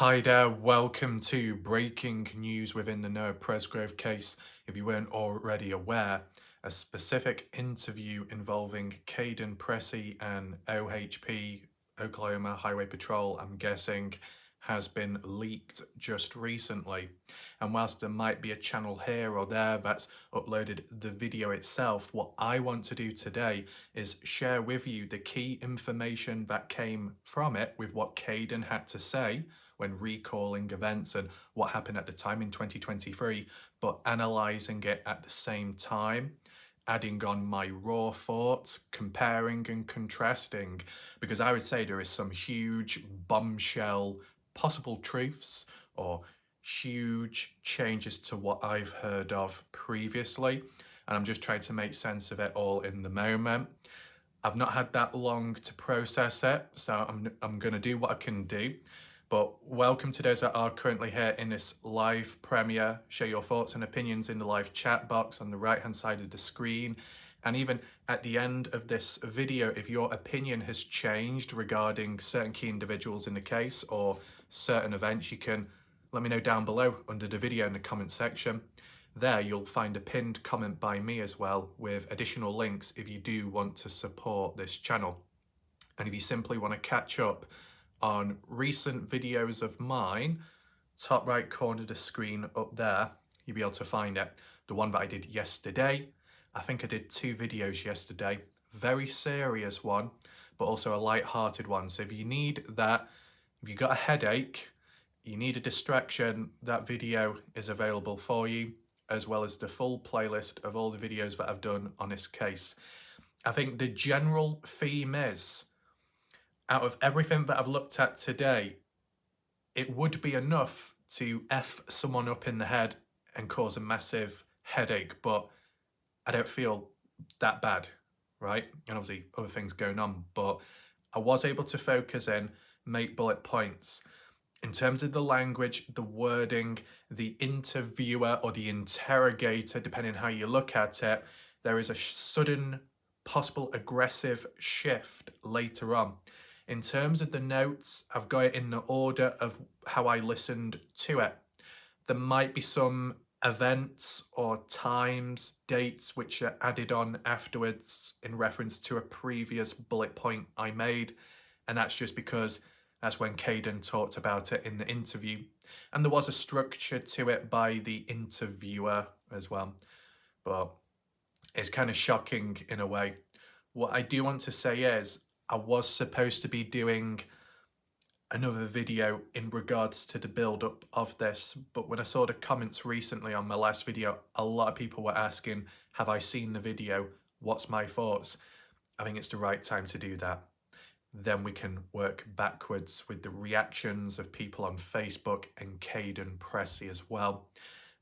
Hi there, welcome to breaking news within the Noah Presgrove case. If you weren't already aware, a specific interview involving Kaden Pressy and OHP, Oklahoma Highway Patrol, I'm guessing, has been leaked just recently. And whilst there might be a channel here or there that's uploaded the video itself, what I want to do today is share with you the key information that came from it with what Kaden had to say when recalling events and what happened at the time in 2023, but analysing it at the same time, adding on my raw thoughts, comparing and contrasting, because I would say there is some huge bombshell possible truths or huge changes to what I've heard of previously, and I'm just trying to make sense of it all in the moment. I've not had that long to process it, so I'm going to do what I can do. But welcome to those that are currently here in this live premiere. Share your thoughts and opinions in the live chat box on the right hand side of the screen. And even at the end of this video, if your opinion has changed regarding certain key individuals in the case or certain events, you can let me know down below under the video in the comment section. There you'll find a pinned comment by me as well with additional links if you do want to support this channel. And if you simply want to catch up on recent videos of mine, top right corner of the screen up there, you'll be able to find it. The one that I did yesterday, I think I did 2 videos yesterday, very serious one, but also a light-hearted one. So if you need that, if you got a headache, you need a distraction, that video is available for you, as well as the full playlist of all the videos that I've done on this case. I think the general theme is, out of everything that I've looked at today, it would be enough to F someone up in the head and cause a massive headache, but I don't feel that bad, right? And obviously other things going on, but I was able to focus in, make bullet points. In terms of the language, the wording, the interviewer or the interrogator, depending on how you look at it, there is a sudden possible aggressive shift later on. In terms of the notes, I've got it in the order of how I listened to it. There might be some events or times, dates, which are added on afterwards in reference to a previous bullet point I made. And that's just because that's when Kaden talked about it in the interview. And there was a structure to it by the interviewer as well. But it's kind of shocking in a way. What I do want to say is, I was supposed to be doing another video in regards to the build-up of this, but when I saw the comments recently on my last video, a lot of people were asking, have I seen the video? What's my thoughts? I think it's the right time to do that. Then we can work backwards with the reactions of people on Facebook and Kaden Pressy as well.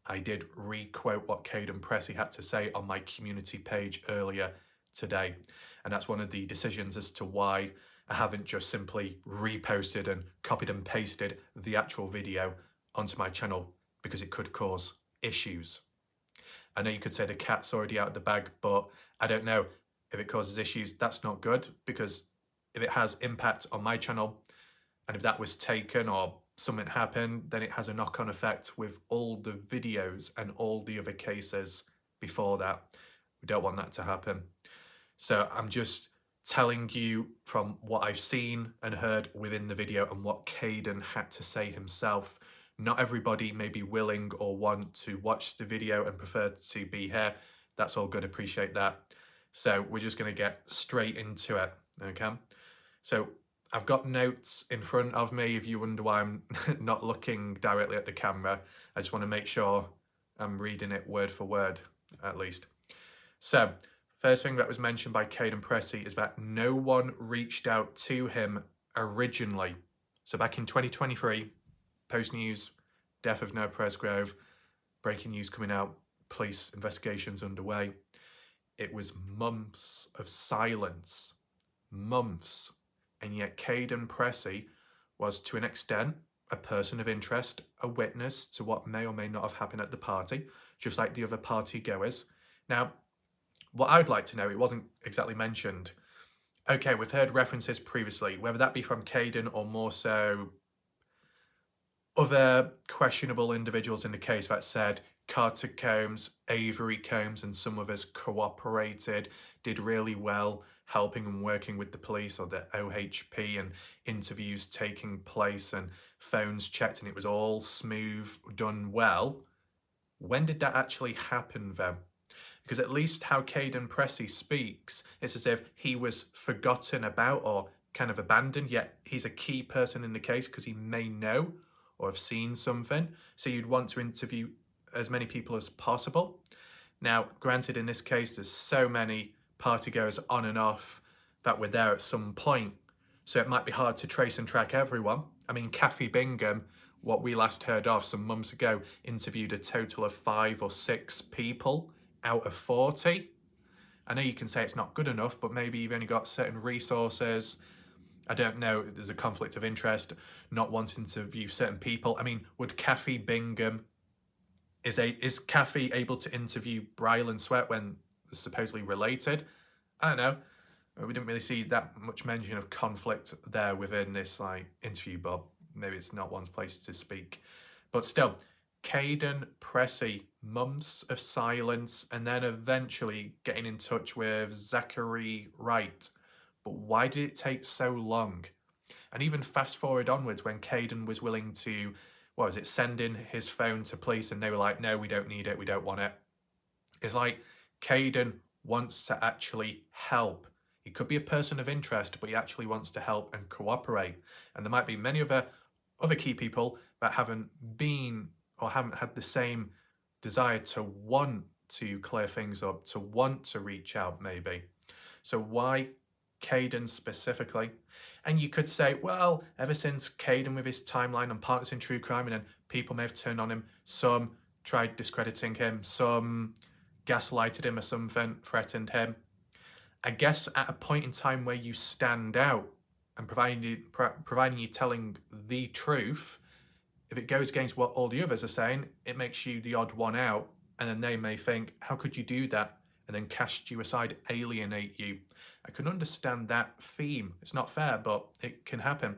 I did re-quote what Kaden Pressy had to say on my community page earlier today. And that's one of the decisions as to why I haven't just simply reposted and copied and pasted the actual video onto my channel, because it could cause issues. I know you could say the cat's already out of the bag, but I don't know if it causes issues. That's not good, because if it has impact on my channel and if that was taken or something happened, then it has a knock-on effect with all the videos and all the other cases before that. We don't want that to happen. So I'm just telling you from what I've seen and heard within the video and what Kaden had to say himself. Not everybody may be willing or want to watch the video and prefer to be here. That's all good, appreciate that. So we're just going to get straight into it, okay? So I've got notes in front of me. If you wonder why I'm not looking directly at the camera, I just want to make sure I'm reading it word for word, at least. So first thing that was mentioned by Kaden Pressy is that no one reached out to him originally. So back in 2023, post-news, death of Noah Presgrove, breaking news coming out, police investigations underway. It was months of silence, months. And yet Kaden Pressy was, to an extent, a person of interest, a witness to what may or may not have happened at the party, just like the other party goers. Now, what I'd like to know, it wasn't exactly mentioned. Okay, we've heard references previously, whether that be from Kaden or more so other questionable individuals in the case, that said Carter Combs, Avery Combs, and some others cooperated, did really well helping and working with the police or the OHP, and interviews taking place and phones checked, and it was all smooth, done well. When did that actually happen then? Because at least how Kaden Pressy speaks, it's as if he was forgotten about or kind of abandoned, yet he's a key person in the case because he may know or have seen something. So you'd want to interview as many people as possible. Now, granted, in this case, there's so many partygoers on and off that were there at some point, so it might be hard to trace and track everyone. I mean, Kathy Bingham, what we last heard of some months ago, interviewed a total of 5 or 6 people out of 40. I know you can say it's not good enough, but maybe you've only got certain resources. I don't know, there's a conflict of interest, not wanting to view certain people. I mean, would Kathy Bingham, is Kathy able to interview Brylan Sweat when they're supposedly related? I don't know. We didn't really see that much mention of conflict there within this interview, but maybe it's not one's place to speak. But still, Kaden Pressy, months of silence, and then eventually getting in touch with Zachary Wright. But why did it take so long? And even fast forward onwards when Kaden was willing to, send in his phone to police, and they were like, no, we don't need it, we don't want it. It's like Kaden wants to actually help. He could be a person of interest, but he actually wants to help and cooperate. And there might be many other key people that haven't been or haven't had the same desire to want to clear things up, to want to reach out maybe. So why Kaden specifically? And you could say, well, ever since Kaden with his timeline on Partners in True Crime, and then people may have turned on him, some tried discrediting him, some gaslighted him or something, threatened him. I guess at a point in time where you stand out and providing you telling the truth, if it goes against what all the others are saying, it makes you the odd one out, and then they may think, how could you do that? And then cast you aside, alienate you. I can understand that theme. It's not fair, but it can happen.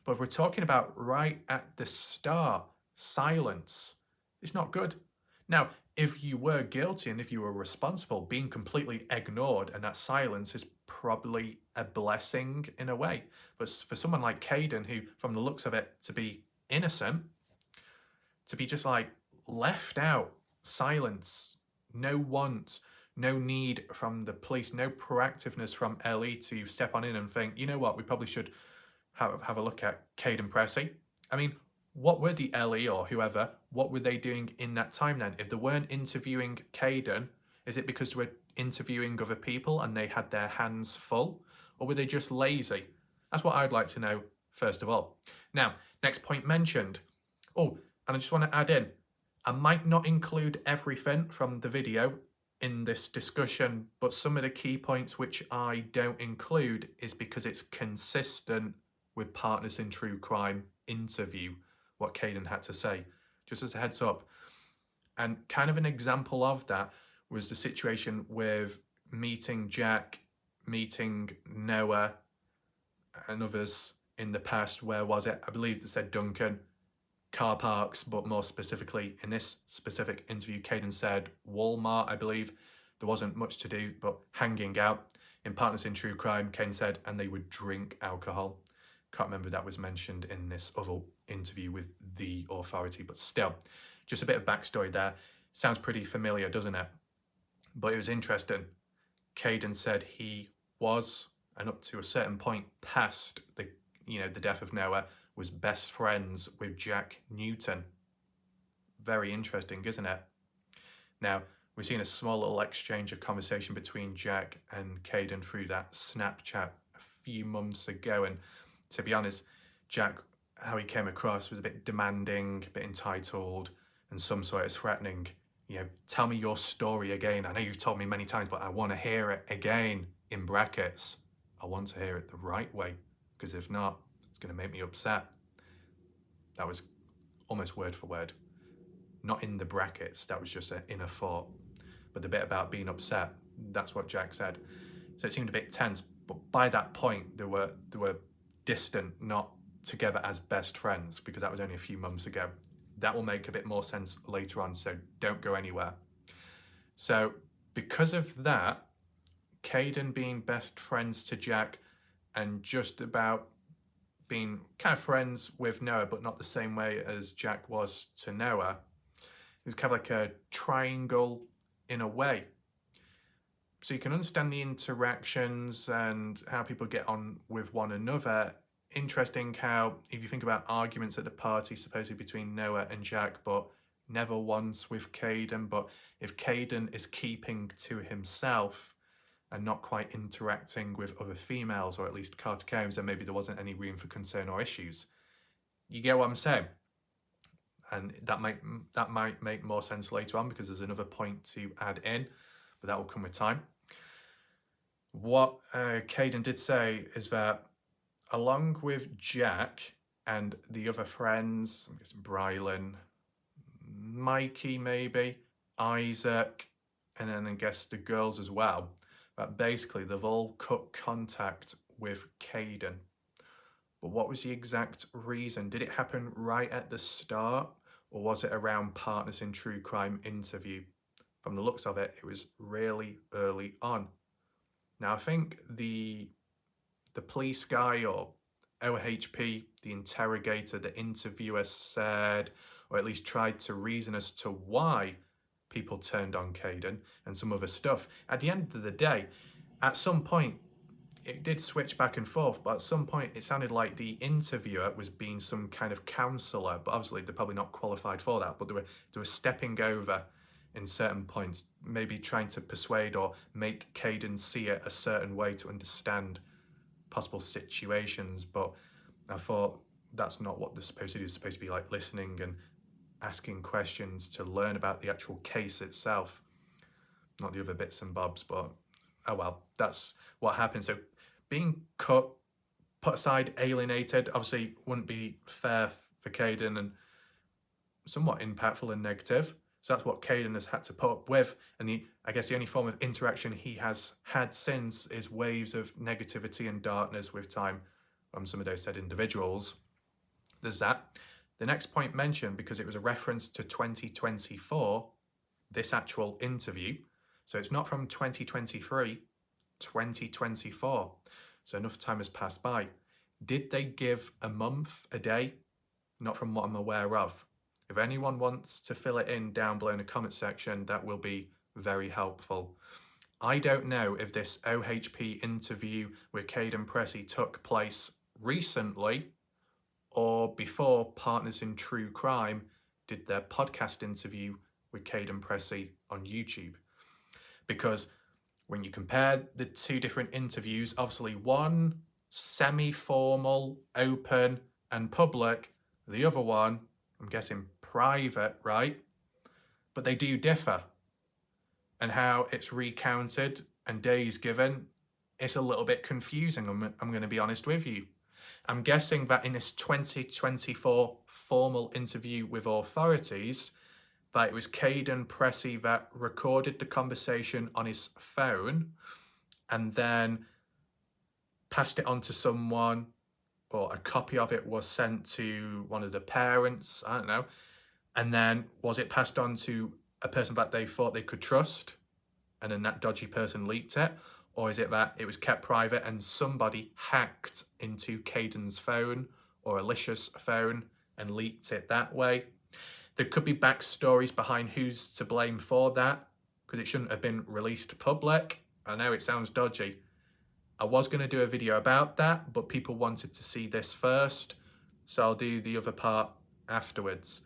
But if we're talking about right at the start, silence, it's not good. Now, if you were guilty and if you were responsible, being completely ignored and that silence is probably a blessing in a way. But for someone like Kaden, who, from the looks of it, to be innocent, to be just left out, silence, no want, no need from the police, no proactiveness from LE to step on in and think, you know what, we probably should have a look at Kaden Pressy. I mean, what were the LE or whoever, what were they doing in that time then? If they weren't interviewing Kaden, is it because they were interviewing other people and they had their hands full? Or were they just lazy? That's what I'd like to know, first of all. Now, next point mentioned. Oh, and I just want to add in, I might not include everything from the video in this discussion, but some of the key points which I don't include is because it's consistent with Partners in True Crime interview, what Kaden had to say, just as a heads up. And kind of an example of that was the situation with meeting Jack, meeting Noah and others in the past. Where was it? I believe they said Duncan, car parks, but more specifically in this specific interview, Kaden said Walmart, I believe. There wasn't much to do but hanging out. In Partners in True Crime, Kaden said, and they would drink alcohol. Can't remember if that was mentioned in this other interview with the authority, but still, just a bit of backstory there. Sounds pretty familiar, doesn't it? But it was interesting. Kaden said he was, and up to a certain point past the death of Noah, was best friends with Jack Newton. Very interesting, isn't it? Now, we've seen a small little exchange of conversation between Jack and Kaden through that Snapchat a few months ago. And to be honest, Jack, how he came across was a bit demanding, a bit entitled, and some sort of threatening. Tell me your story again. I know you've told me many times, but I want to hear it again, in brackets. I want to hear it the right way, because if not, it's going to make me upset. That was almost word for word. Not in the brackets, that was just an inner thought. But the bit about being upset, that's what Jack said. So it seemed a bit tense, but by that point, they were distant, not together as best friends, because that was only a few months ago. That will make a bit more sense later on, so don't go anywhere. So because of that, Kaden being best friends to Jack and just about being kind of friends with Noah, but not the same way as Jack was to Noah, is kind of like a triangle in a way. So you can understand the interactions and how people get on with one another. Interesting how, if you think about arguments at the party, supposedly between Noah and Jack, but never once with Kaden. But if Kaden is keeping to himself and not quite interacting with other females, or at least Carter Combs, then maybe there wasn't any room for concern or issues. You get what I'm saying? And that might make more sense later on, because there's another point to add in, but that will come with time. What Kaden did say is that along with Jack and the other friends, I'm guessing Brylan, Mikey maybe, Isaac, and then I guess the girls as well, that basically they've all cut contact with Kaden. But what was the exact reason? Did it happen right at the start, or was it around Partners in True Crime interview? From the looks of it, it was really early on. Now, I think the police guy, or OHP, the interrogator, the interviewer said, or at least tried to reason as to why people turned on Kaden and some other stuff. At the end of the day, at some point, it did switch back and forth, but at some point it sounded like the interviewer was being some kind of counsellor, but obviously they're probably not qualified for that, but they were stepping over in certain points, maybe trying to persuade or make Kaden see it a certain way to understand possible situations. But I thought that's not what they're supposed to do. It's supposed to be like listening and asking questions to learn about the actual case itself, not the other bits and bobs. But oh well, that's what happened. So being cut, put aside, alienated, obviously wouldn't be fair for Kaden and somewhat impactful and negative. So that's what Kaden has had to put up with. And I guess the only form of interaction he has had since is waves of negativity and darkness with time from some of those said individuals. There's that. The next point mentioned, because it was a reference to 2024, this actual interview. So it's not from 2023, 2024. So enough time has passed by. Did they give a month, a day? Not from what I'm aware of. If anyone wants to fill it in down below in the comment section, that will be very helpful. I don't know if this OHP interview with Kaden Pressy took place recently or before Partners in True Crime did their podcast interview with Kaden Pressy on YouTube. Because when you compare the two different interviews, obviously one semi-formal, open and public, the other one, I'm guessing private, right? But they do differ. And how it's recounted and days given, it's a little bit confusing, I'm going to be honest with you. I'm guessing that in this 2024 formal interview with authorities, that it was Kaden Pressy that recorded the conversation on his phone and then passed it on to someone, or a copy of it was sent to one of the parents, I don't know. And then was it passed on to a person that they thought they could trust, and then that dodgy person leaked it? Or is it that it was kept private and somebody hacked into Kaden's phone or Alicia's phone and leaked it that way? There could be backstories behind who's to blame for that, because it shouldn't have been released public. I know it sounds dodgy. I was going to do a video about that, but people wanted to see this first, so I'll do the other part afterwards.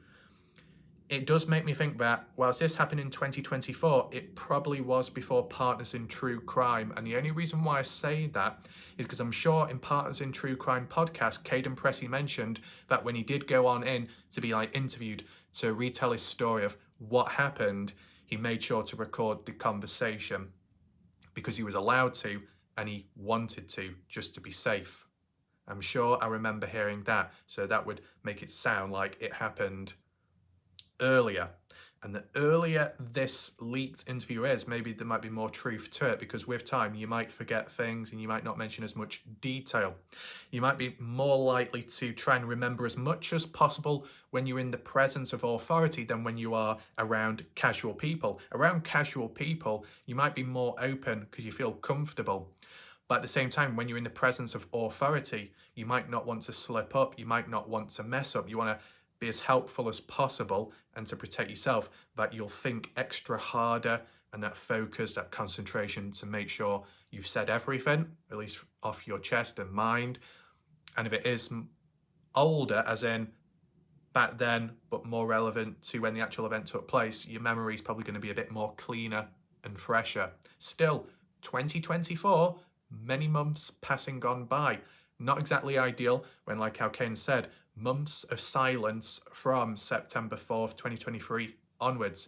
It does make me think that whilst this happened in 2024, it probably was before Partners in True Crime. And the only reason why I say that is because I'm sure in Partners in True Crime podcast, Kaden Pressy mentioned that when he did go on in to be interviewed to retell his story of what happened, he made sure to record the conversation because he was allowed to and he wanted to, just to be safe. I'm sure I remember hearing that. So that would make it sound like it happened earlier. And the earlier this leaked interview is, maybe there might be more truth to it, because with time you might forget things and you might not mention as much detail. You might be more likely to try and remember as much as possible when you're in the presence of authority than when you are around casual people. Around casual people, you might be more open because you feel comfortable. But at the same time, when you're in the presence of authority, you might not want to slip up. You might not want to mess up. You want to be as helpful as possible and to protect yourself, but you'll think extra harder and that focus, that concentration to make sure you've said everything, at least off your chest and mind. And if it is older, as in back then, but more relevant to when the actual event took place, your memory is probably going to be a bit more cleaner and fresher. Still, 2024, many months passing gone by. Not exactly ideal when, like how Kaden said, months of silence from September 4th, 2023 onwards.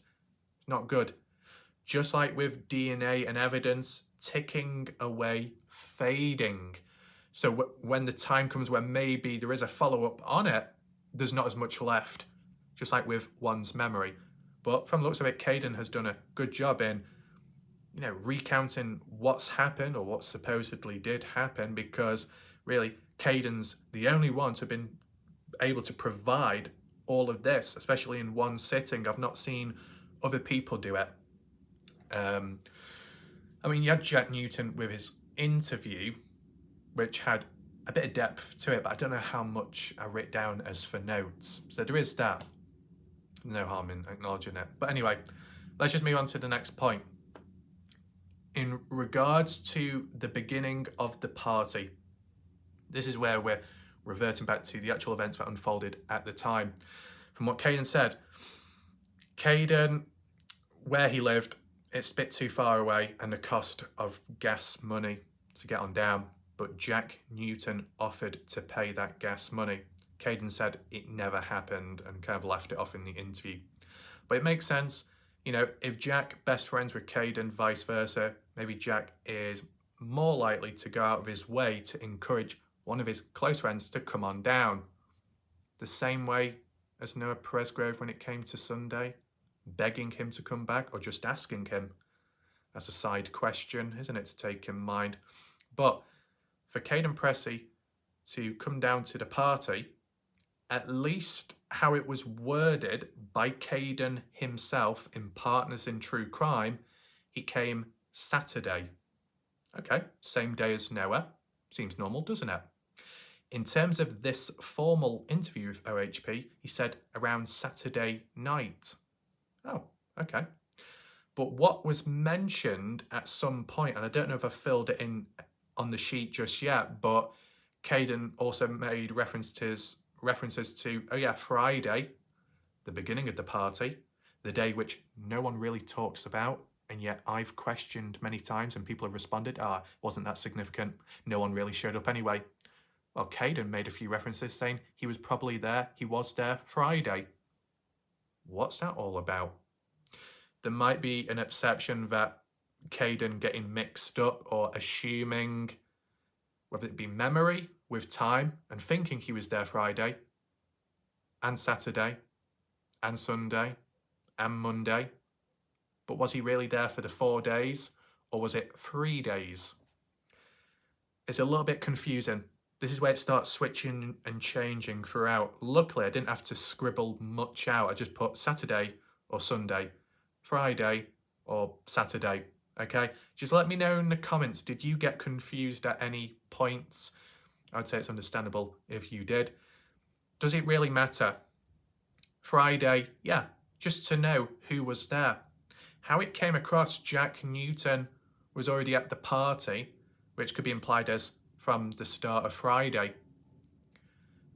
Not good. Just like with DNA and evidence, ticking away, fading. So when the time comes where maybe there is a follow-up on it, there's not as much left, just like with one's memory. But from the looks of it, Kaden has done a good job in, recounting what's happened or what supposedly did happen, because really Kaden's the only one to have been able to provide all of this, especially in one sitting. I've not seen other people do it. You had Jack Newton with his interview, which had a bit of depth to it, but I don't know how much I wrote down as for notes. So there is that. No harm in acknowledging it. But anyway, let's just move on to the next point. In regards to the beginning of the party, this is where we're reverting back to the actual events that unfolded at the time. From what Kaden said, Kaden, where he lived, it's a bit too far away and the cost of gas money to get on down, but Jack Newton offered to pay that gas money. Kaden said it never happened and kind of left it off in the interview. But it makes sense, if Jack best friends with Kaden, vice versa, maybe Jack is more likely to go out of his way to encourage one of his close friends to come on down. The same way as Noah Presgrove when it came to Sunday, begging him to come back or just asking him. That's a side question, isn't it, to take in mind. But for Kaden Pressy to come down to the party, at least how it was worded by Kaden himself in Partners in True Crime, he came Saturday. Okay, same day as Noah. Seems normal, doesn't it? In terms of this formal interview with OHP, he said around Saturday night. Oh, okay. But what was mentioned at some point, and I don't know if I filled it in on the sheet just yet, but Kaden also made references to, Friday, the beginning of the party, the day which no one really talks about, and yet I've questioned many times and people have responded, wasn't that significant? No one really showed up anyway. Well, Kaden made a few references saying he was probably there, he was there Friday. What's that all about? There might be an exception that Kaden getting mixed up or assuming, whether it be memory with time and thinking he was there Friday and Saturday and Sunday and Monday. But was he really there for the 4 days or was it 3 days? It's a little bit confusing. This is where it starts switching and changing throughout. Luckily, I didn't have to scribble much out. I just put Saturday or Sunday, Friday or Saturday, okay? Just let me know in the comments, did you get confused at any points? I'd say it's understandable if you did. Does it really matter? Friday, yeah, just to know who was there. How it came across Jack Newton was already at the party, which could be implied as from the start of Friday.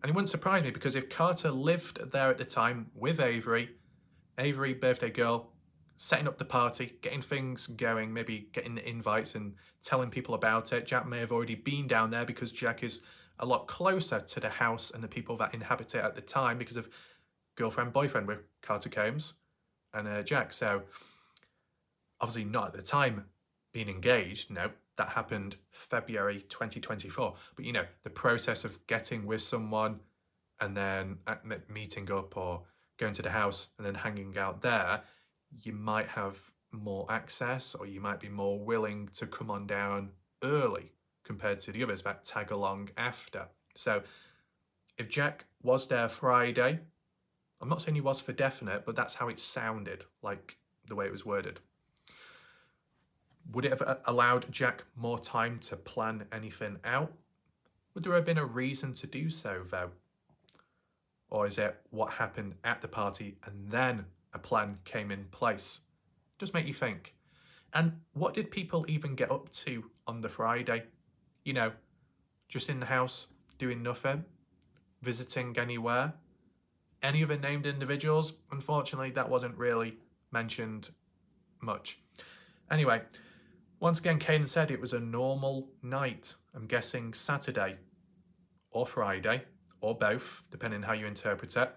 And it wouldn't surprise me because if Carter lived there at the time with Avery, birthday girl, setting up the party, getting things going, maybe getting the invites and telling people about it, Jack may have already been down there because Jack is a lot closer to the house and the people that inhabit it at the time because of girlfriend, boyfriend with Carter Combs and Jack. So obviously not at the time being engaged, no. That happened February 2024. But the process of getting with someone and then meeting up or going to the house and then hanging out there, you might have more access, or you might be more willing to come on down early compared to the others that tag along after. So if Jack was there Friday, I'm not saying he was for definite, but that's how it sounded, like the way it was worded. Would it have allowed Jack more time to plan anything out? Would there have been a reason to do so, though? Or is it what happened at the party and then a plan came in place? It does make you think. And what did people even get up to on the Friday? You know, just in the house, doing nothing, visiting anywhere? Any other named individuals? Unfortunately, that wasn't really mentioned much. Anyway, once again, Kaden said it was a normal night. I'm guessing Saturday or Friday, or both, depending how you interpret it.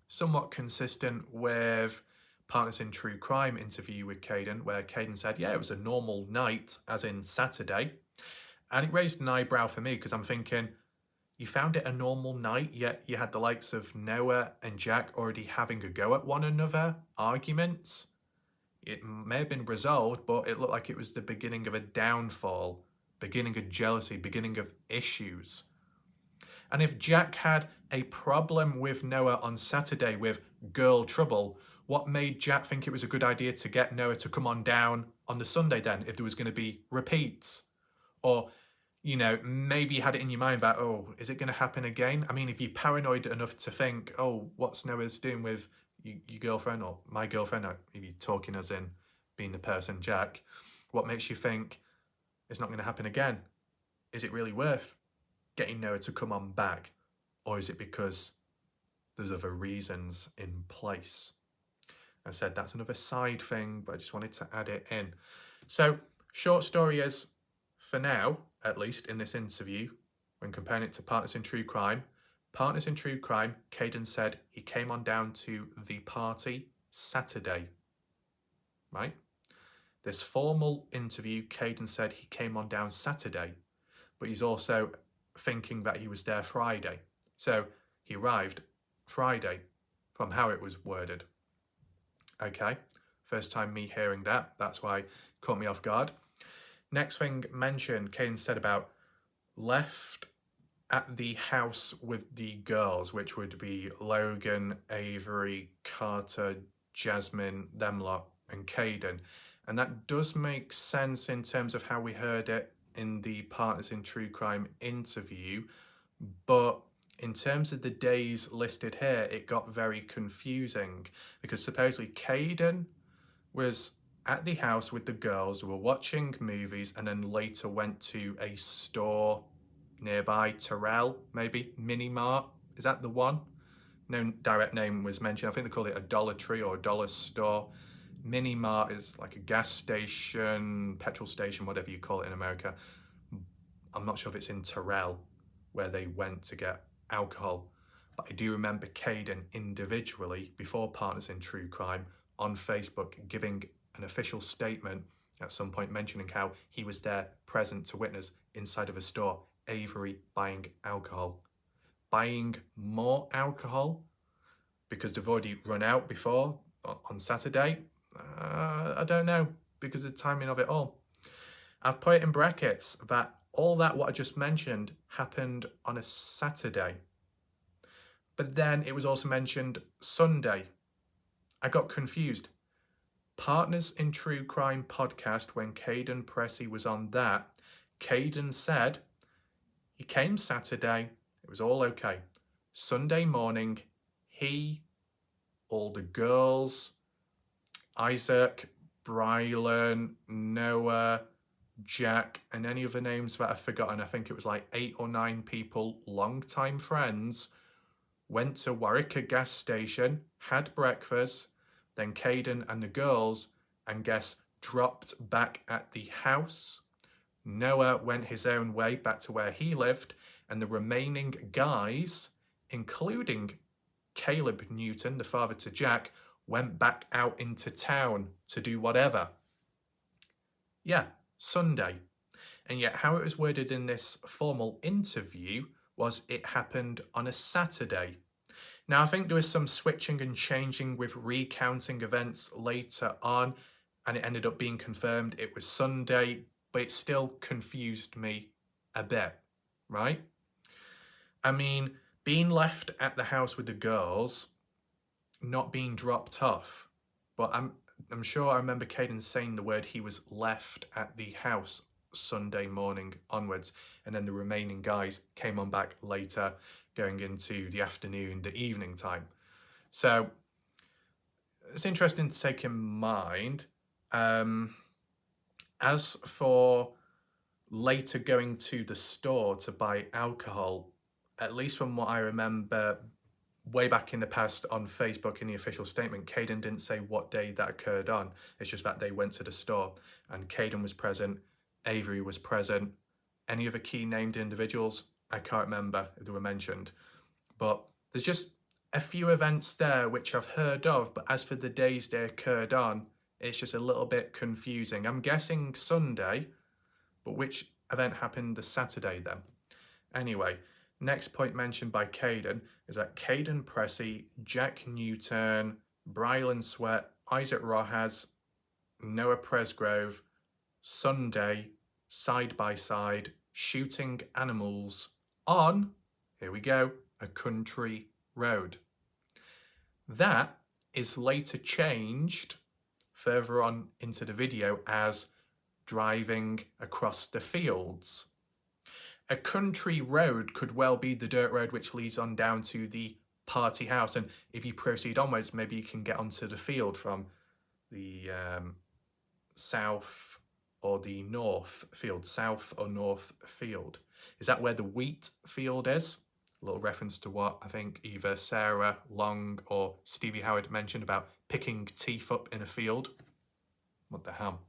Somewhat consistent with Partners in True Crime interview with Kaden, where Kaden said, yeah, it was a normal night, as in Saturday. And it raised an eyebrow for me, because I'm thinking, you found it a normal night, yet you had the likes of Noah and Jack already having a go at one another, arguments. It may have been resolved, but it looked like it was the beginning of a downfall, beginning of jealousy, beginning of issues. And if Jack had a problem with Noah on Saturday with girl trouble, what made Jack think it was a good idea to get Noah to come on down on the Sunday then, if there was going to be repeats? Or, you know, maybe you had it in your mind that, oh, is it going to happen again? I mean, if you're paranoid enough to think, oh, what's Noah's doing with your girlfriend or my girlfriend, or if you're talking as in being the person, Jack, what makes you think it's not going to happen again? Is it really worth getting Noah to come on back? Or is it because there's other reasons in place? I said that's another side thing, but I just wanted to add it in. So, short story is, for now, at least in this interview, when comparing it to Partners in True Crime, Kaden said he came on down to the party Saturday, right? This formal interview, Kaden said he came on down Saturday, but he's also thinking that he was there Friday. So he arrived Friday, from how it was worded. Okay, first time me hearing that, that's why it caught me off guard. Next thing mentioned, Kaden said about left at the house with the girls, which would be Logan, Avery, Carter, Jasmine, them lot, and Kaden. And that does make sense in terms of how we heard it in the Partners in True Crime interview, but in terms of the days listed here, it got very confusing, because supposedly Kaden was at the house with the girls, were watching movies, and then later went to a store nearby, Terrell, maybe, Mini Mart. Is that the one? No direct name was mentioned. I think they call it a Dollar Tree or a dollar store. Mini Mart is like a gas station, petrol station, whatever you call it in America. I'm not sure if it's in Terrell where they went to get alcohol, but I do remember Kaden individually, before Partners in True Crime, on Facebook giving an official statement at some point mentioning how he was there present to witness inside of a store, Avery buying alcohol. Buying more alcohol because they've already run out before on Saturday? I don't know, because of the timing of it all. I've put it in brackets that all that what I just mentioned happened on a Saturday. But then it was also mentioned Sunday. I got confused. Partners in True Crime podcast, when Kaden Pressy was on that, Kaden said he came Saturday, it was all okay. Sunday morning, he, all the girls, Isaac, Brylan, Noah, Jack, and any other names that I've forgotten, I think it was like 8 or 9 people, long-time friends, went to Warwick gas station, had breakfast, then Kaden and the girls, and guess, dropped back at the house. Noah went his own way back to where he lived, and the remaining guys, including Caleb Newton, the father to Jack, went back out into town to do whatever. Yeah, Sunday. And yet how it was worded in this formal interview was it happened on a Saturday. Now, I think there was some switching and changing with recounting events later on, and it ended up being confirmed it was Sunday, but it still confused me a bit, right? I mean, being left at the house with the girls, not being dropped off, but I'm sure I remember Kaden saying the word he was left at the house Sunday morning onwards, and then the remaining guys came on back later, going into the afternoon, the evening time. So it's interesting to take in mind. As for later going to the store to buy alcohol, at least from what I remember way back in the past on Facebook in the official statement, Kaden didn't say what day that occurred on. It's just that they went to the store and Kaden was present, Avery was present. Any other key named individuals, I can't remember if they were mentioned. But there's just a few events there which I've heard of, but as for the days they occurred on, it's just a little bit confusing. I'm guessing Sunday, but which event happened the Saturday then? Anyway, next point mentioned by Kaden is that Kaden Pressy, Jack Newton, Brylan Sweat, Isaac Rojas, Noah Presgrove, Sunday, side by side, shooting animals on, here we go, a country road. That is later changed further on into the video as driving across the fields. A country road could well be the dirt road which leads on down to the party house, and if you proceed onwards, maybe you can get onto the field from the south or the north field, south or north field. Is that where the wheat field is? A little reference to what I think either Sarah Long or Stevie Howard mentioned about picking teeth up in a field. What the hell?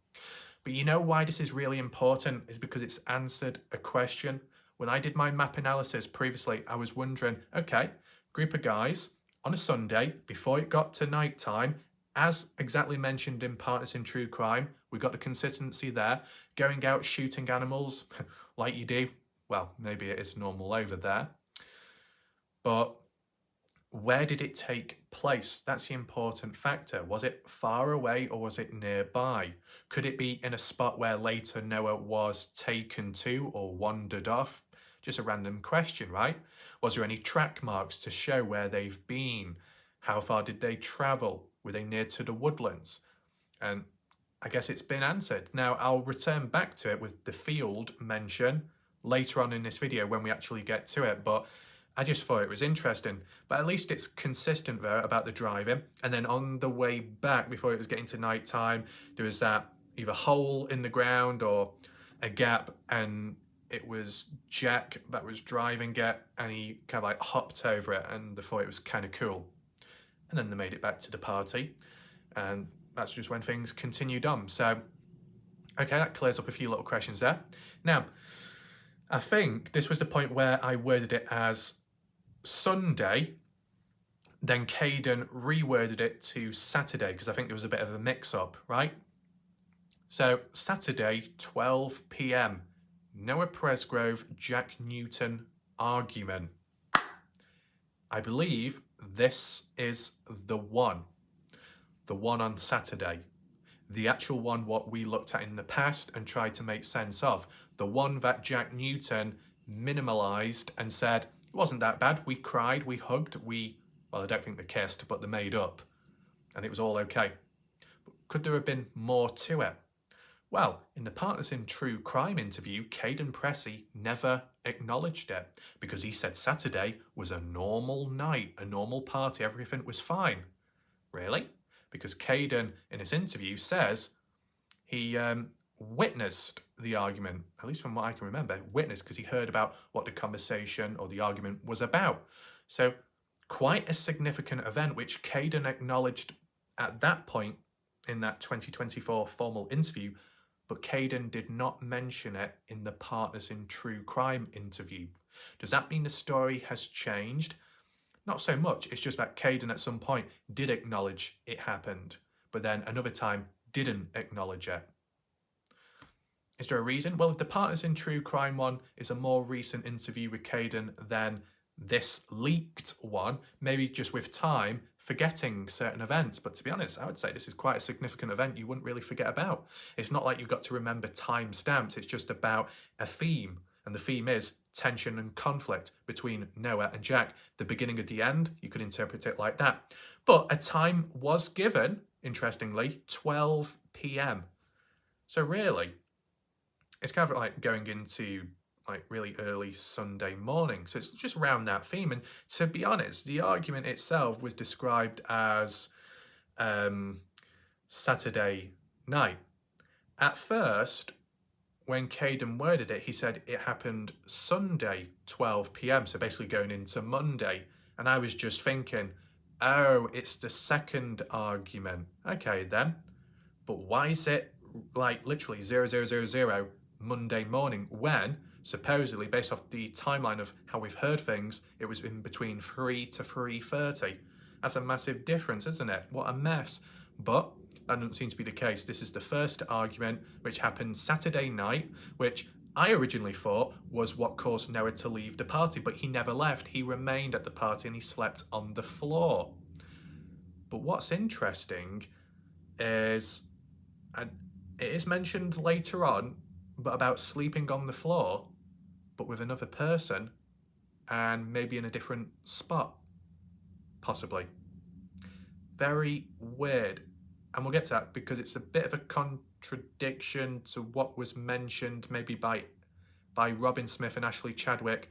But you know why this is really important is because it's answered a question. When I did my map analysis previously, I was wondering, okay, group of guys on a Sunday before it got to night time, as exactly mentioned in Partners in True Crime, we got the consistency there, going out shooting animals like you do. Well, maybe it is normal over there. But where did it take place? That's the important factor. Was it far away or was it nearby? Could it be in a spot where later Noah was taken to or wandered off? Just a random question, right? Was there any track marks to show where they've been? How far did they travel? Were they near to the woodlands? And I guess it's been answered. Now, I'll return back to it with the field mention later on in this video when we actually get to it, but I just thought it was interesting. But at least it's consistent there about the driving. And then on the way back, before it was getting to night time, there was that either hole in the ground or a gap, and it was Jack that was driving it, and he kind of like hopped over it, and they thought it was kind of cool. And then they made it back to the party, and that's just when things continued on. So, okay, that clears up a few little questions there. Now, I think this was the point where I worded it as Sunday, then Kaden reworded it to Saturday because I think there was a bit of a mix-up, right? So Saturday, 12 p.m, Noah Presgrove, Jack Newton argument. I believe this is the one on Saturday. The actual one what we looked at in the past and tried to make sense of. The one that Jack Newton minimalised and said, it wasn't that bad, we cried, we hugged, well, I don't think they kissed, but they made up, and it was all okay. But could there have been more to it? Well, in the Partners in True Crime interview, Kaden Pressy never acknowledged it because he said Saturday was a normal night, a normal party, everything was fine. Really? Because Kaden, in his interview, says he witnessed the argument, at least from what I can remember, witnessed because he heard about what the conversation or the argument was about. So quite a significant event, which Kaden acknowledged at that point in that 2024 formal interview, but Kaden did not mention it in the Partners in True Crime interview. Does that mean the story has changed? Not so much, it's just that Kaden at some point did acknowledge it happened, but then another time didn't acknowledge it. Is there a reason? Well, if the Partners in True Crime one is a more recent interview with Kaden than this leaked one, maybe just with time, forgetting certain events. But to be honest, I would say this is quite a significant event you wouldn't really forget about. It's not like you've got to remember timestamps, it's just about a theme. And the theme is tension and conflict between Noah and Jack. The beginning and the end, you could interpret it like that. But a time was given, interestingly, 12 p.m. So really, it's kind of like going into like really early Sunday morning. So it's just around that theme. And to be honest, the argument itself was described as Saturday night. At first, when Kaden worded it, he said it happened Sunday, 12 p.m. So basically going into Monday. And I was just thinking, oh, it's the second argument. Okay, then. But why is it like literally 0000 Monday morning when supposedly, based off the timeline of how we've heard things, it was in between 3 to 3:30? That's a massive difference, isn't it? What a mess. But that doesn't seem to be the case. This is the first argument, which happened Saturday night, which I originally thought was what caused Noah to leave the party, but he never left. He remained at the party and he slept on the floor. But what's interesting is, and it is mentioned later on, but about sleeping on the floor, but with another person and maybe in a different spot, possibly. Very weird. And we'll get to that because it's a bit of a contradiction to what was mentioned maybe by Robin Smith and Ashley Chadwick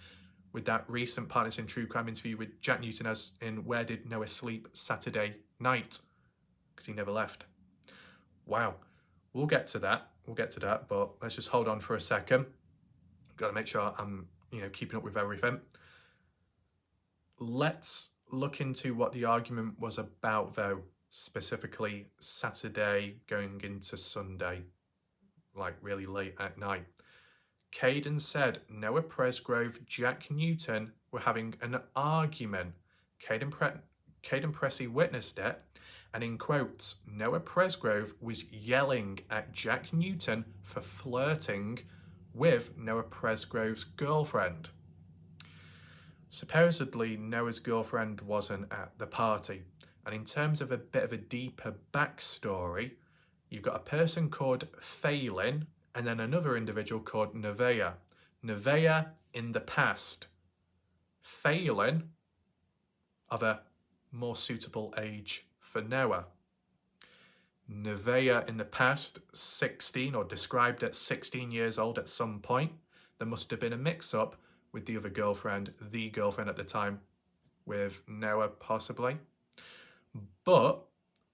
with that recent Partners in True Crime interview with Jack Newton, as in Where Did Noah Sleep Saturday Night? Because he never left. Wow. We'll get to that. But let's just hold on for a second. Got to make sure I'm, keeping up with everything. Let's look into what the argument was about, though, specifically Saturday going into Sunday, like really late at night. Kaden said Noah Presgrove, Jack Newton were having an argument. Kaden Pressy witnessed it, and in quotes, Noah Presgrove was yelling at Jack Newton for flirting with Noah Presgrove's girlfriend. Supposedly, Noah's girlfriend wasn't at the party. And in terms of a bit of a deeper backstory, you've got a person called Phelan and then another individual called Nevaeh. Nevaeh in the past. Phelan of a more suitable age for Noah. Nevaeh in the past, 16 or described at 16 years old at some point. There must have been a mix-up with the other girlfriend, the girlfriend at the time, with Noah possibly. But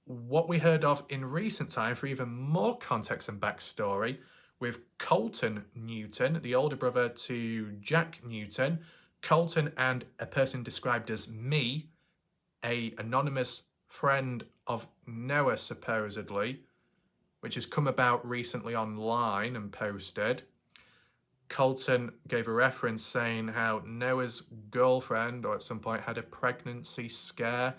what we heard of in recent time, for even more context and backstory, with Colton Newton, the older brother to Jack Newton, Colton and a person described as me, a anonymous friend of Noah supposedly, which has come about recently online and posted. Colton gave a reference saying how Noah's girlfriend, or at some point, had a pregnancy scare,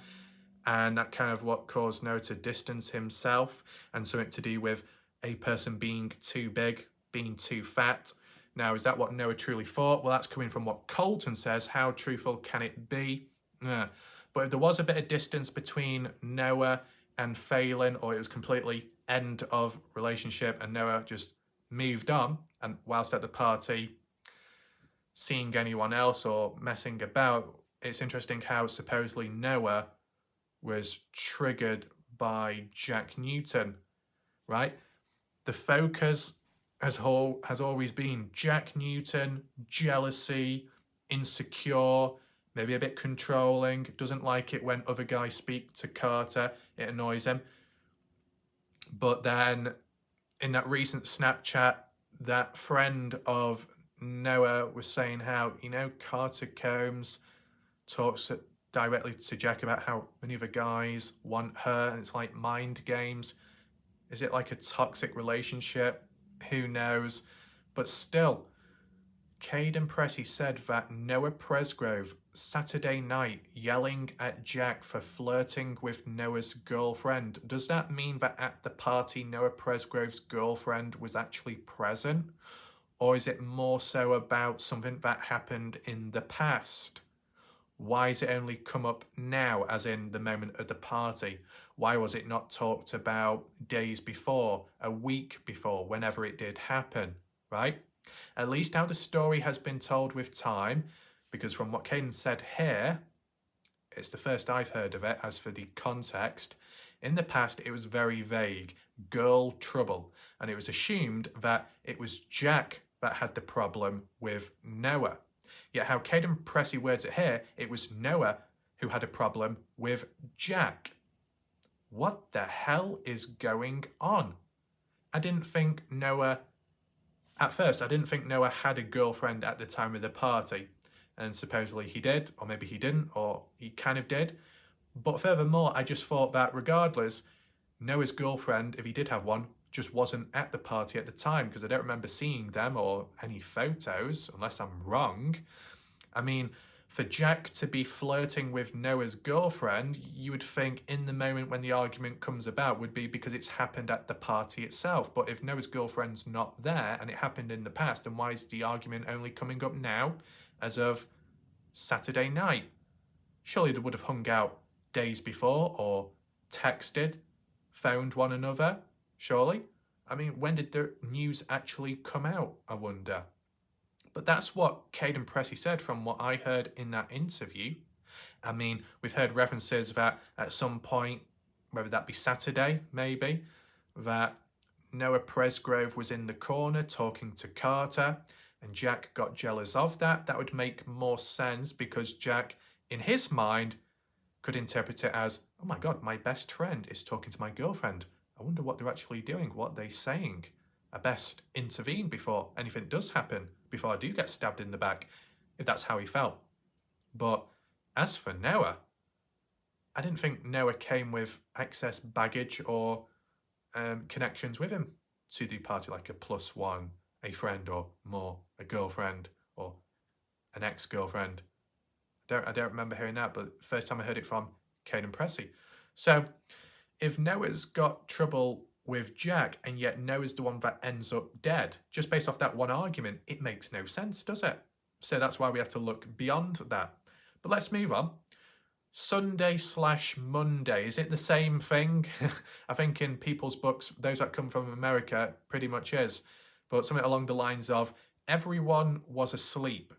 and that kind of what caused Noah to distance himself, and something to do with a person being too big, being too fat. Now, is that what Noah truly thought? Well, that's coming from what Colton says. How truthful can it be? Yeah. But if there was a bit of distance between Noah and Phelan, or it was completely end of relationship and Noah just moved on, and whilst at the party seeing anyone else or messing about, it's interesting how supposedly Noah was triggered by Jack Newton, right? The focus has always been Jack Newton, jealousy, insecure, maybe a bit controlling, doesn't like it when other guys speak to Carter, it annoys him. But then in that recent Snapchat, that friend of Noah was saying how, Carter Combs talks directly to Jack about how many other guys want her, and it's like mind games. Is it like a toxic relationship? Who knows? But still, Kaden Pressy said that Noah Presgrove, Saturday night, yelling at Jack for flirting with Noah's girlfriend. Does that mean that at the party, Noah Presgrove's girlfriend was actually present? Or is it more so about something that happened in the past? Why has it only come up now, as in the moment at the party? Why was it not talked about days before, a week before, whenever it did happen, right? At least how the story has been told with time, because from what Kaden said here, it's the first I've heard of it. As for the context, in the past it was very vague, girl trouble, and it was assumed that it was Jack that had the problem with Noah. Yet how Kaden Pressy words it here, it was Noah who had a problem with Jack. What the hell is going on? I didn't think Noah, at first, I didn't think Noah had a girlfriend at the time of the party. And supposedly he did, or maybe he didn't, or he kind of did. But furthermore, I just thought that regardless, Noah's girlfriend, if he did have one, just wasn't at the party at the time, because I don't remember seeing them or any photos, unless I'm wrong. I mean, for Jack to be flirting with Noah's girlfriend, you would think in the moment when the argument comes about would be because it's happened at the party itself. But if Noah's girlfriend's not there and it happened in the past, then why is the argument only coming up now as of Saturday night? Surely they would have hung out days before or texted, phoned one another, surely? I mean, when did the news actually come out, I wonder? But that's what Kaden Pressy said from what I heard in that interview. I mean, we've heard references that at some point, whether that be Saturday, maybe, that Noah Presgrove was in the corner talking to Carter, and Jack got jealous of that. That would make more sense because Jack, in his mind, could interpret it as, oh my God, my best friend is talking to my girlfriend. I wonder what they're actually doing, what they're saying. I best intervene before anything does happen, before I do get stabbed in the back, if that's how he felt. But as for Noah, I didn't think Noah came with excess baggage or connections with him to the party, like a +1, a friend or more, a girlfriend or an ex-girlfriend. I don't remember hearing that, but first time I heard it from Kaden Pressy. So if Noah's got trouble with Jack and yet Noah's the one that ends up dead, just based off that one argument, it makes no sense, does it? So that's why we have to look beyond that. But let's move on. Sunday/Monday, is it the same thing? I think in people's books, those that come from America, pretty much is. But something along the lines of, everyone was asleep.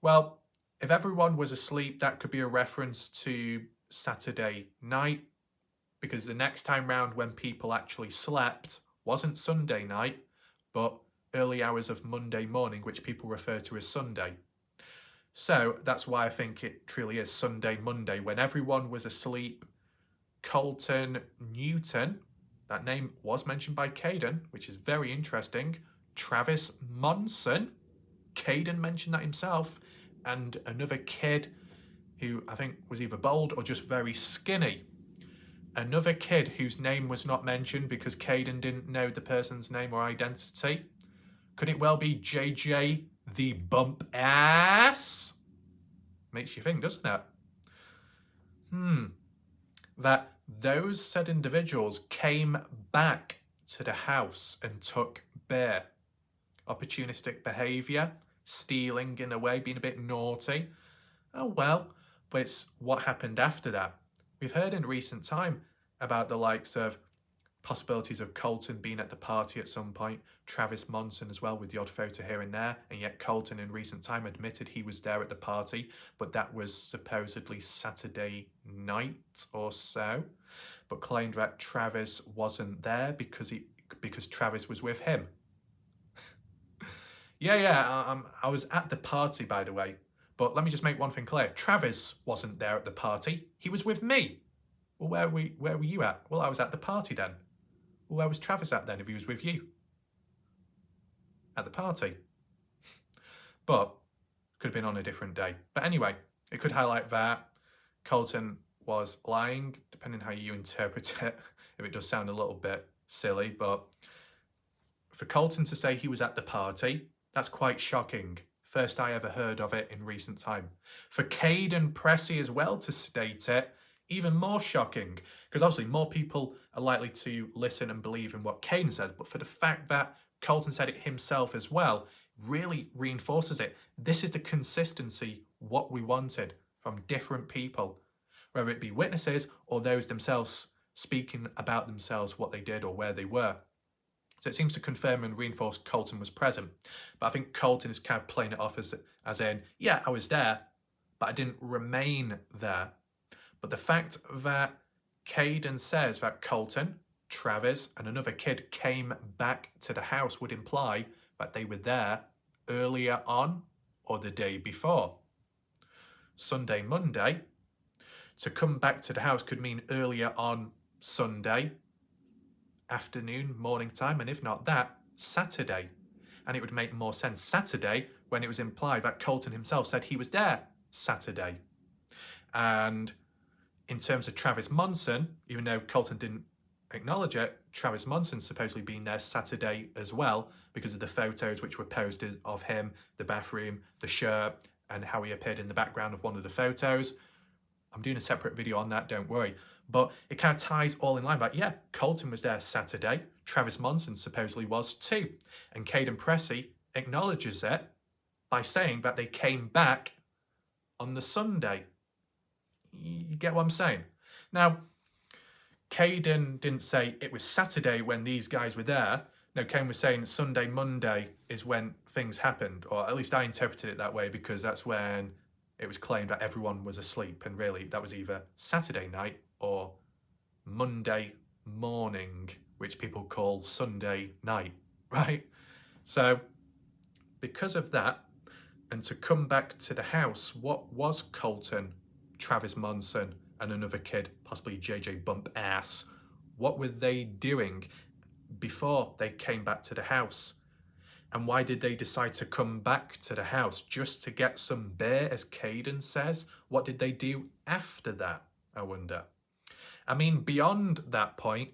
Well, if everyone was asleep, that could be a reference to Saturday night, because the next time round when people actually slept wasn't Sunday night, but early hours of Monday morning, which people refer to as Sunday. So that's why I think it truly is Sunday, Monday, when everyone was asleep. Colton Newton, that name was mentioned by Kaden, which is very interesting. Travis Monson, Kaden mentioned that himself, and another kid who I think was either bald or just very skinny. Another kid whose name was not mentioned because Kaden didn't know the person's name or identity. Could it well be JJ the Bump Ass? Makes you think, doesn't it? That those said individuals came back to the house and took beer. Opportunistic behaviour, stealing in a way, being a bit naughty. Oh well, but it's what happened after that. We've heard in recent time about the likes of possibilities of Colton being at the party at some point, Travis Monson as well with the odd photo here and there, and yet Colton in recent time admitted he was there at the party, but that was supposedly Saturday night or so, but claimed that Travis wasn't there because Travis was with him. I was at the party, by the way, but let me just make one thing clear. Travis wasn't there at the party, he was with me. Well, where were you at? Well, I was at the party then. Well, where was Travis at then if he was with you? At the party. But could have been on a different day. But anyway, it could highlight that Colton was lying, depending how you interpret it, if it does sound a little bit silly. But for Colton to say he was at the party, that's quite shocking. First I ever heard of it in recent time. For Kaden Pressy as well to state it, even more shocking, because obviously more people are likely to listen and believe in what Kaden says, but for the fact that Colton said it himself as well really reinforces it. This is the consistency what we wanted from different people, whether it be witnesses or those themselves speaking about themselves, what they did or where they were. So it seems to confirm and reinforce Colton was present. But I think Colton is kind of playing it off as in, yeah, I was there, but I didn't remain there. But the fact that Kaden says that Colton, Travis, and another kid came back to the house would imply that they were there earlier on or the day before. Sunday, Monday. To come back to the house could mean earlier on Sunday, afternoon, morning time, and if not that, Saturday. And it would make more sense Saturday when it was implied that Colton himself said he was there Saturday. And in terms of Travis Monson, even though Colton didn't acknowledge it, Travis Monson's supposedly been there Saturday as well because of the photos which were posted of him, the bathroom, the shirt, and how he appeared in the background of one of the photos. I'm doing a separate video on that, don't worry. But it kind of ties all in line. But yeah, Colton was there Saturday. Travis Monson supposedly was too. And Kaden Pressy acknowledges it by saying that they came back on the Sunday. You get what I'm saying? Now, Kaden didn't say it was Saturday when these guys were there. No, Kaden was saying Sunday, Monday is when things happened. Or at least I interpreted it that way because that's when it was claimed that everyone was asleep, and really that was either Saturday night or Monday morning, which people call Sunday night, right? So because of that, and to come back to the house, what was Colton, Travis Monson, and another kid, possibly JJ Bump Ass, what were they doing before they came back to the house? And why did they decide to come back to the house? Just to get some beer, as Kaden says? What did they do after that, I wonder? I mean, beyond that point,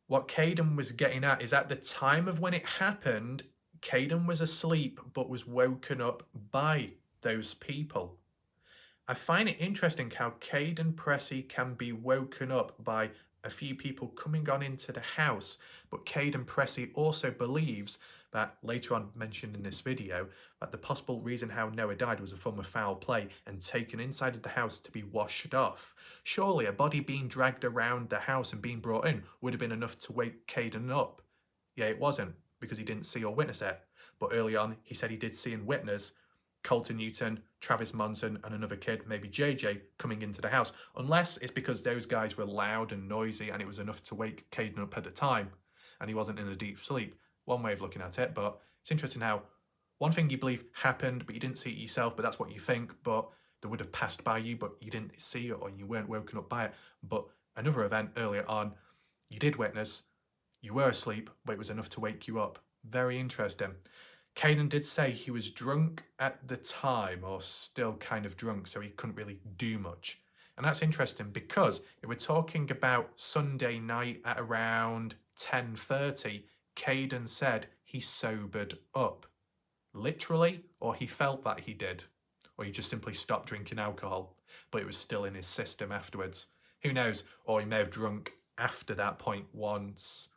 what Kaden was getting at is at the time of when it happened, Kaden was asleep but was woken up by those people. I find it interesting how Kaden Pressy can be woken up by a few people coming on into the house, but Kaden Pressy also believes that, later on mentioned in this video, that the possible reason how Noah died was a form of foul play and taken inside of the house to be washed off. Surely a body being dragged around the house and being brought in would have been enough to wake Kaden up. Yeah, it wasn't, because he didn't see or witness it. But early on, he said he did see and witness Colton Newton, Travis Monson, and another kid, maybe JJ, coming into the house. Unless it's because those guys were loud and noisy and it was enough to wake Kaden up at the time and he wasn't in a deep sleep. One way of looking at it, but it's interesting how one thing you believe happened, but you didn't see it yourself, but that's what you think, but they would have passed by you, but you didn't see it or you weren't woken up by it. But another event earlier on, you did witness, you were asleep, but it was enough to wake you up. Very interesting. Kaden did say he was drunk at the time, or still kind of drunk, so he couldn't really do much. And that's interesting because if we're talking about Sunday night at around 10:30, Kaden said he sobered up. Literally, or he felt that he did, or he just simply stopped drinking alcohol, but it was still in his system afterwards. Who knows? Or he may have drunk after that point once.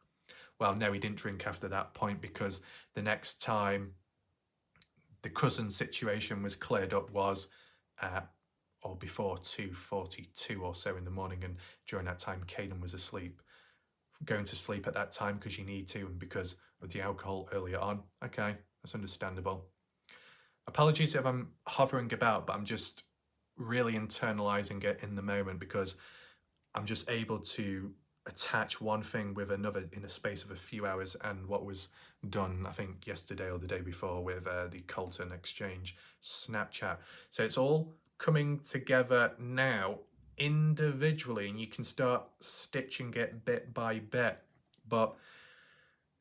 Well, no, he didn't drink after that point because the next time the cousin situation was cleared up was at, or before 2:42 or so in the morning, and during that time Kaden was asleep. Going to sleep at that time because you need to and because of the alcohol earlier on. Okay, that's understandable. Apologies if I'm hovering about, but I'm just really internalizing it in the moment because I'm just able to attach one thing with another in a space of a few hours, and what was done, I think, yesterday or the day before with the Colton exchange Snapchat. So it's all coming together now individually, and you can start stitching it bit by bit. But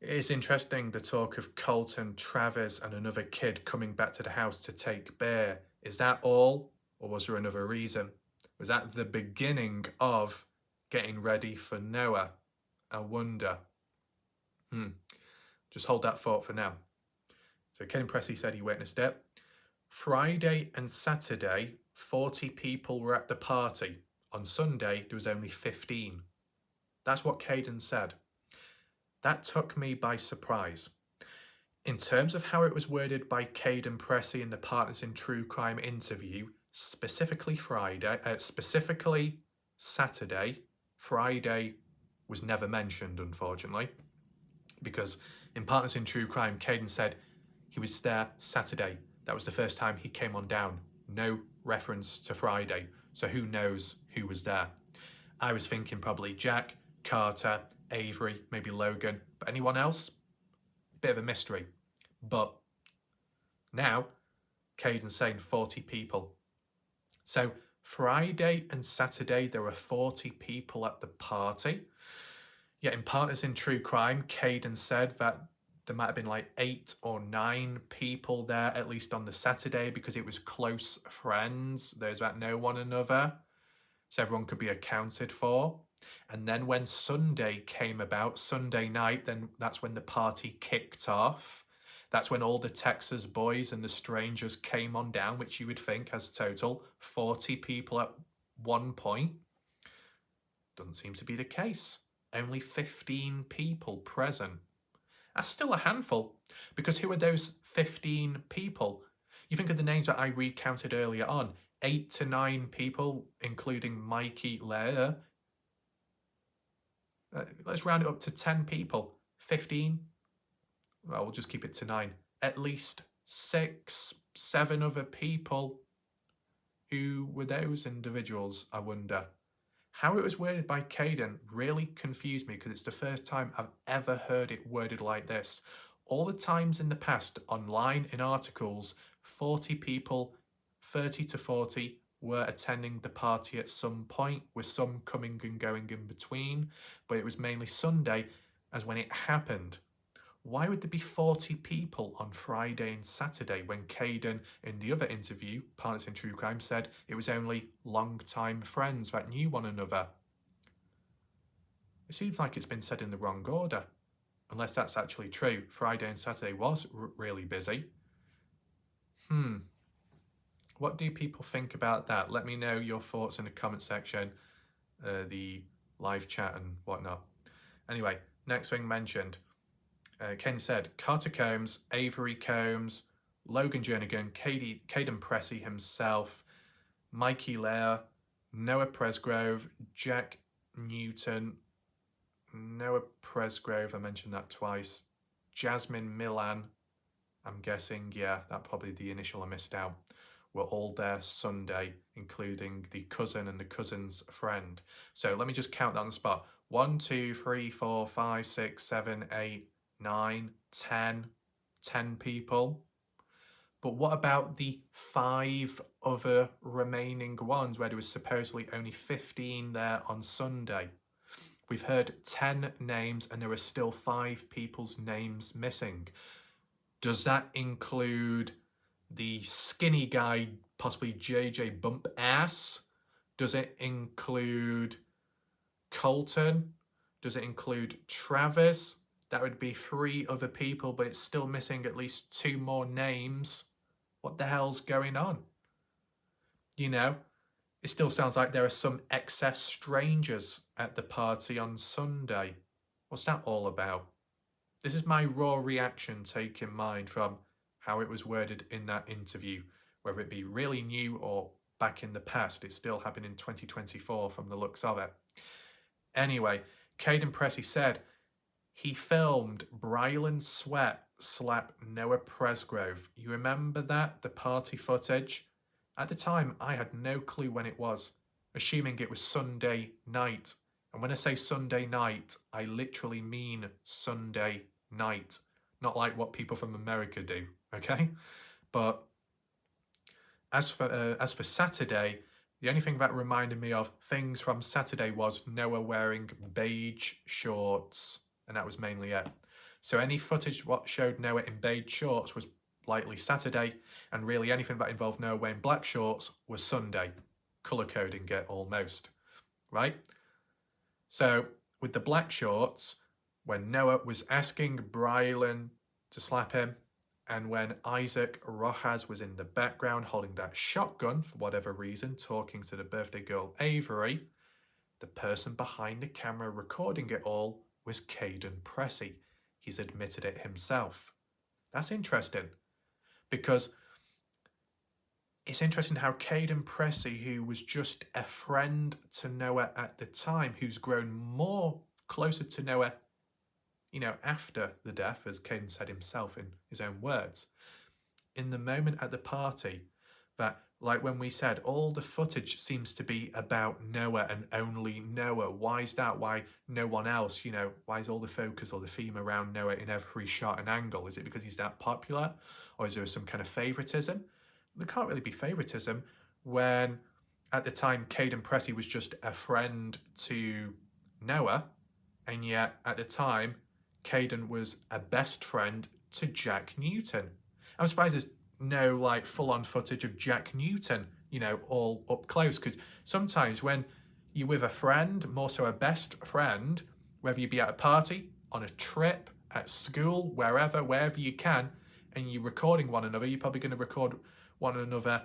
it's interesting, the talk of Colton, Travis, and another kid coming back to the house to take beer. Is that all, or was there another reason? Was that the beginning of getting ready for Noah? I wonder. Just hold that thought for now. So Kaden Pressy said he witnessed it. Friday and Saturday, 40 people were at the party. On Sunday, there was only 15. That's what Kaden said. That took me by surprise. In terms of how it was worded by Kaden Pressy in the Partners in True Crime interview, specifically Saturday, Friday was never mentioned, unfortunately, because in Partners in True Crime, Kaden said he was there Saturday. That was the first time he came on down. No reference to Friday, so who knows who was there. I was thinking probably Jack, Carter, Avery, maybe Logan, but anyone else? Bit of a mystery. But now, Kaden's saying 40 people. So Friday and Saturday, there were 40 people at the party. Yet in Partners in True Crime, Kaden said that there might have been like 8 or 9 people there, at least on the Saturday, because it was close friends, those that know one another, so everyone could be accounted for. And then when Sunday came about, Sunday night, then that's when the party kicked off. That's when all the Texas boys and the strangers came on down, which you would think has total 40 people at one point. Doesn't seem to be the case. Only 15 people present. That's still a handful, because who are those 15 people? You think of the names that I recounted earlier on. 8 to 9 people, including Mikey Lair. Let's round it up to 10 people. 15? Well, we'll just keep it to 9. At least 6, 7 other people. Who were those individuals, I wonder? How it was worded by Kaden really confused me, because it's the first time I've ever heard it worded like this. All the times in the past, online, in articles, 40 people, 30 to 40, were attending the party at some point, with some coming and going in between, but it was mainly Sunday as when it happened. Why would there be 40 people on Friday and Saturday when Kaden, in the other interview, Partners in True Crime, said it was only long-time friends that knew one another? It seems like it's been said in the wrong order, unless that's actually true. Friday and Saturday was really busy. What do people think about that? Let me know your thoughts in the comment section, the live chat and whatnot. Anyway, next thing mentioned. Ken said Carter Combs, Avery Combs, Logan Jernigan, Kaden Pressy himself, Mikey Lair, Noah Presgrove, Jack Newton, Noah Presgrove, I mentioned that twice, Jasmine Milan, I'm guessing, yeah, that probably the initial I missed out, were all there Sunday, including the cousin and the cousin's friend. So let me just count that on the spot. 1, 2, 3, 4, 5, 6, 7, 8, 9, 10 people. But what about the 5 other remaining ones where there was supposedly only 15 there on Sunday? We've heard 10 names and there are still 5 people's names missing. Does that include the skinny guy, possibly JJ Bump Ass? Does it include Colton? Does it include Travis? That would be 3 other people, but it's still missing at least 2 more names. What the hell's going on? You know, it still sounds like there are some excess strangers at the party on Sunday. What's that all about? This is my raw reaction, take in mind from how it was worded in that interview, whether it be really new or back in the past. It's still happened in 2024 from the looks of it. Anyway, Kaden Pressy said he filmed Brylan Sweat slap Noah Presgrove. You remember that? The party footage? At the time, I had no clue when it was, assuming it was Sunday night. And when I say Sunday night, I literally mean Sunday night. Not like what people from America do, okay? But as for Saturday, the only thing that reminded me of things from Saturday was Noah wearing beige shorts. And that was mainly it. So any footage what showed Noah in beige shorts was likely Saturday, and really anything that involved Noah wearing black shorts was Sunday. Colour coding it almost, right? So with the black shorts, when Noah was asking Brylan to slap him, and when Isaac Rojas was in the background holding that shotgun for whatever reason, talking to the birthday girl Avery, the person behind the camera recording it all was Kaden Pressy. He's admitted it himself. That's interesting, because it's interesting how Kaden Pressy, who was just a friend to Noah at the time, who's grown more closer to Noah, after the death, as Kaden said himself in his own words, in the moment at the party, that, like when we said, all the footage seems to be about Noah and only Noah. Why is that? Why no one else? Why is all the focus or the theme around Noah in every shot and angle? Is it because he's that popular, or is there some kind of favoritism? There can't really be favoritism when, at the time, Kaden Pressy was just a friend to Noah, and yet at the time, Kaden was a best friend to Jack Newton. I'm surprised there's no full-on footage of Jack Newton, all up close, because sometimes when you're with a friend, more so a best friend, whether you be at a party, on a trip, at school, wherever you can, and you're recording one another, you're probably going to record one another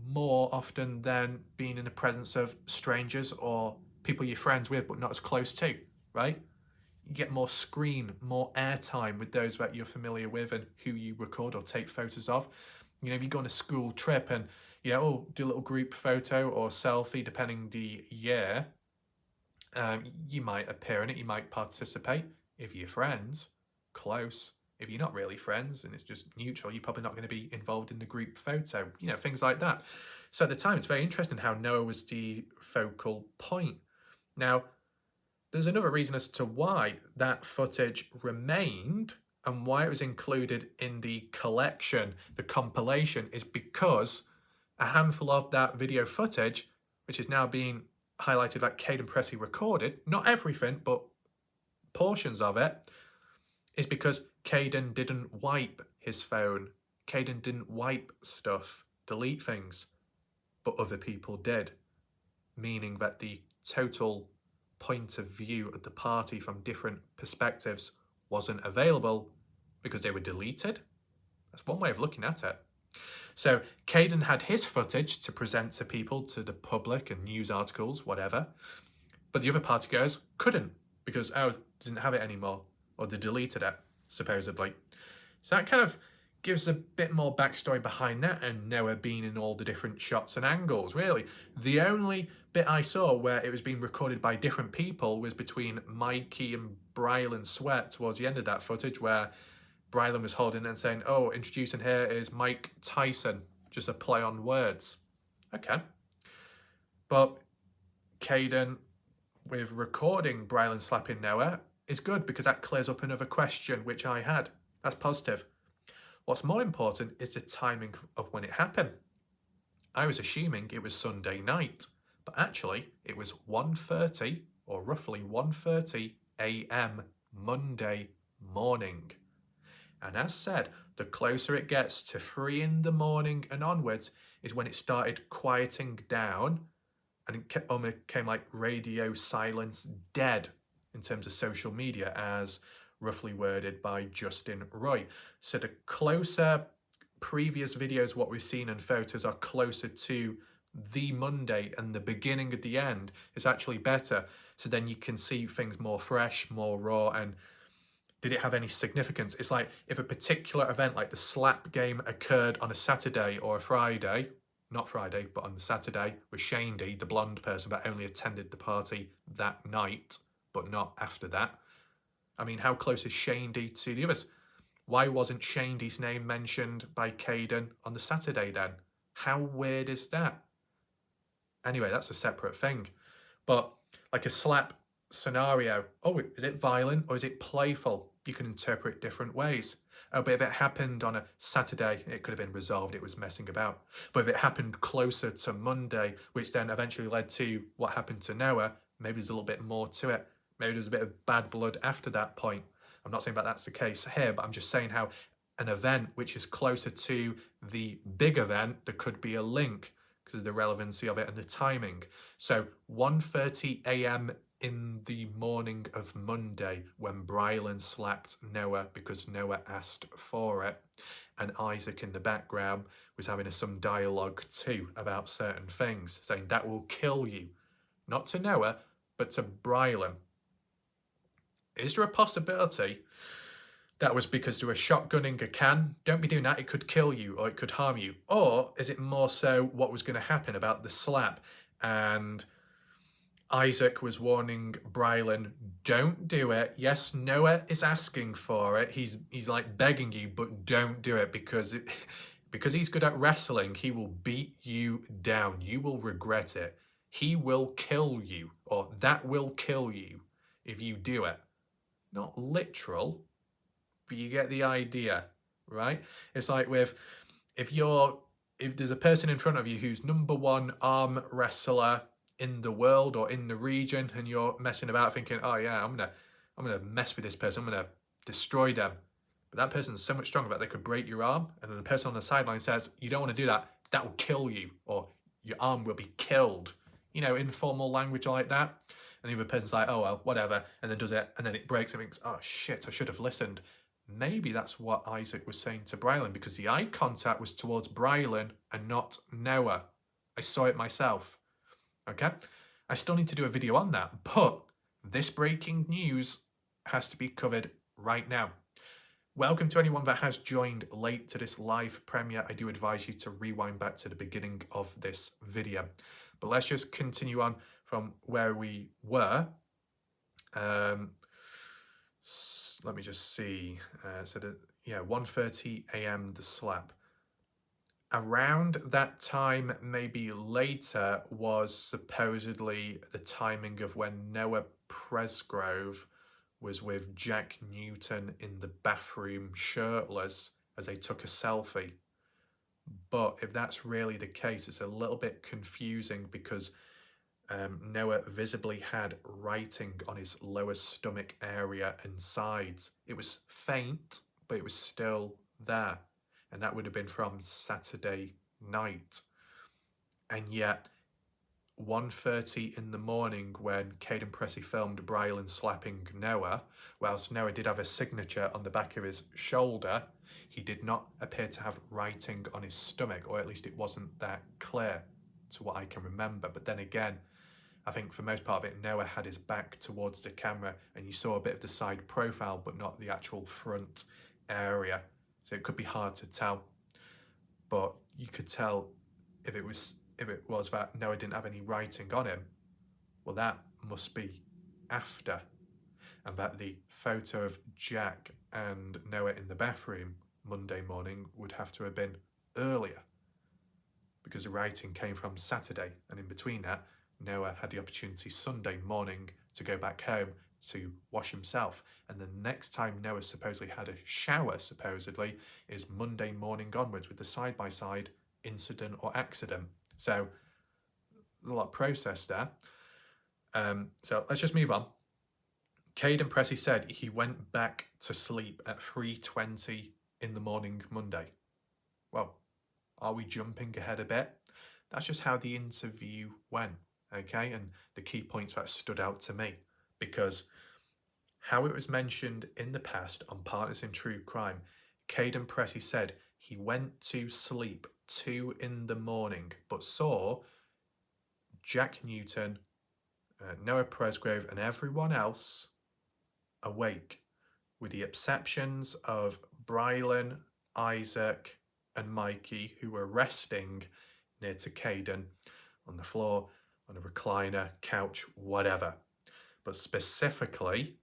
more often than being in the presence of strangers or people you're friends with but not as close to, right? You get more screen, more airtime with those that you're familiar with and who you record or take photos of. If you go on a school trip and, do a little group photo or selfie, depending the year, you might appear in it, you might participate. If you're friends, close. If you're not really friends and it's just neutral, you're probably not going to be involved in the group photo, things like that. So at the time, it's very interesting how Noah was the focal point. Now, there's another reason as to why that footage remained and why it was included in the collection, the compilation, is because a handful of that video footage, which is now being highlighted that Kaden Pressy recorded, not everything, but portions of it, is because Kaden didn't wipe his phone. Kaden didn't wipe stuff, delete things, but other people did, meaning that the total point of view at the party from different perspectives wasn't available because they were deleted. That's one way of looking at it. So Kaden had his footage to present to people, to the public and news articles, whatever, but the other partygoers couldn't because, didn't have it anymore, or they deleted it, supposedly. So that kind of gives a bit more backstory behind that and Noah being in all the different shots and angles, really. The only bit I saw where it was being recorded by different people was between Mikey and Brylan Sweat towards the end of that footage, where Brylan was holding it and saying, introducing here is Mike Tyson, just a play on words. Okay. But Kaden, with recording Brylan slapping Noah, is good because that clears up another question which I had. That's positive. What's more important is the timing of when it happened. I was assuming it was Sunday night, but actually it was 1:30 or roughly 1:30 a.m. Monday morning. And as said, the closer it gets to 3 in the morning and onwards is when it started quieting down and it almost became like radio silence dead in terms of social media, as roughly worded by Justin Roy. So the closer previous videos, what we've seen in photos, are closer to the Monday and the beginning of the end is actually better. So then you can see things more fresh, more raw, and did it have any significance? It's like if a particular event like the slap game occurred on a Saturday or a Friday, not Friday, but on the Saturday, with Shandy, the blonde person that only attended the party that night, but not after that. I mean, how close is Shandy to the others? Why wasn't Shandy's name mentioned by Kaden on the Saturday then? How weird is that? Anyway, that's a separate thing. But like a slap scenario, is it violent or is it playful? You can interpret different ways. But if it happened on a Saturday, it could have been resolved, it was messing about. But if it happened closer to Monday, which then eventually led to what happened to Noah, maybe there's a little bit more to it. Maybe there's a bit of bad blood after that point. I'm not saying that that's the case here, but I'm just saying how an event which is closer to the big event, there could be a link because of the relevancy of it and the timing. So 1:30 a.m. in the morning of Monday when Brylan slapped Noah because Noah asked for it, and Isaac in the background was having some dialogue too about certain things, saying that will kill you. Not to Noah, but to Brylan. Is there a possibility that was because they were shotgunning a can. Don't be doing that, it could kill you or it could harm you. Or is it more so what was going to happen about the slap? And Isaac was warning Brylan, don't do it. Yes, Noah is asking for it. He's like begging you, but don't do it because because he's good at wrestling, he will beat you down. You will regret it. He will kill you, or that will kill you if you do it. Not literal, but you get the idea, right? It's like with if there's a person in front of you who's #1 arm wrestler in the world or in the region, and you're messing about thinking, oh yeah, I'm gonna mess with this person, I'm gonna destroy them. But that person's so much stronger that they could break your arm, and then the person on the sideline says, you don't want to do that, that will kill you, or your arm will be killed. You know, informal language like that. And the other person's like, oh well, whatever, and then does it, and then it breaks and thinks, oh shit, I should have listened. Maybe that's what Isaac was saying to Brylan, because the eye contact was towards Brylan and not Noah. I saw it myself. Okay? I still need to do a video on that, but this breaking news has to be covered right now. Welcome to anyone that has joined late to this live premiere. I do advise you to rewind back to the beginning of this video. But let's just continue on from where we were. Let me just see. So, 1:30 a.m. the slap. Around that time, maybe later, was supposedly the timing of when Noah Presgrove was with Jack Newton in the bathroom shirtless as they took a selfie. But if that's really the case, it's a little bit confusing because Noah visibly had writing on his lower stomach area and sides. It was faint, but it was still there. And that would have been from Saturday night. And yet, 1:30 in the morning when Kaden Pressy filmed Brylan slapping Noah, whilst Noah did have a signature on the back of his shoulder, he did not appear to have writing on his stomach, or at least it wasn't that clear to what I can remember. But then again, I think for most part of it, Noah had his back towards the camera and you saw a bit of the side profile, but not the actual front area. So it could be hard to tell, but you could tell if it was that Noah didn't have any writing on him, well, that must be after. And that the photo of Jack and Noah in the bathroom Monday morning would have to have been earlier, because the writing came from Saturday, and in between that, Noah had the opportunity Sunday morning to go back home to wash himself. And the next time Noah supposedly had a shower, is Monday morning onwards, with the side-by-side incident or accident. So there's a lot of process there. So let's just move on. Kaden Pressy said he went back to sleep at 3:20 in the morning Monday. Well, are we jumping ahead a bit? That's just how the interview went, okay? And the key points that stood out to me, because how it was mentioned in the past on Partners in True Crime, Kaden Pressy said he went to sleep 2 in the morning, but saw Jack Newton, Noah Presgrove, and everyone else awake, with the exceptions of Brylan, Isaac, and Mikey, who were resting near to Kaden on the floor, on a recliner, couch, whatever. But specifically,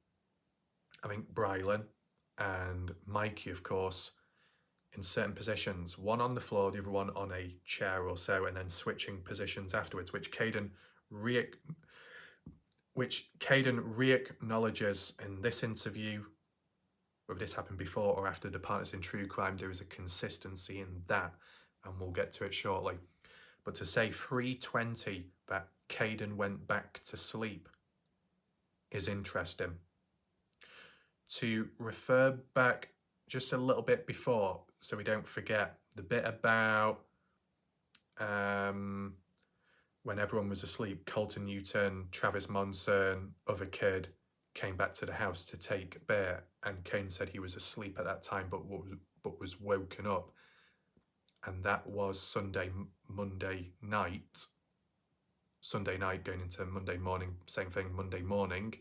I think Brylan and Mikey, of course, in certain positions, one on the floor, the other one on a chair or so, and then switching positions afterwards, which Kaden re-acknowledges in this interview. Whether this happened before or after the Partners in True Crime, there is a consistency in that, and we'll get to it shortly. But to say 3:20 that Kaden went back to sleep is interesting. To refer back just a little bit before, so we don't forget, the bit about when everyone was asleep, Colton Newton, Travis Monson, other kid came back to the house to take beer, and Kane said he was asleep at that time but was woken up, and that was Sunday night going into Monday morning, same thing, Monday morning.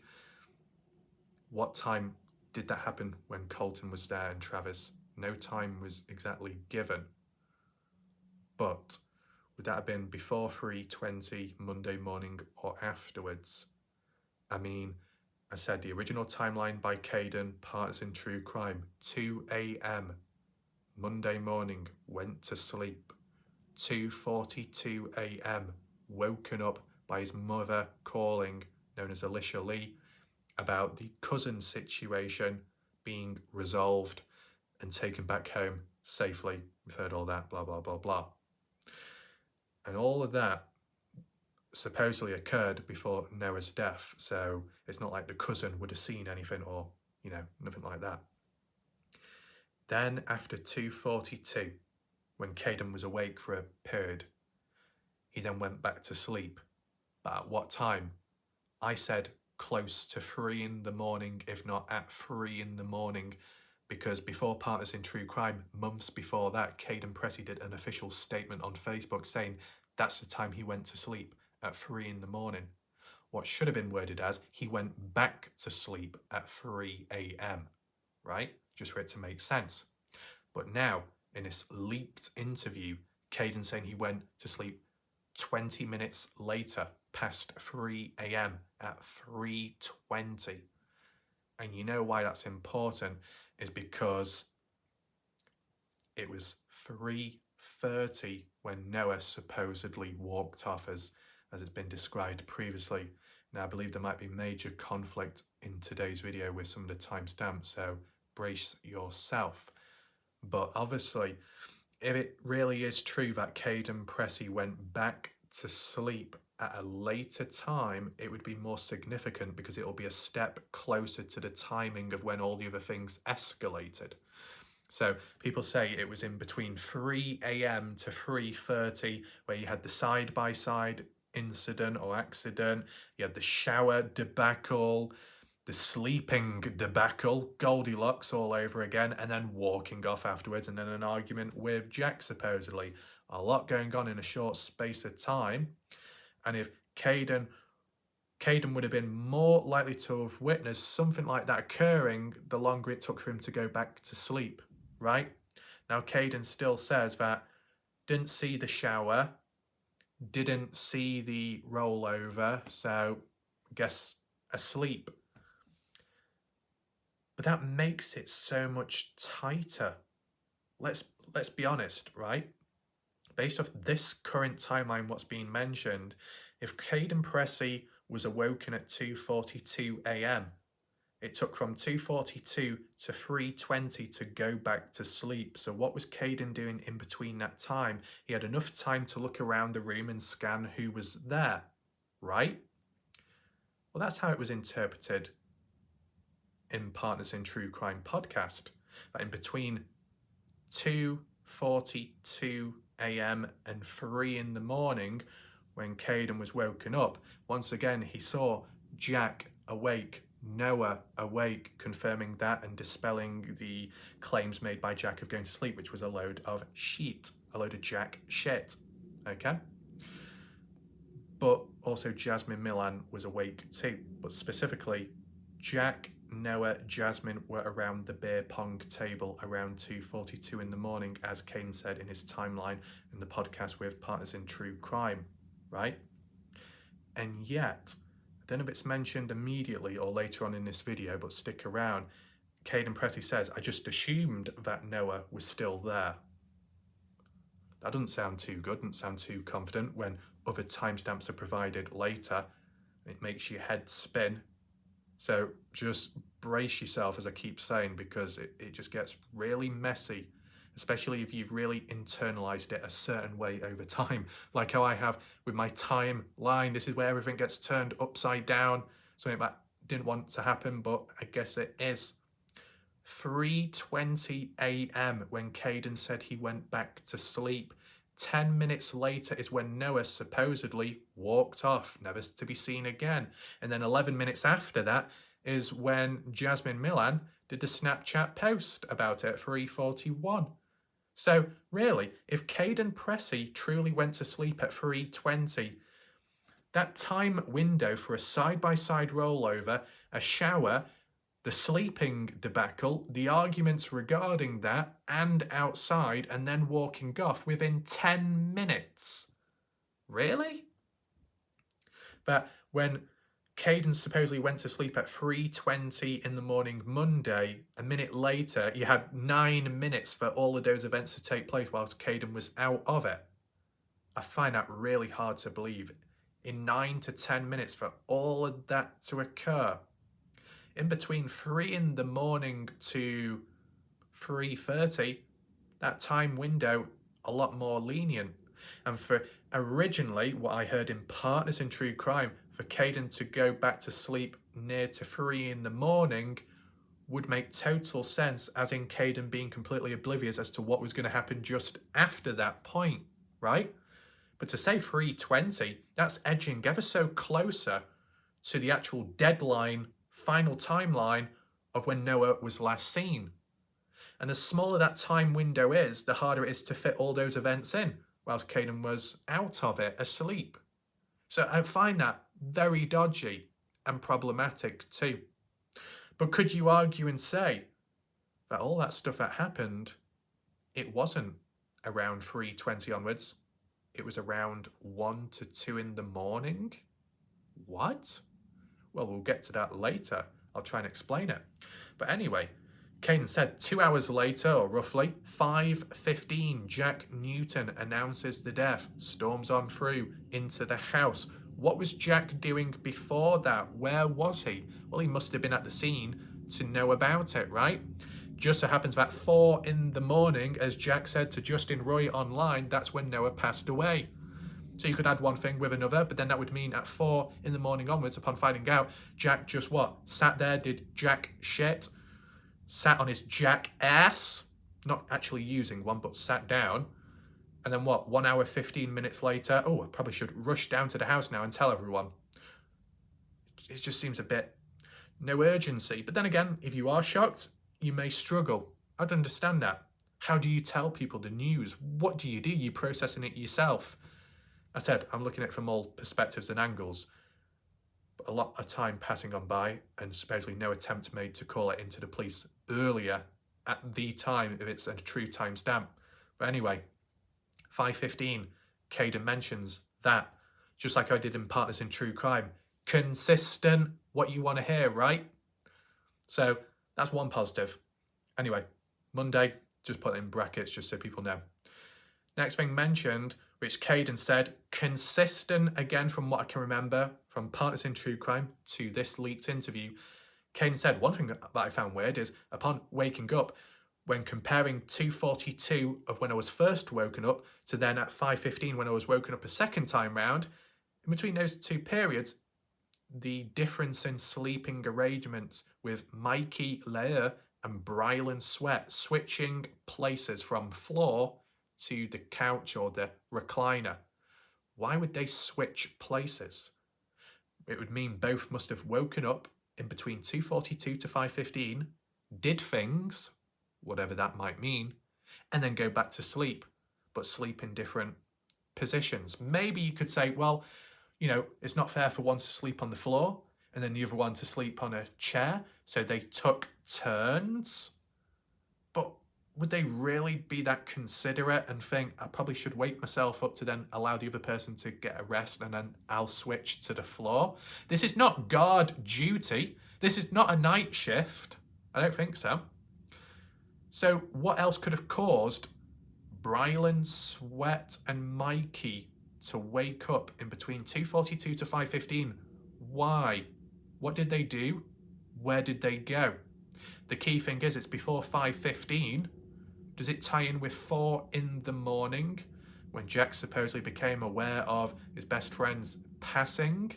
What time did that happen when Colton was there and Travis? No time was exactly given. But would that have been before 3:20 Monday morning or afterwards? I mean, I said the original timeline by Kaden, Partners in True Crime, 2 a.m. Monday morning, went to sleep. 2:42 a.m. woken up by his mother calling, known as Alicia Lee, about the cousin situation being resolved and taken back home safely. We've heard all that, blah, blah, blah, blah. And all of that supposedly occurred before Noah's death, so it's not like the cousin would have seen anything or, nothing like that. Then after 2:42, when Kaden was awake for a period, he then went back to sleep. But at what time? I said close to 3 in the morning, if not at 3 in the morning, because before Partners in True Crime, months before that, Kaden Pressy did an official statement on Facebook saying that's the time he went to sleep, at 3 in the morning. What should have been worded as he went back to sleep at 3 a.m, right? Just for it to make sense. But now, in this leaked interview, Kaden saying he went to sleep 20 minutes later, past 3 a.m, at 3:20. And you know why that's important is because it was 3:30 when Noah supposedly walked off, as it's been described previously. Now, I believe there might be major conflict in today's video with some of the timestamps, so brace yourself. But obviously, if it really is true that Kaden Pressy went back to sleep at a later time, it would be more significant because it will be a step closer to the timing of when all the other things escalated. So people say it was in between 3 a.m. to 3:30 where you had the side-by-side incident or accident, you had the shower debacle, the sleeping debacle, Goldilocks all over again, and then walking off afterwards, and then an argument with Jack supposedly. A lot going on in a short space of time. And if Kaden would have been more likely to have witnessed something like that occurring the longer it took for him to go back to sleep, right? Now, Kaden still says that didn't see the shower, didn't see the rollover, so I guess asleep. But that makes it so much tighter. Let's be honest, right? Based off this current timeline, what's being mentioned, if Kaden Pressy was awoken at 2:42 a.m, it took from 2:42 to 3:20 to go back to sleep. So what was Kaden doing in between that time? He had enough time to look around the room and scan who was there, right? Well, that's how it was interpreted in Partners in True Crime podcast, that in between 2:42 a.m. and 3 in the morning, when Kaden was woken up, once again he saw Jack awake, Noah awake, confirming that and dispelling the claims made by Jack of going to sleep, which was a load of Jack shit, okay? But also Jasmine Milan was awake too, but specifically Jack, Noah, Jasmine were around the beer pong table around 2:42 in the morning, as Kaden said in his timeline in the podcast with Partners in True Crime, right? And yet, I don't know if it's mentioned immediately or later on in this video, but stick around. Kaden Pressy says, I just assumed that Noah was still there. That doesn't sound too good, doesn't sound too confident when other timestamps are provided later. It makes your head spin. So just brace yourself, as I keep saying, because it just gets really messy, especially if you've really internalized it a certain way over time, like how I have with my timeline. This is where everything gets turned upside down, something that didn't want to happen, but I guess it is. 3:20 a.m. when Kaden said he went back to sleep. 10 minutes later is when Noah supposedly walked off, never to be seen again. And then 11 minutes after that is when Jasmine Milan did the Snapchat post about it at 3:41. So really, if Kaden Pressy truly went to sleep at 3:20, that time window for a side-by-side rollover, a shower, The sleeping debacle, the arguments regarding that, and outside, and then walking off within 10 minutes. Really? But when Kaden supposedly went to sleep at 3:20 in the morning Monday, a minute later, you had 9 minutes for all of those events to take place whilst Kaden was out of it. I find that really hard to believe. In 9 to 10 minutes for all of that to occur. In between 3 in the morning to 3:30, that time window a lot more lenient. And for originally, what I heard in Partners in True Crime, for Kaden to go back to sleep near to 3 in the morning would make total sense, as in Kaden being completely oblivious as to what was going to happen just after that point, right? But to say 3:20, that's edging ever so closer to the actual deadline, final timeline of when Noah was last seen. And the smaller that time window is, the harder it is to fit all those events in, whilst Kaden was out of it, asleep. So I find that very dodgy and problematic too. But could you argue and say that all that stuff that happened, it wasn't around 3:20 onwards, it was around 1 to 2 in the morning? What? Well, we'll get to that later. I'll try and explain it. But anyway, Kaden said 2 hours later, or roughly, 5:15, Jack Newton announces the death, storms on through into the house. What was Jack doing before that? Where was he? Well, he must have been at the scene to know about it, right? Just so happens that 4 in the morning, as Jack said to Justin Roy online, that's when Noah passed away. So you could add one thing with another, but then that would mean at 4 in the morning onwards, upon finding out, Jack just what? Sat there, did Jack shit, sat on his Jack ass, not actually using one, but sat down. And then what? 1 hour, 15 minutes later, oh, I probably should rush down to the house now and tell everyone. It just seems a bit no urgency. But then again, if you are shocked, you may struggle. I'd understand that. How do you tell people the news? What do? You processing it yourself? I said, I'm looking at it from all perspectives and angles. But a lot of time passing on by and supposedly no attempt made to call it into the police earlier at the time if it's a true timestamp. But anyway, 5:15, Kaden mentions that, just like I did in Partners in True Crime. Consistent, what you want to hear, right? So that's one positive. Anyway, Monday, just put it in brackets just so people know. Next thing mentioned, which Kaden said, consistent again from what I can remember from Partners in True Crime to this leaked interview. Kaden said, one thing that I found weird is upon waking up, when comparing 2:42 of when I was first woken up to then at 5:15 when I was woken up a second time round, in between those two periods, the difference in sleeping arrangements with Mikey Lair and Brylan Sweat switching places from floor to the couch or the recliner. Why would they switch places? It would mean both must have woken up in between 2:42 to 5:15, did things, whatever that might mean, and then go back to sleep, but sleep in different positions. Maybe you could say, well, you know, it's not fair for one to sleep on the floor and then the other one to sleep on a chair, so they took turns. But would they really be that considerate and think, I probably should wake myself up to then allow the other person to get a rest and then I'll switch to the floor? This is not guard duty. This is not a night shift. I don't think so. So what else could have caused Brylan, Sweat and Mikey to wake up in between 2:42 to 5:15? Why? What did they do? Where did they go? The key thing is it's before 5:15. Does it tie in with 4 in the morning when Jack supposedly became aware of his best friend's passing?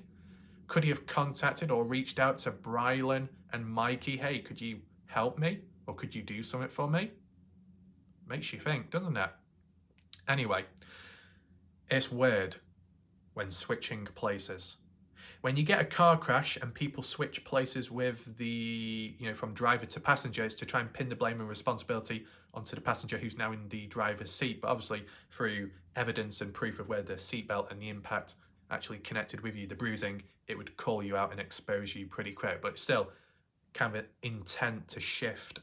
Could he have contacted or reached out to Brylan and Mikey? Hey, could you help me? Or could you do something for me? Makes you think, doesn't it? Anyway, it's weird when switching places. When you get a car crash and people switch places with the, from driver to passengers to try and pin the blame and responsibility onto the passenger who's now in the driver's seat, but obviously through evidence and proof of where the seatbelt and the impact actually connected with you, the bruising, it would call you out and expose you pretty quick. But still, kind of an intent to shift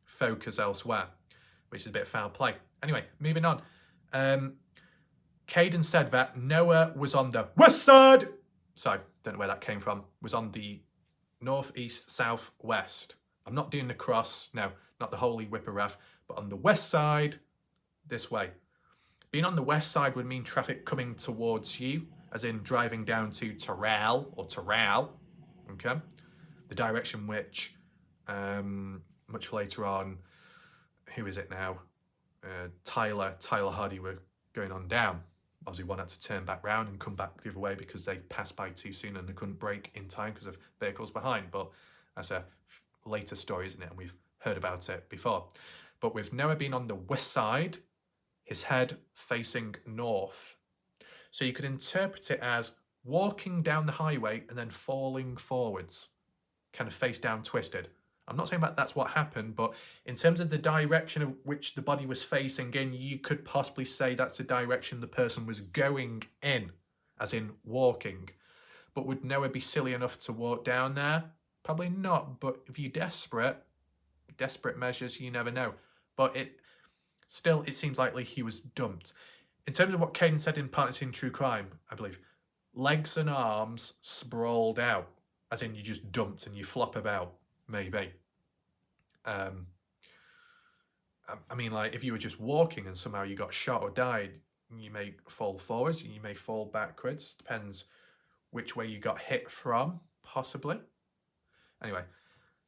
focus elsewhere, which is a bit of foul play. Anyway, moving on. Kaden said that Noah was on the west side. Sorry, don't know where that came from. Was on the northeast, southwest. I'm not doing the cross, no, not the holy whipper-raff, but on the west side, this way. Being on the west side would mean traffic coming towards you, as in driving down to Terrell, okay? The direction which, much later on, who is it now? Tyler Hardy were going on down. Obviously, one had to turn back round and come back the other way because they passed by too soon and they couldn't brake in time because of vehicles behind. But that's a later story, isn't it? And we've heard about it before. But with Noah being on the west side, his head facing north. So you could interpret it as walking down the highway and then falling forwards, kind of face down twisted. I'm not saying that's what happened, but in terms of the direction of which the body was facing in, you could possibly say that's the direction the person was going in, as in walking. But would Noah be silly enough to walk down there? Probably not, but if you're desperate measures, you never know. But it seems likely he was dumped. In terms of what Kaden said in Partners in True Crime, I believe, legs and arms sprawled out, as in you just dumped and you flop about. Maybe. I mean, like, if you were just walking and somehow you got shot or died, you may fall forwards, you may fall backwards. Depends which way you got hit from, possibly. Anyway,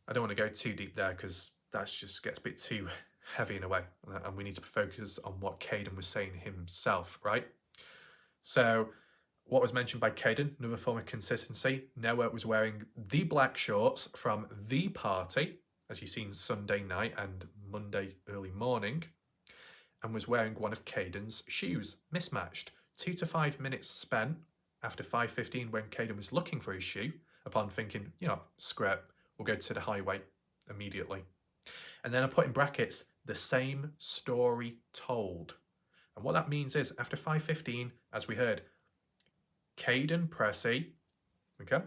I don't want to go too deep there because that just gets a bit too heavy in a way. And we need to focus on what Kaden was saying himself, right? So, what was mentioned by Kaden, another form of consistency, Noah was wearing the black shorts from the party, as you've seen Sunday night and Monday early morning, and was wearing one of Kaden's shoes, mismatched. 2 to 5 minutes spent after 5:15 when Kaden was looking for his shoe, upon thinking, screw it, we'll go to the highway immediately. And then I put in brackets, the same story told. And what that means is, after 5:15, as we heard, Kaden Pressy, okay,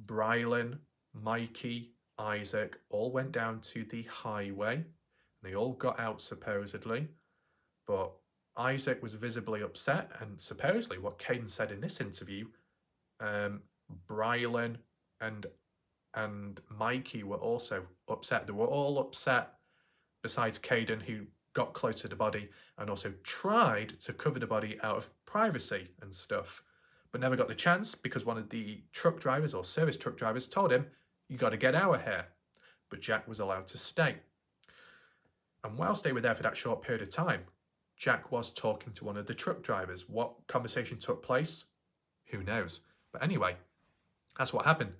Brylan, Mikey, Isaac all went down to the highway. They all got out supposedly, but Isaac was visibly upset, and supposedly what Kaden said in this interview, Brylan and Mikey were also upset. They were all upset besides Kaden, who got close to the body and also tried to cover the body out of privacy and stuff, but never got the chance because one of the truck drivers or service truck drivers told him, you got to get out of here. But Jack was allowed to stay. And whilst they were there for that short period of time, Jack was talking to one of the truck drivers. What conversation took place? Who knows? But anyway, that's what happened.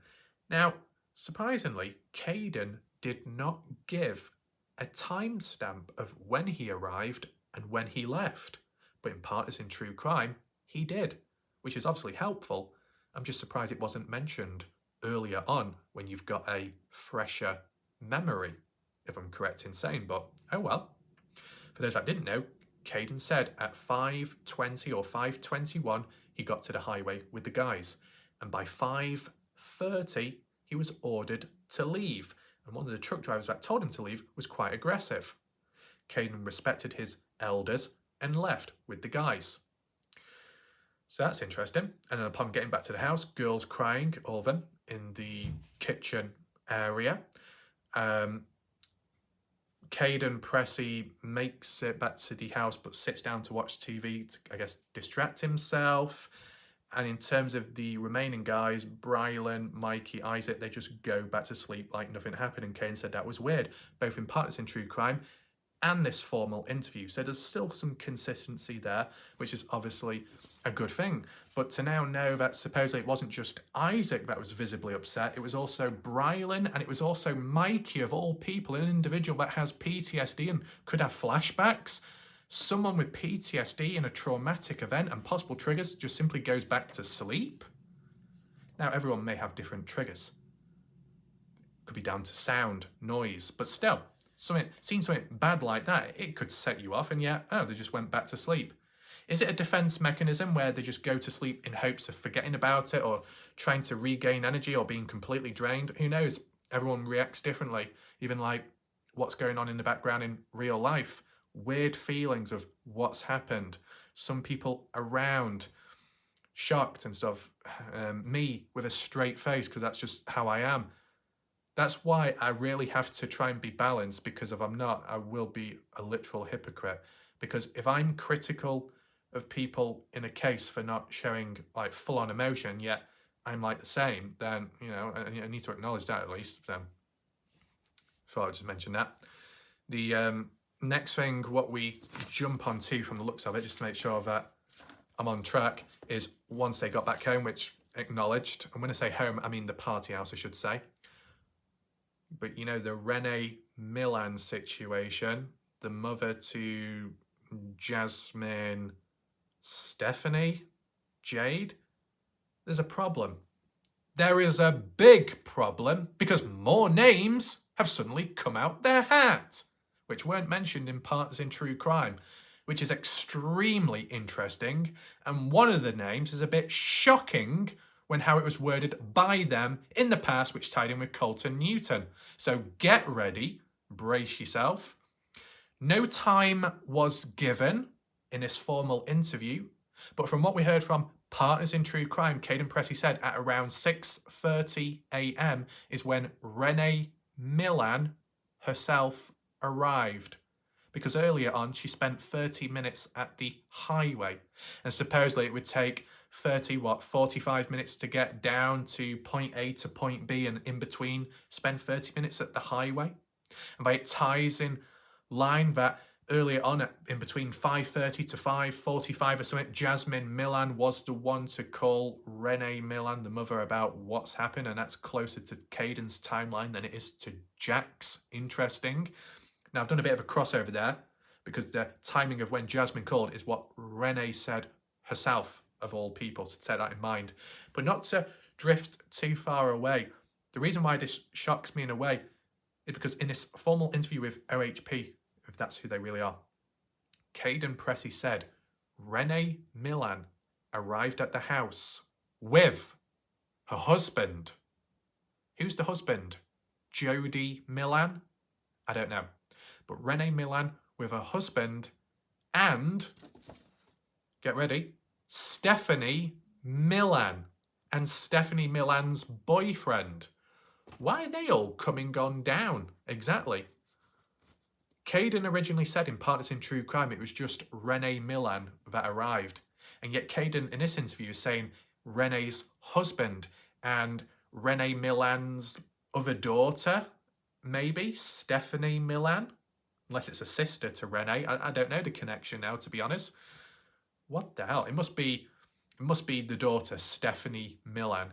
Now, surprisingly, Kaden did not give a timestamp of when he arrived and when he left. But in Partners in True Crime, he did, which is obviously helpful. I'm just surprised it wasn't mentioned earlier on when you've got a fresher memory, if I'm correct in saying, but oh well. For those that didn't know, Kaden said at 5:20 or 5:21, he got to the highway with the guys. And by 5:30, he was ordered to leave. And one of the truck drivers that told him to leave was quite aggressive. Kaden respected his elders and left with the guys. So that's interesting. And then upon getting back to the house, girls crying, all of them, in the kitchen area. Kaden Pressy makes it back to the house but sits down to watch TV to, I guess, distract himself. And in terms of the remaining guys, Brylan, Mikey, Isaac, they just go back to sleep like nothing happened. And Kaden said that was weird, both in Partners in True Crime and this formal interview. So there's still some consistency there, which is obviously a good thing. But to now know that supposedly it wasn't just Isaac that was visibly upset, it was also Brylan and it was also Mikey, of all people, an individual that has PTSD and could have flashbacks. Someone with PTSD in a traumatic event and possible triggers just simply goes back to sleep. Now, everyone may have different triggers. Could be down to sound, noise, but still, seeing something bad like that, it could set you off and they just went back to sleep. Is it a defense mechanism where they just go to sleep in hopes of forgetting about it or trying to regain energy or being completely drained? Who knows? Everyone reacts differently. Even like what's going on in the background in real life. Weird feelings of what's happened. Some people around shocked and stuff. Me with a straight face because that's just how I am. That's why I really have to try and be balanced, because if I'm not, I will be a literal hypocrite. Because if I'm critical of people in a case for not showing like full on emotion, yet I'm like the same, then, you know, I need to acknowledge that at least. So thought I'd just mention that. The next thing, what we jump onto from the looks of it, just to make sure that I'm on track, is once they got back home, which acknowledged, and when I say home, I mean the party house, I should say. But you know, the Renee Milan situation, the mother to Jasmine, Stephanie, Jade, there's a problem. There is a big problem, because more names have suddenly come out their hat, which weren't mentioned in Partners in True Crime, which is extremely interesting. And one of the names is a bit shocking when how it was worded by them in the past, which tied in with Colton Newton. So get ready, brace yourself. No time was given in this formal interview, but from what we heard from Partners in True Crime, Kaden Pressy said at around 6:30 a.m. is when Renee Milan herself arrived. Because earlier on, she spent 30 minutes at the highway. And supposedly it would take 45 minutes to get down to point A to point B, and in between spend 30 minutes at the highway. And by it ties in line that earlier on, in between 5:30 to 5:45 or something, Jasmine Milan was the one to call Renee Milan, the mother, about what's happened, and that's closer to Kaden's timeline than it is to Jack's. Interesting. Now, I've done a bit of a crossover there, because the timing of when Jasmine called is what Renee said herself, of all people, so take that in mind. But not to drift too far away, the reason why this shocks me in a way is because in this formal interview with OHP, if that's who they really are, Kaden Pressy said Renee Milan arrived at the house with her husband. Who's the husband? Jody Milan? I don't know. But Renee Milan with her husband and, get ready, Stephanie Milan and Stephanie Milan's boyfriend. Why are they all coming on down? Exactly. Kaden originally said in Partners in True Crime it was just Renee Milan that arrived. And yet Kaden in this interview is saying Renee's husband and Renee Milan's other daughter, maybe, Stephanie Milan? Unless it's a sister to Renee. I don't know the connection now, to be honest. What the hell? It must be the daughter, Stephanie Milan.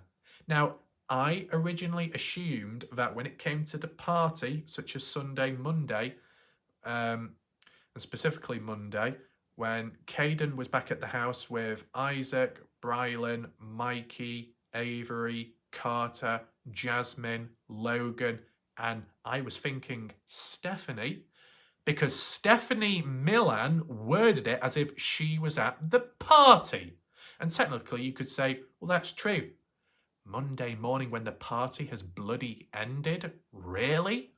Now, I originally assumed that when it came to the party, such as Sunday, Monday, and specifically Monday, when Kaden was back at the house with Isaac, Brylan, Mikey, Avery, Carter, Jasmine, Logan, and I was thinking Stephanie, because Stephanie Milan worded it as if she was at the party. And technically you could say, well, that's true. Monday morning when the party has bloody ended? Really?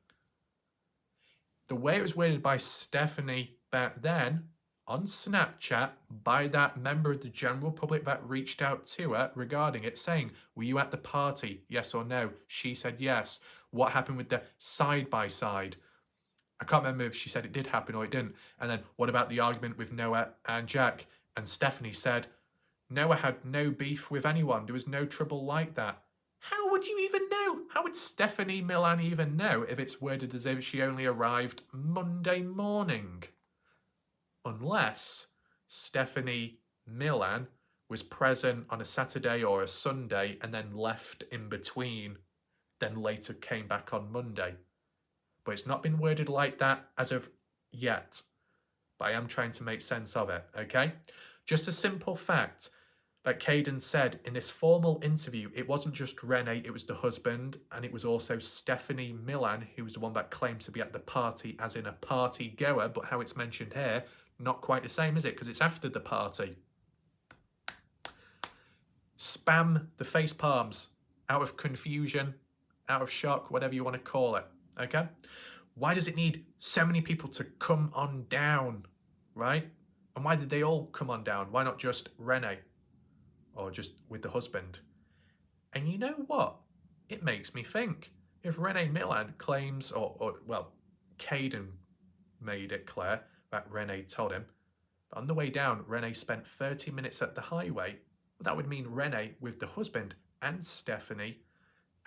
The way it was worded by Stephanie back then on Snapchat by that member of the general public that reached out to her regarding it, saying, were you at the party? Yes or no? She said yes. What happened with the side-by-side? I can't remember if she said it did happen or it didn't. And then what about the argument with Noah and Jack? And Stephanie said, Noah had no beef with anyone. There was no trouble like that. How would you even know? How would Stephanie Milan even know if it's worded as if she only arrived Monday morning? Unless Stephanie Milan was present on a Saturday or a Sunday and then left in between, then later came back on Monday. But it's not been worded like that as of yet. But I am trying to make sense of it, okay? Just a simple fact that Kaden said in this formal interview, it wasn't just Renee, it was the husband, and it was also Stephanie Milan, who was the one that claimed to be at the party, as in a party goer, but how it's mentioned here, not quite the same, is it? Because it's after the party. Spam the face palms out of confusion out of shock, whatever you want to call it, okay? Why does it need so many people to come on down, right? And why did they all come on down? Why not just Renee? Or just with the husband? And you know what? It makes me think. If Renee Milan claims, well, Kaden made it clear that Renee told him, but on the way down, Renee spent 30 minutes at the highway. Well, that would mean Renee with the husband and Stephanie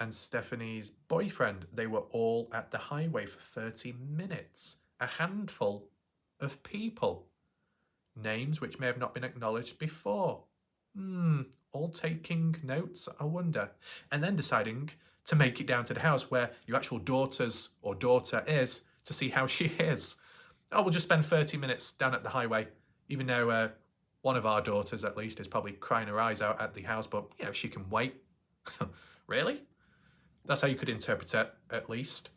and Stephanie's boyfriend, they were all at the highway for 30 minutes. A handful of people. Names which may have not been acknowledged before. All taking notes, I wonder. And then deciding to make it down to the house where your actual daughter is to see how she is. Oh, we'll just spend 30 minutes down at the highway, even though one of our daughters at least is probably crying her eyes out at the house, but you know, she can wait. Really? That's how you could interpret it, at least.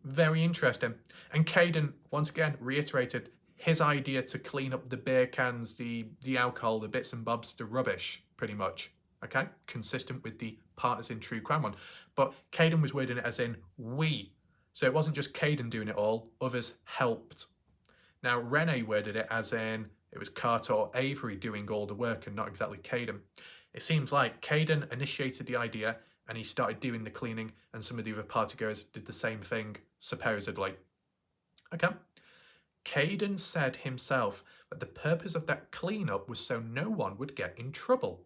Very interesting. And Kaden, once again, reiterated his idea to clean up the beer cans, the alcohol, the bits and bobs, the rubbish, pretty much. Okay? Consistent with the Partners in True Crime one. But Kaden was wording it as in we. So it wasn't just Kaden doing it all, others helped. Now, Renee worded it as in it was Carter or Avery doing all the work and not exactly Kaden. It seems like Kaden initiated the idea and he started doing the cleaning, and some of the other partygoers did the same thing, supposedly. Okay. Kaden said himself that the purpose of that cleanup was so no one would get in trouble.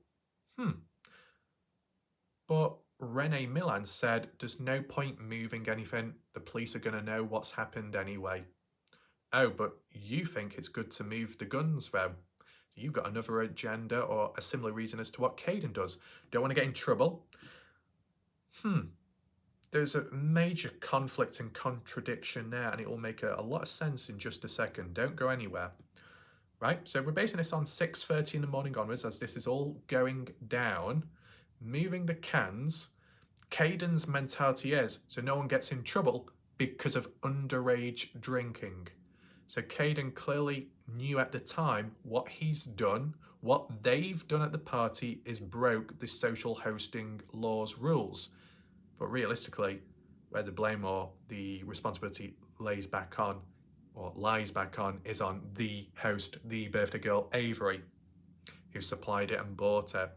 But Renee Milan said there's no point moving anything. The police are going to know what's happened anyway. Oh, but you think it's good to move the guns, though? You've got another agenda or a similar reason as to what Kaden does. Don't want to get in trouble? There's a major conflict and contradiction there, and it will make a lot of sense in just a second. Don't go anywhere. Right, so we're basing this on 6:30 in the morning onwards as this is all going down. Moving the cans. Kaden's mentality is so no one gets in trouble because of underage drinking. So Kaden clearly knew at the time what he's done, what they've done at the party is broke the social hosting laws rules. But realistically, where the blame or the responsibility lies back on is on the host, the birthday girl, Avery, who supplied it and bought it.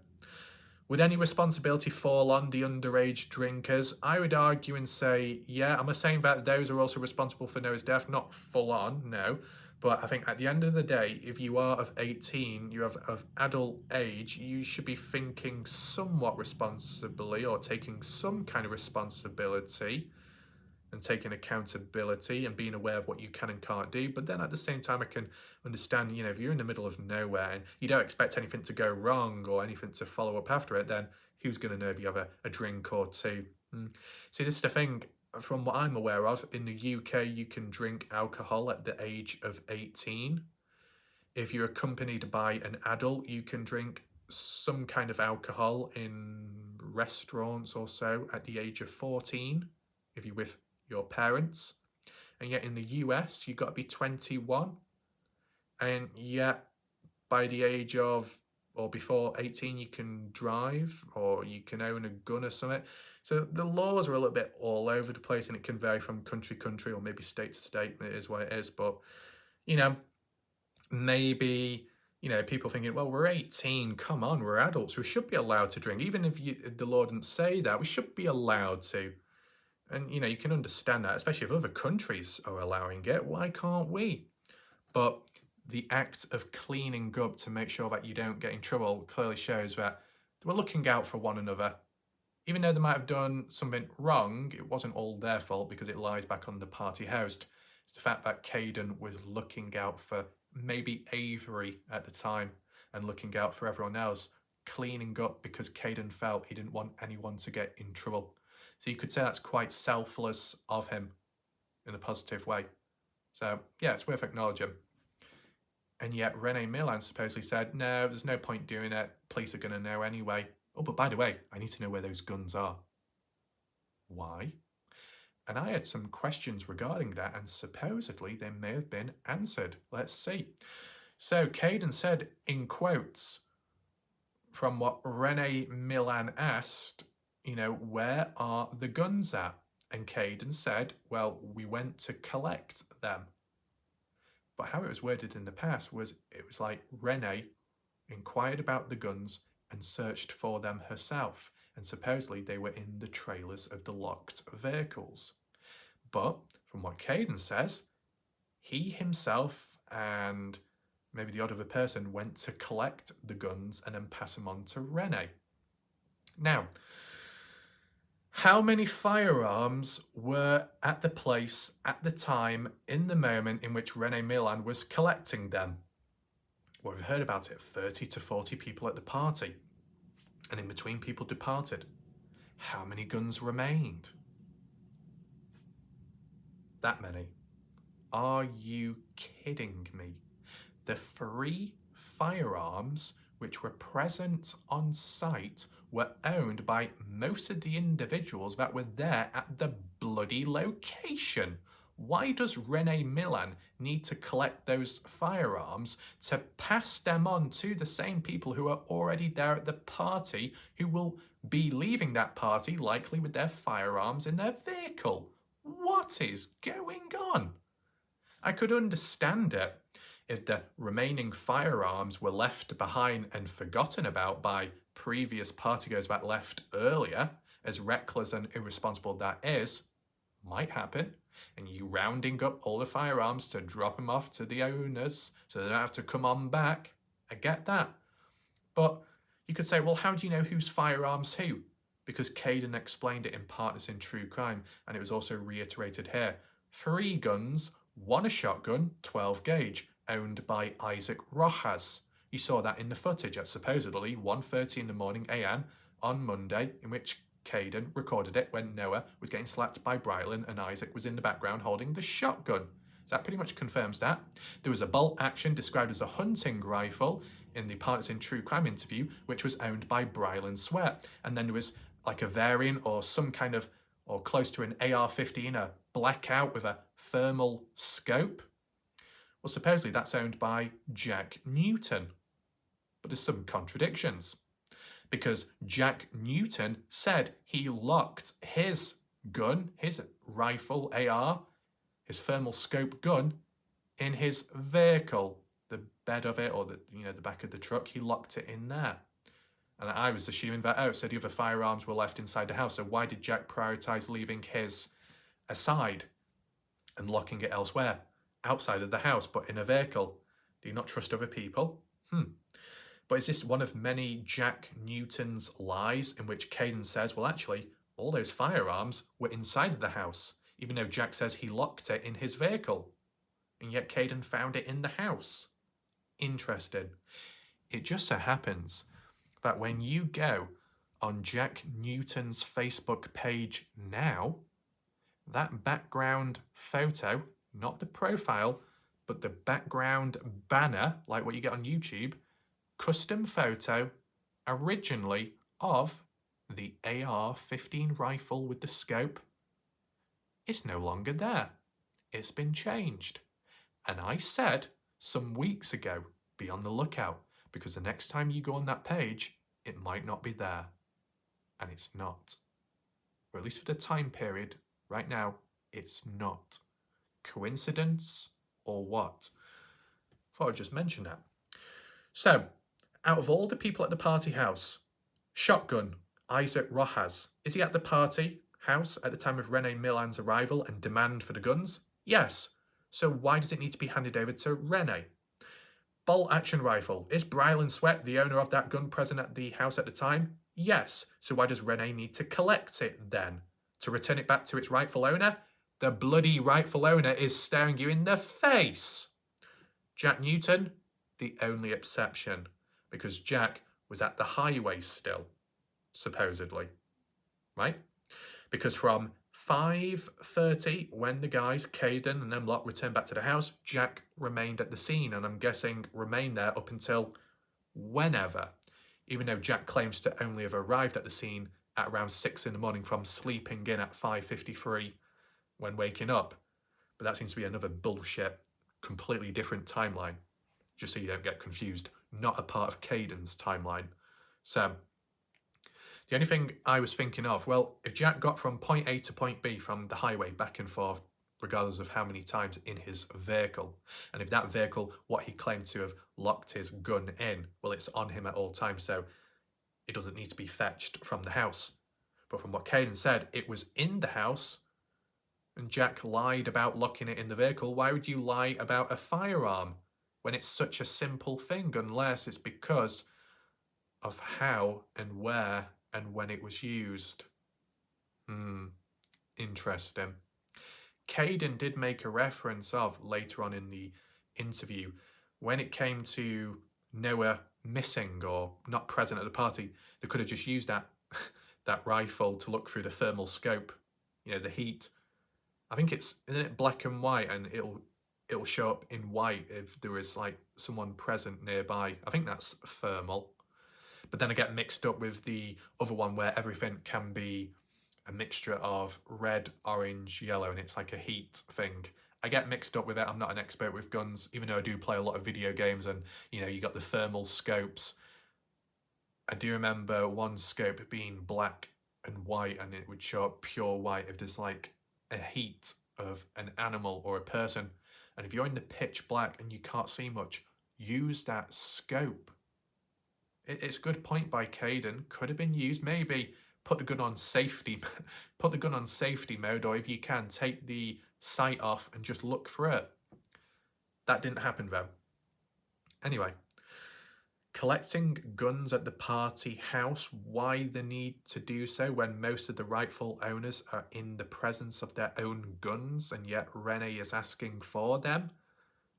Would any responsibility fall on the underage drinkers? I would argue and say, yeah, I'm not saying that those are also responsible for Noah's death, not full on, no. But I think at the end of the day, if you are of 18, you have of adult age, you should be thinking somewhat responsibly or taking some kind of responsibility and taking accountability and being aware of what you can and can't do. But then at the same time, I can understand, if you're in the middle of nowhere and you don't expect anything to go wrong or anything to follow up after it, then who's going to know if you have a drink or two? See, this is the thing. From what I'm aware of, in the UK, you can drink alcohol at the age of 18. If you're accompanied by an adult, you can drink some kind of alcohol in restaurants or so at the age of 14, if you're with your parents. And yet in the US, you've got to be 21. And yet by the age of, or before 18, you can drive or you can own a gun or something. So the laws are a little bit all over the place and it can vary from country to country or maybe state to state. It is what it is. But, maybe, people thinking, well, we're 18. Come on, we're adults. We should be allowed to drink. Even if the law didn't say that, we should be allowed to. And, you can understand that, especially if other countries are allowing it. Why can't we? But the act of cleaning up to make sure that you don't get in trouble clearly shows that we're looking out for one another. Even though they might have done something wrong, it wasn't all their fault because it lies back on the party host. It's the fact that Kaden was looking out for maybe Avery at the time and looking out for everyone else, cleaning up because Kaden felt he didn't want anyone to get in trouble. So you could say that's quite selfless of him in a positive way. So yeah, it's worth acknowledging. And yet Renee Milan supposedly said, no, there's no point doing it. Police are going to know anyway. Oh, but by the way, I need to know where those guns are. Why? And I had some questions regarding that, and supposedly they may have been answered. Let's see. So Kaden said, in quotes, from what Renee Milan asked, where are the guns at? And Kaden said, well, we went to collect them. But how it was worded in the past was, it was like Renee inquired about the guns and searched for them herself. And supposedly they were in the trailers of the locked vehicles. But from what Kaden says, he himself and maybe the odd other person went to collect the guns and then pass them on to Renee. Now, how many firearms were at the place at the time in the moment in which Renee Milan was collecting them? Well, we've heard about it, 30 to 40 people at the party. And in between, people departed. How many guns remained? That many. Are you kidding me? The 3 firearms which were present on site were owned by most of the individuals that were there at the bloody location. Why does Renee Milan need to collect those firearms to pass them on to the same people who are already there at the party, who will be leaving that party likely with their firearms in their vehicle? What is going on? I could understand it if the remaining firearms were left behind and forgotten about by previous partygoers that left earlier, as reckless and irresponsible that is, might happen, and you rounding up all the firearms to drop them off to the owners so they don't have to come on back. I get that. But you could say, well, how do you know whose firearms who? Because Kaden explained it in Partners in True Crime, and it was also reiterated here. 3 guns, 1 a shotgun, 12 gauge, owned by Isaac Rojas. You saw that in the footage at supposedly 1:30 in the morning AM on Monday, in which Kaden recorded it when Noah was getting slapped by Brylan and Isaac was in the background holding the shotgun. So that pretty much confirms that. There was a bolt action described as a hunting rifle in the Partners in True Crime interview, which was owned by Brylan Sweat. And then there was like a variant or some kind of, or close to an AR-15, a blackout with a thermal scope. Well, supposedly that's owned by Jack Newton. But there's some contradictions, because Jack Newton said he locked his gun, his rifle AR, his thermal scope gun, in his vehicle, the bed of it, or the back of the truck. He locked it in there. And I was assuming that, so the other firearms were left inside the house. So why did Jack prioritise leaving his aside and locking it elsewhere, outside of the house, but in a vehicle? Do you not trust other people? But is this one of many Jack Newton's lies in which Kaden says, well, actually, all those firearms were inside of the house, even though Jack says he locked it in his vehicle, and yet Kaden found it in the house? Interesting. It just so happens that when you go on Jack Newton's Facebook page now, that background photo, not the profile, but the background banner, like what you get on YouTube, custom photo originally of the AR-15 rifle with the scope, is no longer there. It's been changed. And I said some weeks ago, be on the lookout, because the next time you go on that page, it might not be there. And it's not. Or at least for the time period, right now, it's not. Coincidence or what? Thought I'd just mention that. So, out of all the people at the party house, shotgun, Isaac Rojas, is he at the party house at the time of Renee Milan's arrival and demand for the guns? Yes. So why does it need to be handed over to Renee? Bolt action rifle, is Brylan Sweat the owner of that gun present at the house at the time? Yes. So why does Renee need to collect it then? To return it back to its rightful owner? The bloody rightful owner is staring you in the face. Jack Newton, the only exception, because Jack was at the highway still, supposedly, right? Because from 5:30, when the guys, Kaden and them lot, returned back to the house, Jack remained at the scene, and I'm guessing remained there up until whenever, even though Jack claims to only have arrived at the scene at around 6 in the morning from sleeping in at 5:53 when waking up. But that seems to be another bullshit, completely different timeline, just so you don't get confused. Not a part of Kaden's timeline. So, The only thing I was thinking of, well, if Jack got from point A to point B from the highway back and forth, regardless of how many times in his vehicle, and if that vehicle, what he claimed to have locked his gun in, well, it's on him at all times, so it doesn't need to be fetched from the house. But from what Kaden said, it was in the house, and Jack lied about locking it in the vehicle. Why would you lie about a firearm when it's such a simple thing, unless it's because of how and where and when it was used? Interesting. Kaden did make a reference of later on in the interview when it came to Noah missing or not present at the party. They could have just used that that rifle to look through the thermal scope, the heat. I think isn't it black and white, and it'll show up in white if there is like someone present nearby. I think that's thermal. But then I get mixed up with the other one where everything can be a mixture of red, orange, yellow, and it's like a heat thing. I get mixed up with it. I'm not an expert with guns, even though I do play a lot of video games, and you got the thermal scopes. I do remember one scope being black and white, and it would show up pure white if there's like a heat of an animal or a person. And if you're in the pitch black and you can't see much, use that scope. It's a good point by Kaden. Could have been used. Maybe put the gun on safety. Put the gun on safety mode, or if you can, take the sight off and just look through it. That didn't happen though. Anyway, collecting guns at the party house. Why the need to do so when most of the rightful owners are in the presence of their own guns, and yet Rene is asking for them?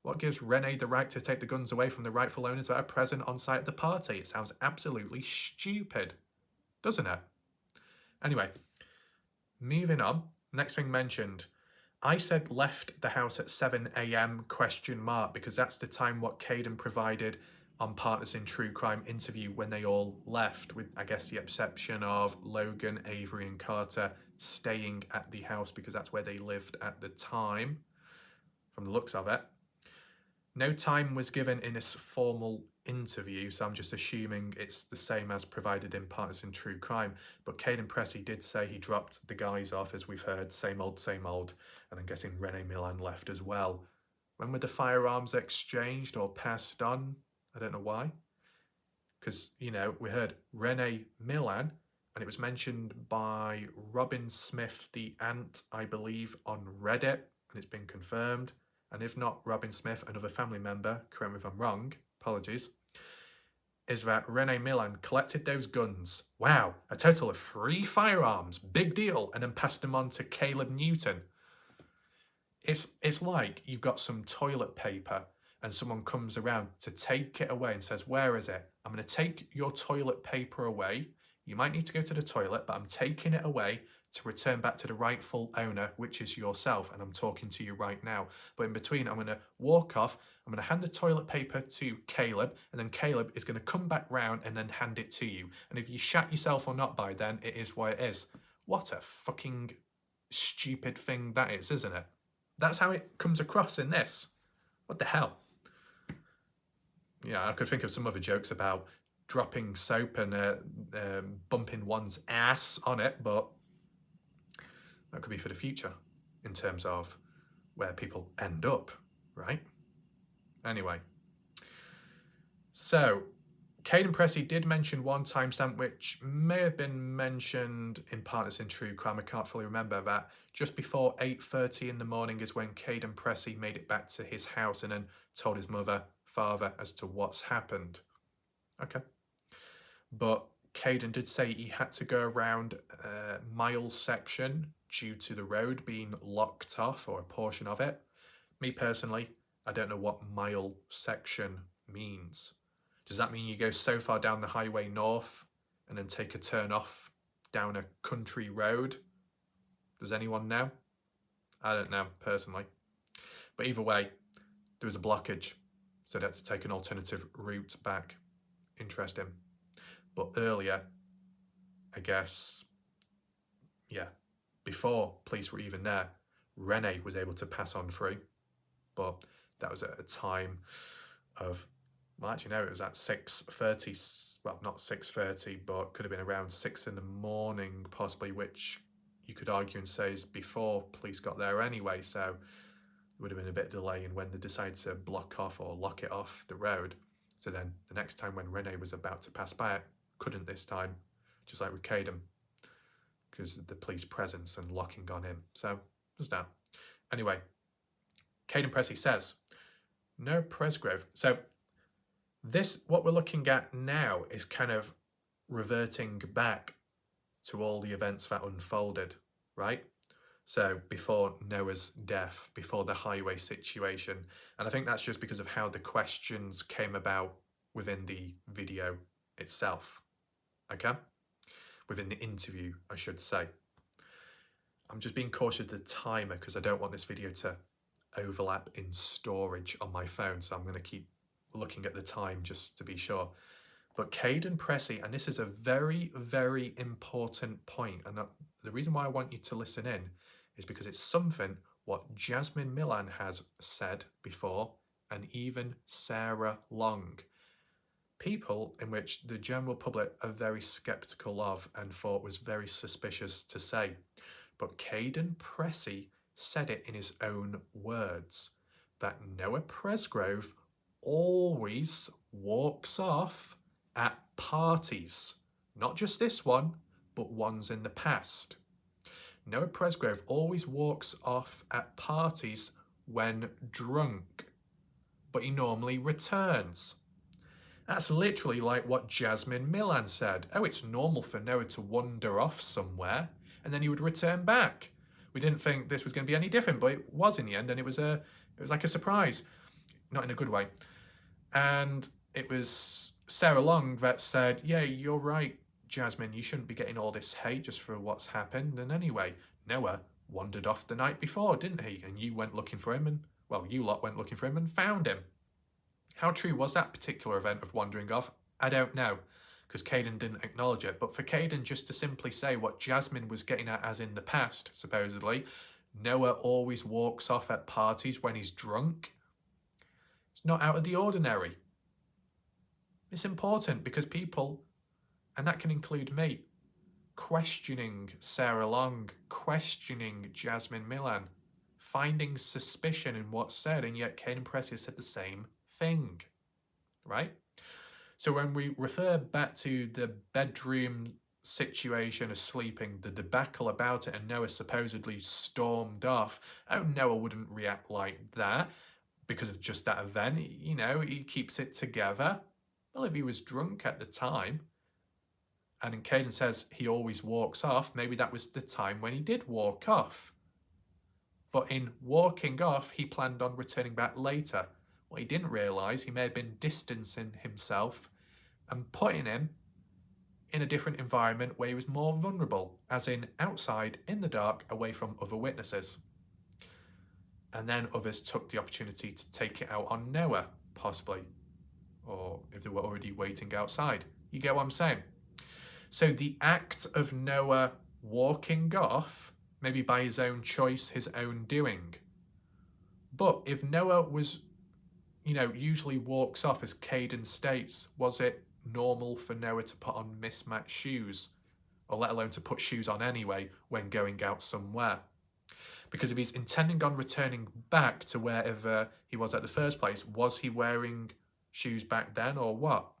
What gives Rene the right to take the guns away from the rightful owners that are present on site at the party? It sounds absolutely stupid, doesn't it? Anyway, moving on. Next thing mentioned. I said left the house at 7 a.m. ? Because that's the time what Kaden provided on Partners in True Crime interview when they all left, with I guess the exception of Logan, Avery and Carter staying at the house because that's where they lived at the time, from the looks of it. No time was given in this formal interview, so I'm just assuming it's the same as provided in Partners in True Crime. But Kaden Pressy did say he dropped the guys off, as we've heard, same old, and I'm guessing Rene Milan left as well. When were the firearms exchanged or passed on? I don't know why. Because, we heard Rene Milan, and it was mentioned by Robin Smith, the aunt, I believe, on Reddit, and it's been confirmed. And if not, Robin Smith, another family member, correct me if I'm wrong, apologies, is that Rene Milan collected those guns. Wow, a total of 3 firearms, big deal, and then passed them on to Caleb Newton. It's like you've got some toilet paper and someone comes around to take it away and says, where is it? I'm going to take your toilet paper away. You might need to go to the toilet, but I'm taking it away to return back to the rightful owner, which is yourself, and I'm talking to you right now. But in between, I'm going to walk off, I'm going to hand the toilet paper to Caleb, and then Caleb is going to come back round and then hand it to you. And if you shat yourself or not by then, it is what it is. What a fucking stupid thing that is, isn't it? That's how it comes across in this. What the hell? Yeah, I could think of some other jokes about dropping soap and bumping one's ass on it, but that could be for the future in terms of where people end up, right? Anyway, so Kaden Pressy did mention one timestamp which may have been mentioned in Partners in True Crime. I can't fully remember that. Just before 8:30 in the morning is when Kaden Pressy made it back to his house and then told his father as to what's happened. Okay. But Kaden did say he had to go around a mile section due to the road being locked off, or a portion of it. Me personally, I don't know what mile section means. Does that mean you go so far down the highway north and then take a turn off down a country road? Does anyone know? I don't know personally. But either way, there was a blockage, so they had to take an alternative route back. Interesting. But earlier, I guess, before police were even there, Rene was able to pass on through. But that was at a time of well, actually no, it was at 6:30, well, not 6:30, but could have been around 6 in the morning possibly, which you could argue and say is before police got there anyway, so it would have been a bit of delay in when they decided to block off or lock it off the road. So then the next time when Renee was about to pass by it, couldn't this time, just like with Kaden, because of the police presence and locking on him. So there's that. Anyway, Kaden Pressy says, no Presgrove. So this, what we're looking at now, is kind of reverting back to all the events that unfolded, right? So before Noah's death, before the highway situation. And I think that's just because of how the questions came about within the video itself, okay? Within the interview, I should say. I'm just being cautious of the timer because I don't want this video to overlap in storage on my phone. So I'm going to keep looking at the time just to be sure. But Kaden Pressy, and this is a very, very important point, and the reason why I want you to listen in is because it's something what Jasmine Millan has said before, and even Sarah Long. People in which the general public are very sceptical of and thought was very suspicious to say. But Kaden Pressy said it in his own words, that Noah Presgrove always walks off at parties. Not just this one, but ones in the past. Noah Presgrove always walks off at parties when drunk, but he normally returns. That's literally like what Jasmine Millan said. Oh, it's normal for Noah to wander off somewhere and then he would return back. We didn't think this was going to be any different, but it was in the end, and it was like a surprise, not in a good way. And it was Sarah Long that said, yeah, you're right, Jasmine, you shouldn't be getting all this hate just for what's happened. And anyway, Noah wandered off the night before, didn't he? And you went looking for him, and, well, you lot went looking for him and found him. How true was that particular event of wandering off? I don't know, because Kaden didn't acknowledge it. But for Kaden just to simply say what Jasmine was getting at, as in the past, supposedly, Noah always walks off at parties when he's drunk, it's not out of the ordinary. It's important because people, and that can include me, questioning Sarah Long, questioning Jasmine Millan, finding suspicion in what's said, and yet Kaden Pressy said the same thing, right? So when we refer back to the bedroom situation of sleeping, the debacle about it, and Noah supposedly stormed off, oh, Noah wouldn't react like that because of just that event. You know, he keeps it together. Well, if he was drunk at the time, and then Kaden says he always walks off, maybe that was the time when he did walk off. But in walking off, he planned on returning back later. What he didn't realise, he may have been distancing himself and putting him in a different environment where he was more vulnerable, as in outside, in the dark, away from other witnesses. And then others took the opportunity to take it out on Noah, possibly. Or if they were already waiting outside. You get what I'm saying? So the act of Noah walking off, maybe by his own choice, his own doing. But if Noah was, usually walks off, as Kaden states, was it normal for Noah to put on mismatched shoes? Or let alone to put shoes on anyway when going out somewhere? Because if he's intending on returning back to wherever he was at the first place, was he wearing shoes back then or what?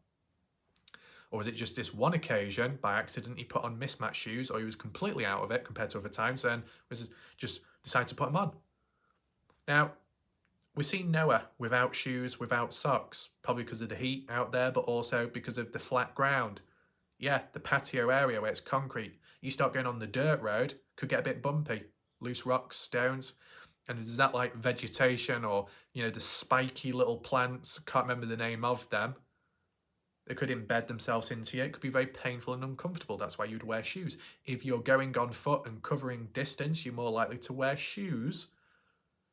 Or was it just this one occasion, by accident, he put on mismatched shoes, or he was completely out of it compared to other times and was just decided to put them on? Now, we've seen Noah without shoes, without socks, probably because of the heat out there, but also because of the flat ground. Yeah, the patio area where it's concrete. You start going on the dirt road, could get a bit bumpy. Loose rocks, stones. And is that like vegetation or, the spiky little plants? Can't remember the name of them. They could embed themselves into you. It could be very painful and uncomfortable. That's why you'd wear shoes. If you're going on foot and covering distance, you're more likely to wear shoes,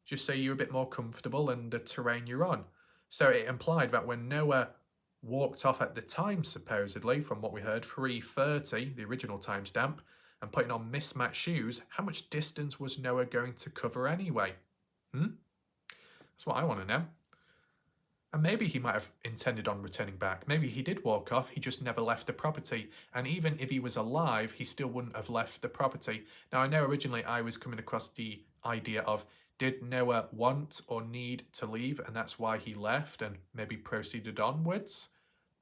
just so you're a bit more comfortable in the terrain you're on. So it implied that when Noah walked off at the time, supposedly, from what we heard, 3:30, the original timestamp, and putting on mismatched shoes, how much distance was Noah going to cover anyway? That's what I want to know. And maybe he might have intended on returning back. Maybe he did walk off, he just never left the property. And even if he was alive, he still wouldn't have left the property. Now, I know originally I was coming across the idea of, did Noah want or need to leave, and that's why he left and maybe proceeded onwards?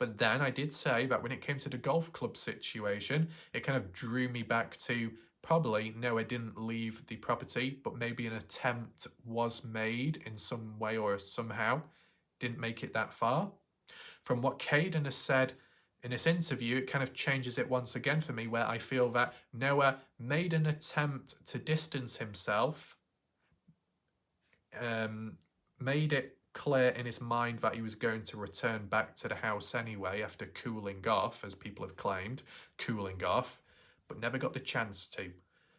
But then I did say that when it came to the golf club situation, it kind of drew me back to probably Noah didn't leave the property, but maybe an attempt was made in some way or somehow. Didn't make it that far. From what Kaden has said in this interview, it kind of changes it once again for me, where I feel that Noah made an attempt to distance himself, made it clear in his mind that he was going to return back to the house anyway after cooling off, as people have claimed, cooling off, but never got the chance to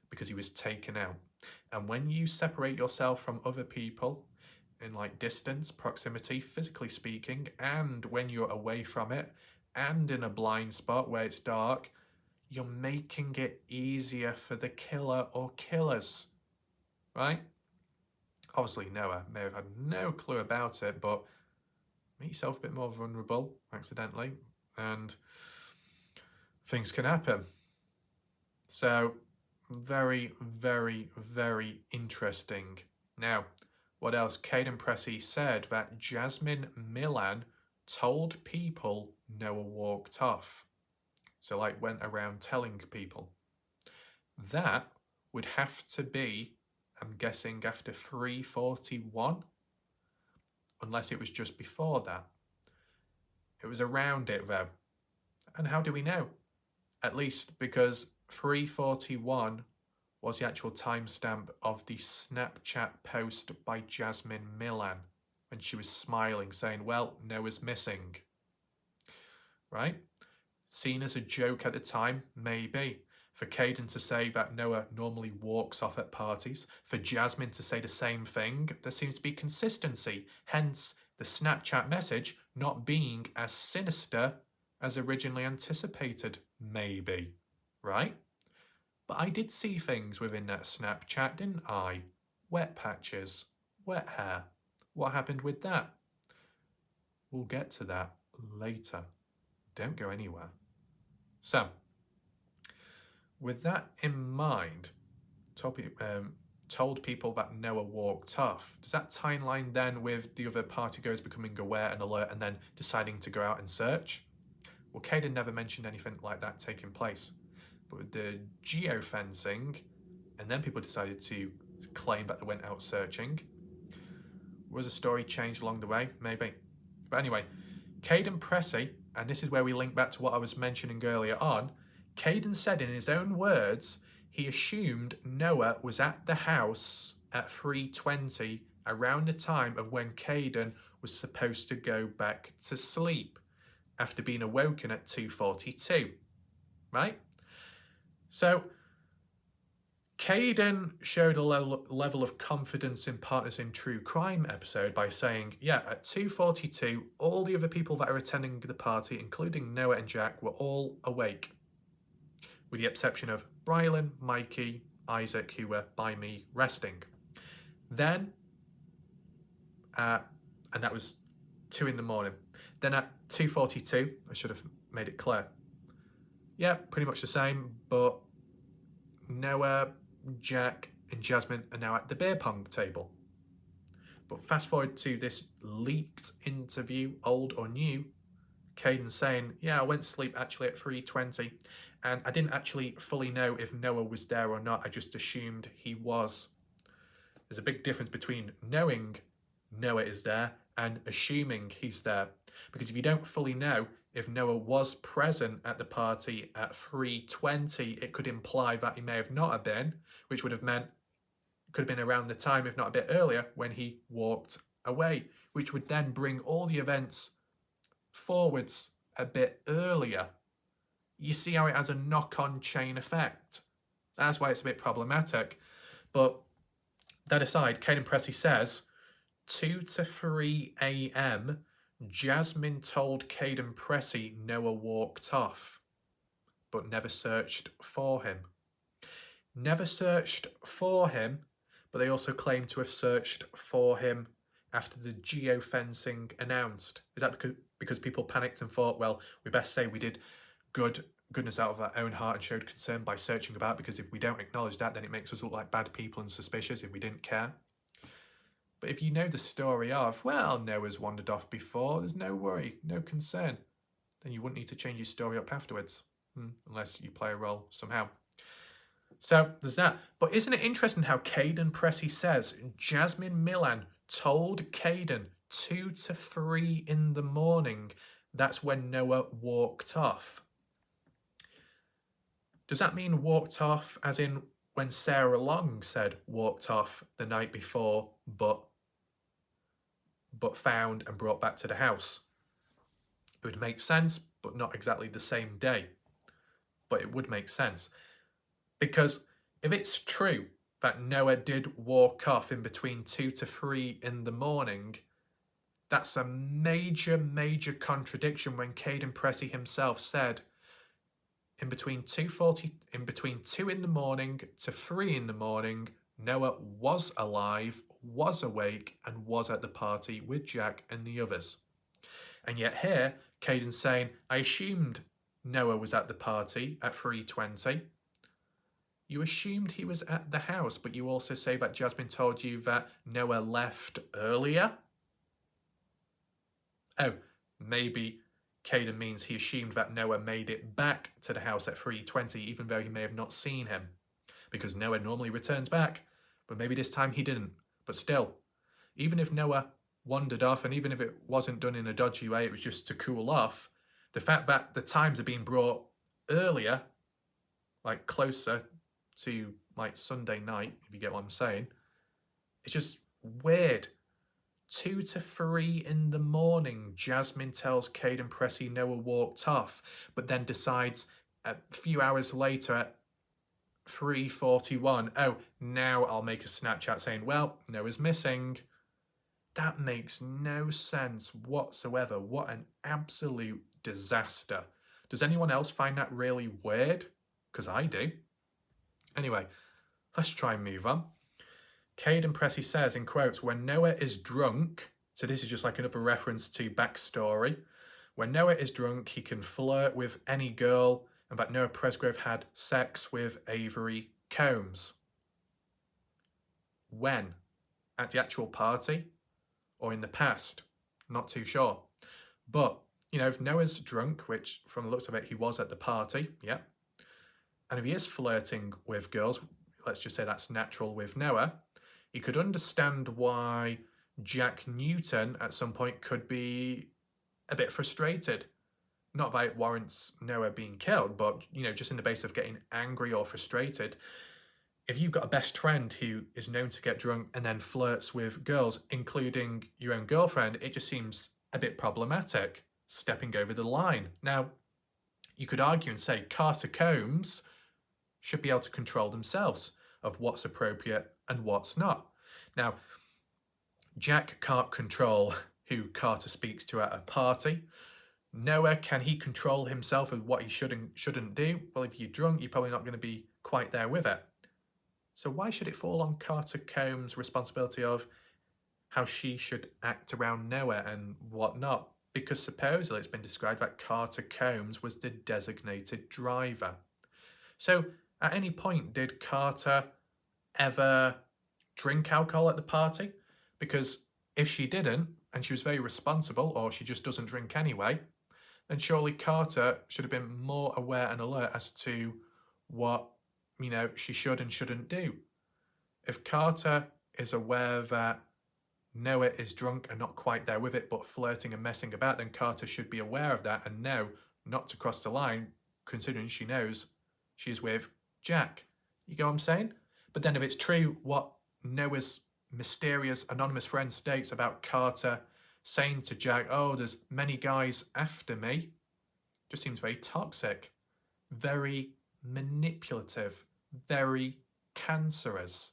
because he was taken out. And when you separate yourself from other people in like distance, proximity, physically speaking, and when you're away from it and in a blind spot where it's dark, you're making it easier for the killer or killers, right? Obviously, Noah may have had no clue about it, but make yourself a bit more vulnerable accidentally, and things can happen. So, very, very, very interesting. Now, what else? Kaden Pressy said that Jasmine Millan told people Noah walked off. So, like, went around telling people. That would have to be, I'm guessing, after 3:41, unless it was just before that. It was around it though. And how do we know? At least because 3:41 was the actual timestamp of the Snapchat post by Jasmine Millan when she was smiling, saying, well, Noah's missing. Right? Seen as a joke at the time, maybe. For Kaden to say that Noah normally walks off at parties, for Jasmine to say the same thing, there seems to be consistency, hence the Snapchat message not being as sinister as originally anticipated, maybe, right? But I did see things within that Snapchat, didn't I? Wet patches, wet hair. What happened with that? We'll get to that later. Don't go anywhere. So, with that in mind, told people that Noah walked off. Does that tie in line then with the other partygoers becoming aware and alert and then deciding to go out and search? Well, Kaden never mentioned anything like that taking place. But with the geofencing, and then people decided to claim that they went out searching, was a story changed along the way? Maybe. But anyway, Kaden Pressy, and this is where we link back to what I was mentioning earlier on, Kaden said in his own words, he assumed Noah was at the house at 3:20 around the time of when Kaden was supposed to go back to sleep after being awoken at 2:42, right? So Kaden showed a level of confidence in Partners in True Crime episode by saying, yeah, at 2:42, all the other people that are attending the party, including Noah and Jack, were all awake, with the exception of Brylan, Mikey, Isaac, who were by me resting. Then, and that was 2 in the morning. Then at 2:42, I should have made it clear. Yeah, pretty much the same, but Noah, Jack, and Jasmine are now at the beer pong table. But fast forward to this leaked interview, old or new, Kaden saying, yeah, I went to sleep actually at 3:20, and I didn't actually fully know if Noah was there or not. I just assumed he was. There's a big difference between knowing Noah is there and assuming he's there. Because if you don't fully know if Noah was present at the party at 3:20, it could imply that he may have not have been, which would have meant it could have been around the time, if not a bit earlier, when he walked away, which would then bring all the events forwards a bit earlier. You see how it has a knock-on chain effect. That's why it's a bit problematic. But that aside, Kaden Pressy says 2 to 3 a.m. Jasmine told Kaden Pressy Noah walked off, but never searched for him. Never searched for him, but they also claim to have searched for him after the geofencing announced? Is that because people panicked and thought, well, we best say we did goodness out of our own heart and showed concern by searching about, because if we don't acknowledge that, then it makes us look like bad people and suspicious if we didn't care? But if you know the story of, well, Noah's wandered off before, there's no worry, no concern, then you wouldn't need to change your story up afterwards, unless you play a role somehow. So there's that. But isn't it interesting how Kaden Pressy says Jasmine Millan told Kaden 2 to 3 in the morning, that's when Noah walked off? Does that mean walked off as in when Sarah Long said walked off the night before, but found and brought back to the house? It would make sense, but not exactly the same day. But it would make sense. Because if it's true that Noah did walk off in between 2 to 3 in the morning, that's a major, major contradiction when Kaden Pressy himself said in between 2 in the morning to 3 in the morning, Noah was alive, was awake, and was at the party with Jack and the others. And yet here, Kaden's saying, I assumed Noah was at the party at 3:20. You assumed he was at the house, but you also say that Jasmine told you that Noah left earlier? Oh, maybe Kaden means he assumed that Noah made it back to the house at 3:20, even though he may have not seen him. Because Noah normally returns back, but maybe this time he didn't. But still, even if Noah wandered off, and even if it wasn't done in a dodgy way, it was just to cool off, the fact that the times are being brought earlier, like closer to like Sunday night, if you get what I'm saying, it's just weird. 2 to 3 in the morning, Jasmine tells Kaden Pressy Noah walked off, but then decides a few hours later at 3:41, oh, now I'll make a Snapchat saying, well, Noah's missing. That makes no sense whatsoever. What an absolute disaster. Does anyone else find that really weird? Because I do. Anyway, let's try and move on. Kaden Pressy says, in quotes, when Noah is drunk, so this is just like another reference to backstory, when Noah is drunk, he can flirt with any girl, and that Noah Presgrave had sex with Avery Combs. When? At the actual party? Or in the past? Not too sure. But, you know, if Noah's drunk, which from the looks of it, he was at the party, yeah, and if he is flirting with girls, let's just say that's natural with Noah, you could understand why Jack Newton at some point could be a bit frustrated. Not that it warrants Noah being killed, but, you know, just in the base of getting angry or frustrated. If you've got a best friend who is known to get drunk and then flirts with girls, including your own girlfriend, it just seems a bit problematic, stepping over the line. Now, you could argue and say Carter Combs should be able to control themselves of what's appropriate and what's not. Now, Jack can't control who Carter speaks to at a party. Noah, can he control himself of what he should and shouldn't do? Well, if you're drunk, you're probably not going to be quite there with it. So why should it fall on Carter Combs' responsibility of how she should act around Noah and whatnot? Because supposedly it's been described that Carter Combs was the designated driver. So at any point, did Carter ever drink alcohol at the party? Because if she didn't, and she was very responsible, or she just doesn't drink anyway, then surely Carter should have been more aware and alert as to what, you know, she should and shouldn't do. If Carter is aware that Noah is drunk and not quite there with it, but flirting and messing about, then Carter should be aware of that and know not to cross the line, considering she knows she's with Jack. You get what I'm saying? But then if it's true what Noah's mysterious anonymous friend states about Carter saying to Jack, oh, there's many guys after me, just seems very toxic, very manipulative, very cancerous.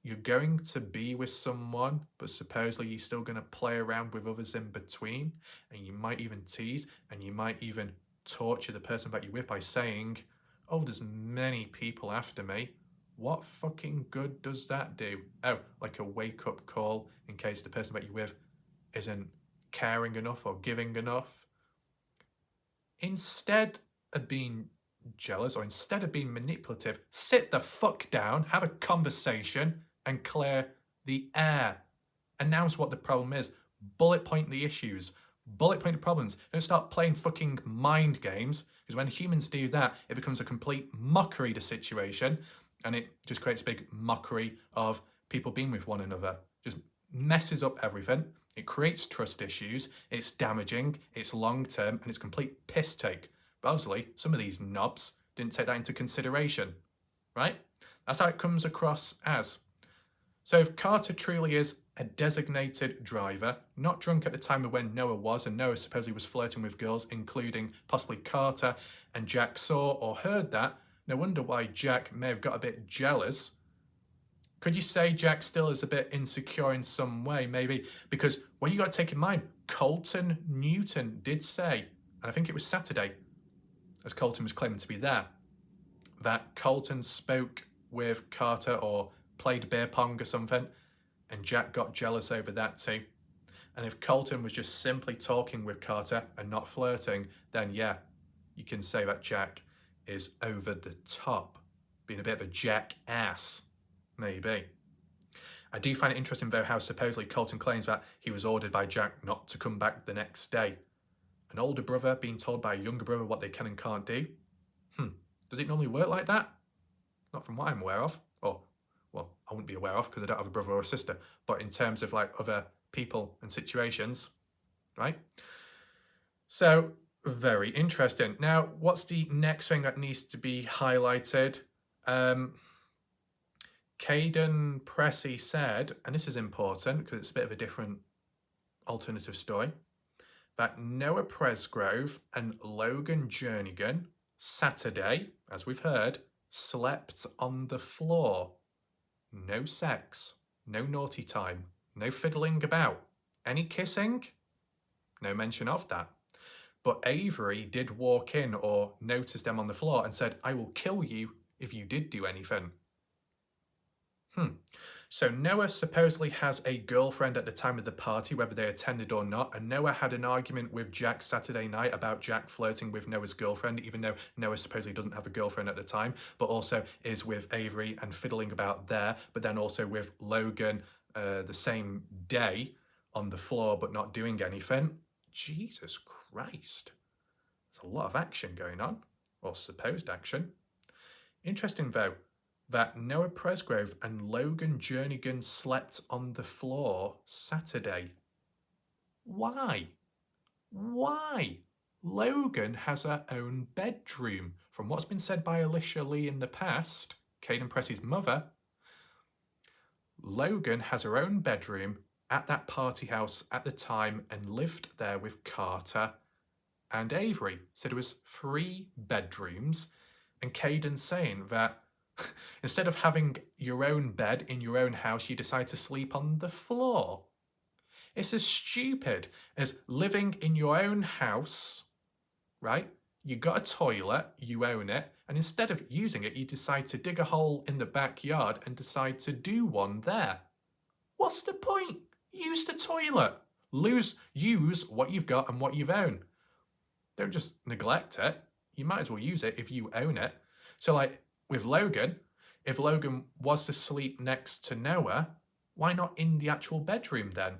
You're going to be with someone, but supposedly you're still going to play around with others in between, and you might even tease, and you might even torture the person that you're with by saying, oh, there's many people after me. What fucking good does that do? Oh, like a wake-up call in case the person that you're with isn't caring enough or giving enough. Instead of being jealous or instead of being manipulative, sit the fuck down, have a conversation, and clear the air. Announce what the problem is. Bullet point the issues. Bullet point the problems. Don't start playing fucking mind games, because when humans do that, it becomes a complete mockery to the situation, and it just creates a big mockery of people being with one another. Just messes up everything. It creates trust issues. It's damaging. It's long term, and it's complete piss take. But obviously, some of these knobs didn't take that into consideration, right? That's how it comes across as. So if Carter truly is a designated driver, not drunk at the time of when Noah was, and Noah supposedly was flirting with girls, including possibly Carter, and Jack saw or heard that, no wonder why Jack may have got a bit jealous. Could you say Jack still is a bit insecure in some way? Maybe. Because what you got to take in mind, Colton Newton did say, and I think it was Saturday, as Colton was claiming to be there, that Colton spoke with Carter or played beer pong or something, and Jack got jealous over that too. And if Colton was just simply talking with Carter and not flirting, then yeah, you can say that Jack is over the top, being a bit of a jackass, maybe. I do find it interesting though how supposedly Colton claims that he was ordered by Jack not to come back the next day. An older brother being told by a younger brother what they can and can't do? Does it normally work like that? Not from what I'm aware of. Or, well, I wouldn't be aware of because I don't have a brother or a sister. But in terms of like other people and situations, right? So, very interesting. Now, what's the next thing that needs to be highlighted? Kaden Pressy said, and this is important because it's a bit of a different alternative story, that Noah Presgrove and Logan Jernigan Saturday, as we've heard, slept on the floor. No sex, no naughty time, no fiddling about. Any kissing? No mention of that. But Avery did walk in or notice them on the floor and said, I will kill you if you did do anything. So Noah supposedly has a girlfriend at the time of the party, whether they attended or not, and Noah had an argument with Jack Saturday night about Jack flirting with Noah's girlfriend, even though Noah supposedly doesn't have a girlfriend at the time, but also is with Avery and fiddling about there, but then also with Logan the same day on the floor but not doing anything. Jesus Christ. There's a lot of action going on, or supposed action. Interesting though, that Noah Presgrove and Logan Jernigan slept on the floor Saturday. Why? Why? Logan has her own bedroom. From what's been said by Alicia Lee in the past, Kaden Pressy's mother, Logan has her own bedroom at that party house at the time and lived there with Carter and Avery. So there was 3 bedrooms, and Kaden's saying that instead of having your own bed in your own house, you decide to sleep on the floor. It's as stupid as living in your own house, right? You got a toilet, you own it, and instead of using it, you decide to dig a hole in the backyard and decide to do one there. What's the point? Use the toilet. Use what you've got and what you've owned. Don't just neglect it. You might as well use it if you own it. So like, with Logan, if Logan was to sleep next to Noah, why not in the actual bedroom then?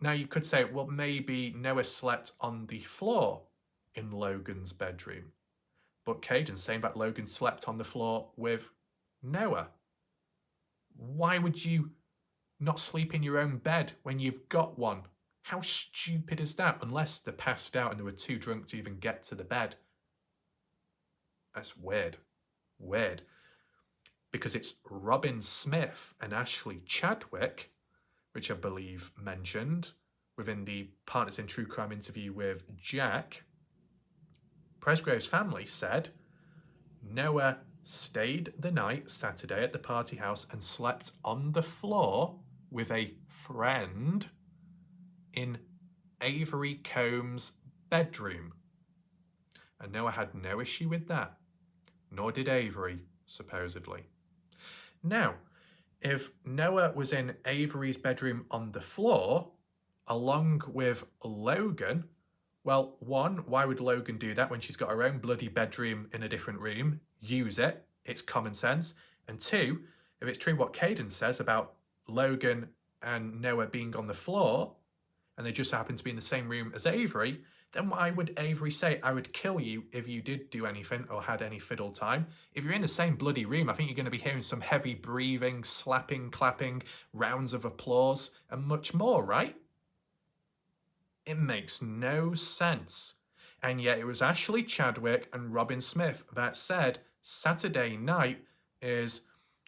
Now you could say, well, maybe Noah slept on the floor in Logan's bedroom. But Kaden's saying that Logan slept on the floor with Noah. Why would you not sleep in your own bed when you've got one? How stupid is that? Unless they're passed out and they were too drunk to even get to the bed. That's weird. Weird. Because it's Robin Smith and Ashley Chadwick, which I believe mentioned within the Partners in True Crime interview with Jack. Presgrove's family said Noah stayed the night Saturday at the party house and slept on the floor with a friend in Avery Combs' bedroom. And Noah had no issue with that. Nor did Avery. supposedly. Now, if Noah was in Avery's bedroom on the floor, along with Logan, well, one, why would Logan do that when she's got her own bloody bedroom in a different room? Use it. It's common sense. And two, if it's true what Kaden says about Logan and Noah being on the floor, and they just happen to be in the same room as Avery, then why would Avery say, I would kill you if you did do anything or had any fiddle time? If you're in the same bloody room, I think you're going to be hearing some heavy breathing, slapping, clapping, rounds of applause, and much more, right? It makes no sense. And yet it was Ashley Chadwick and Robin Smith that said Saturday night is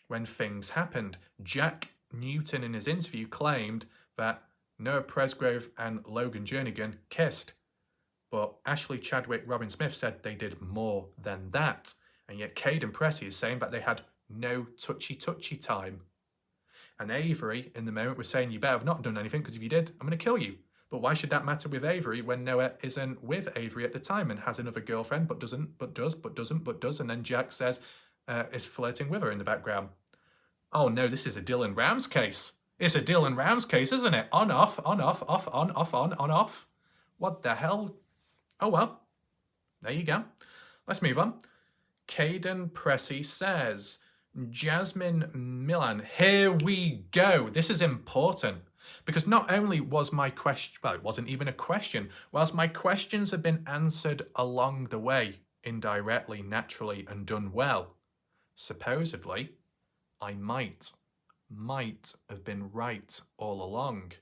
when things happened. Jack Newton in his interview claimed that Noah Presgrove and Logan Jernigan kissed. But Ashley Chadwick, Robin Smith said they did more than that. And yet Kaden Pressy is saying that they had no touchy-touchy time. And Avery, in the moment, was saying, you better have not done anything, because if you did, I'm going to kill you. But why should that matter with Avery when Noah isn't with Avery at the time and has another girlfriend, but doesn't, but does, but doesn't, but does, and then Jack says is flirting with her in the background? Oh no, this is a Dylan Rams case. It's a Dylan Rams case, isn't it? On, off, on, off, off, on, off, on, off. What the hell? Oh well, there you go. Let's move on. Kaden Pressy says, Jasmine Milan, here we go. This is important because not only was my question, well, it wasn't even a question, whilst my questions have been answered along the way, indirectly, naturally, and done well, supposedly, I might have been right all along.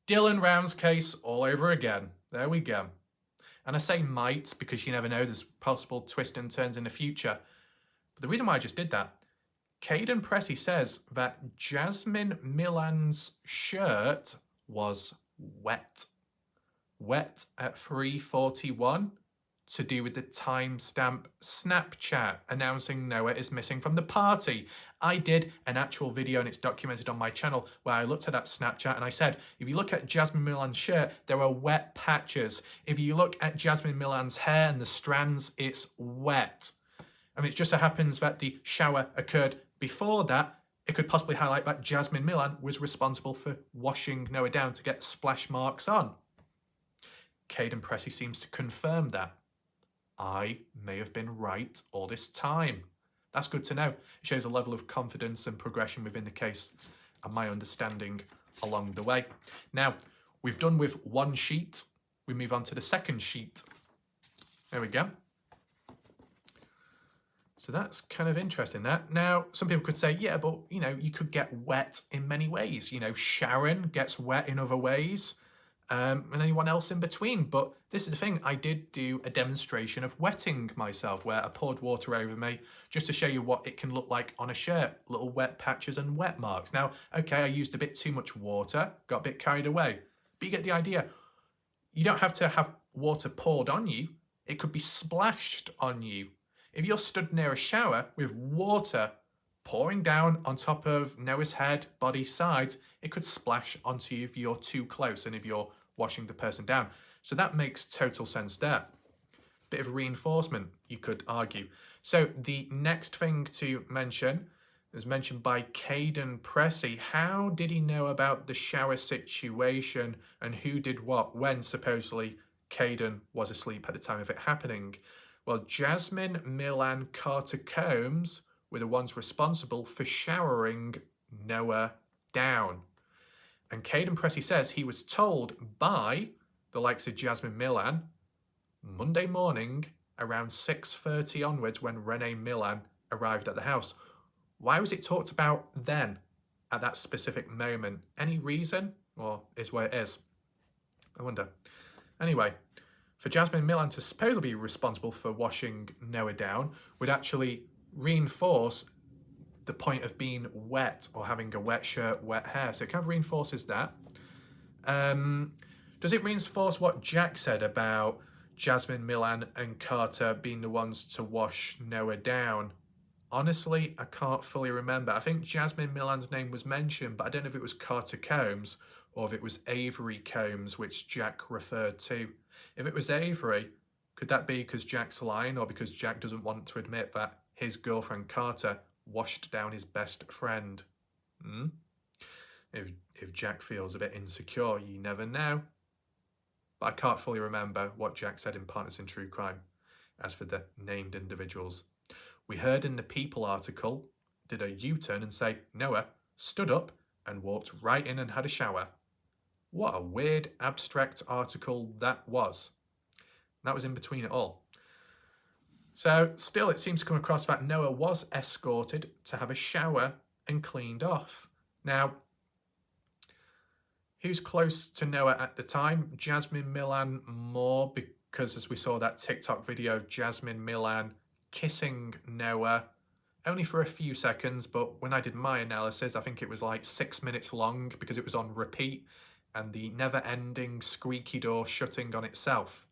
Dylan Round's case all over again. There we go. And I say might because you never know, there's possible twists and turns in the future. But the reason why I just did that, Kaden Pressy says that Jasmine Milan's shirt was wet. Wet at 3:41 to do with the timestamp Snapchat announcing Noah is missing from the party. I did an actual video and it's documented on my channel where I looked at that Snapchat and I said, if you look at Jasmine Milan's shirt, there are wet patches. If you look at Jasmine Milan's hair and the strands, it's wet. And it just so happens that the shower occurred before that. It could possibly highlight that Jasmine Milan was responsible for washing Noah down to get splash marks on. Kaden Pressy seems to confirm that. I may have been right all this time. That's good to know. It shows a level of confidence and progression within the case and my understanding along the way. Now, we've done with one sheet. We move on to the second sheet. There we go. So that's kind of interesting. That now, some people could say, yeah, but, you know, you could get wet in many ways. You know, Sharon gets wet in other ways. And anyone else in between. But this is the thing, I did do a demonstration of wetting myself where I poured water over me just to show you what it can look like on a shirt, little wet patches and wet marks. Now, okay, I used a bit too much water, got a bit carried away, but you get the idea. You don't have to have water poured on you, it could be splashed on you. If you're stood near a shower with water pouring down on top of Noah's head, body, sides, it could splash onto you if you're too close and if you're washing the person down. So that makes total sense there. Bit of reinforcement, you could argue. So the next thing to mention is mentioned by Kaden Pressy. How did he know about the shower situation and who did what when supposedly Kaden was asleep at the time of it happening? Well, Jasmine, Milan, Carter Combs were the ones responsible for showering Noah down. And Kaden Pressy says he was told by the likes of Jasmine Milan Monday morning around 6:30 onwards when Renee Milan arrived at the house. Why was it talked about then at that specific moment? Any reason? Or is where it is? I wonder. Anyway, for Jasmine Milan to supposedly be responsible for washing Noah down would actually reinforce the point of being wet or having a wet shirt, wet hair. So it kind of reinforces that. Does it reinforce what Jack said about Jasmine Milan and Carter being the ones to wash Noah down? Honestly, I can't fully remember. I think Jasmine Milan's name was mentioned, but I don't know if it was Carter Combs or if it was Avery Combs, which Jack referred to. If it was Avery, Could that be because Jack's lying, or because Jack doesn't want to admit that his girlfriend Carter washed down his best friend? If Jack feels a bit insecure, you never know. But I can't fully remember what Jack said in Partners in True Crime. As for the named individuals, we heard in the People article, did a U-turn and say Noah stood up and walked right in and had a shower. What a weird, abstract article that was. That was in between it all. So still, it seems to come across that Noah was escorted to have a shower and cleaned off. Now, who's close to Noah at the time? Jasmine Milan more, because as we saw that TikTok video of Jasmine Milan kissing Noah, only for a few seconds, but when I did my analysis, I think it was like 6 minutes long because it was on repeat and the never-ending squeaky door shutting on itself.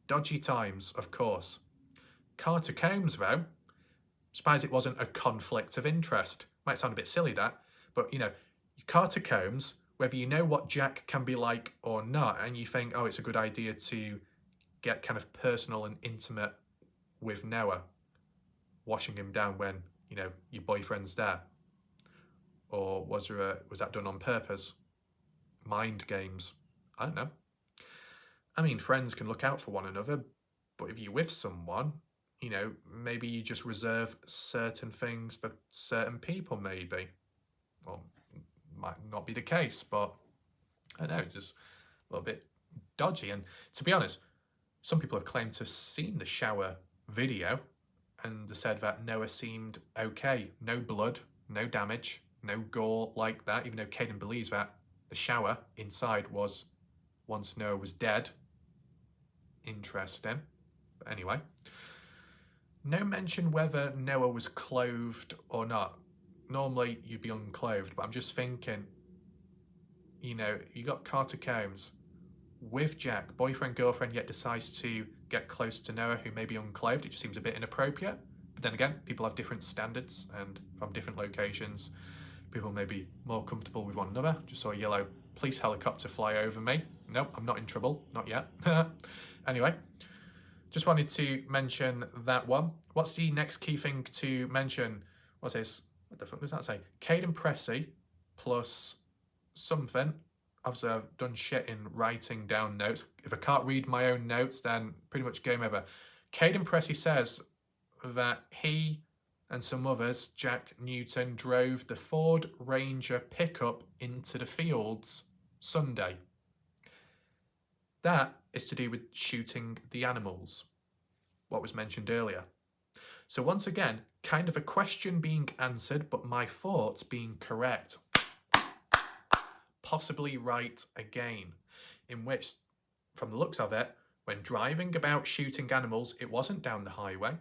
Dodgy times, of course. Carter Combs, though, surprised it wasn't a conflict of interest. Might sound a bit silly, that, but, you know, Carter Combs, whether you know what Jack can be like or not, and you think, oh, it's a good idea to get kind of personal and intimate with Noah, washing him down when, you know, your boyfriend's there. Or was that done on purpose? Mind games? I don't know. I mean, friends can look out for one another, but if you're with someone, you know, maybe you just reserve certain things for certain people, maybe. Well, might not be the case, but I don't know, just a little bit dodgy. And to be honest, some people have claimed to have seen the shower video and said that Noah seemed okay. No blood, no damage, no gore like that, even though Kaden believes that the shower inside was once Noah was dead. Interesting. But anyway, no mention whether Noah was clothed or not. Normally you'd be unclothed, but I'm just thinking, you know, you got Carter Combs with Jack, boyfriend, girlfriend, yet decides to get close to Noah, who may be unclothed. It just seems a bit inappropriate. But then again, people have different standards, and from different locations, people may be more comfortable with one another. Just saw a yellow police helicopter fly over me. No, I'm not in trouble, not yet. Anyway, just wanted to mention that one. What's the next key thing to mention? What's this? What the fuck does that say? Kaden Pressy plus something. Obviously, I've done shit in writing down notes. If I can't read my own notes, then pretty much game over. Kaden Pressy says that he and some others, Jack Newton, drove the Ford Ranger pickup into the fields Sunday. That is to do with shooting the animals, what was mentioned earlier. So once again, kind of a question being answered, but my thoughts being correct. Possibly right again, in which, from the looks of it, when driving about shooting animals, it wasn't down the highway,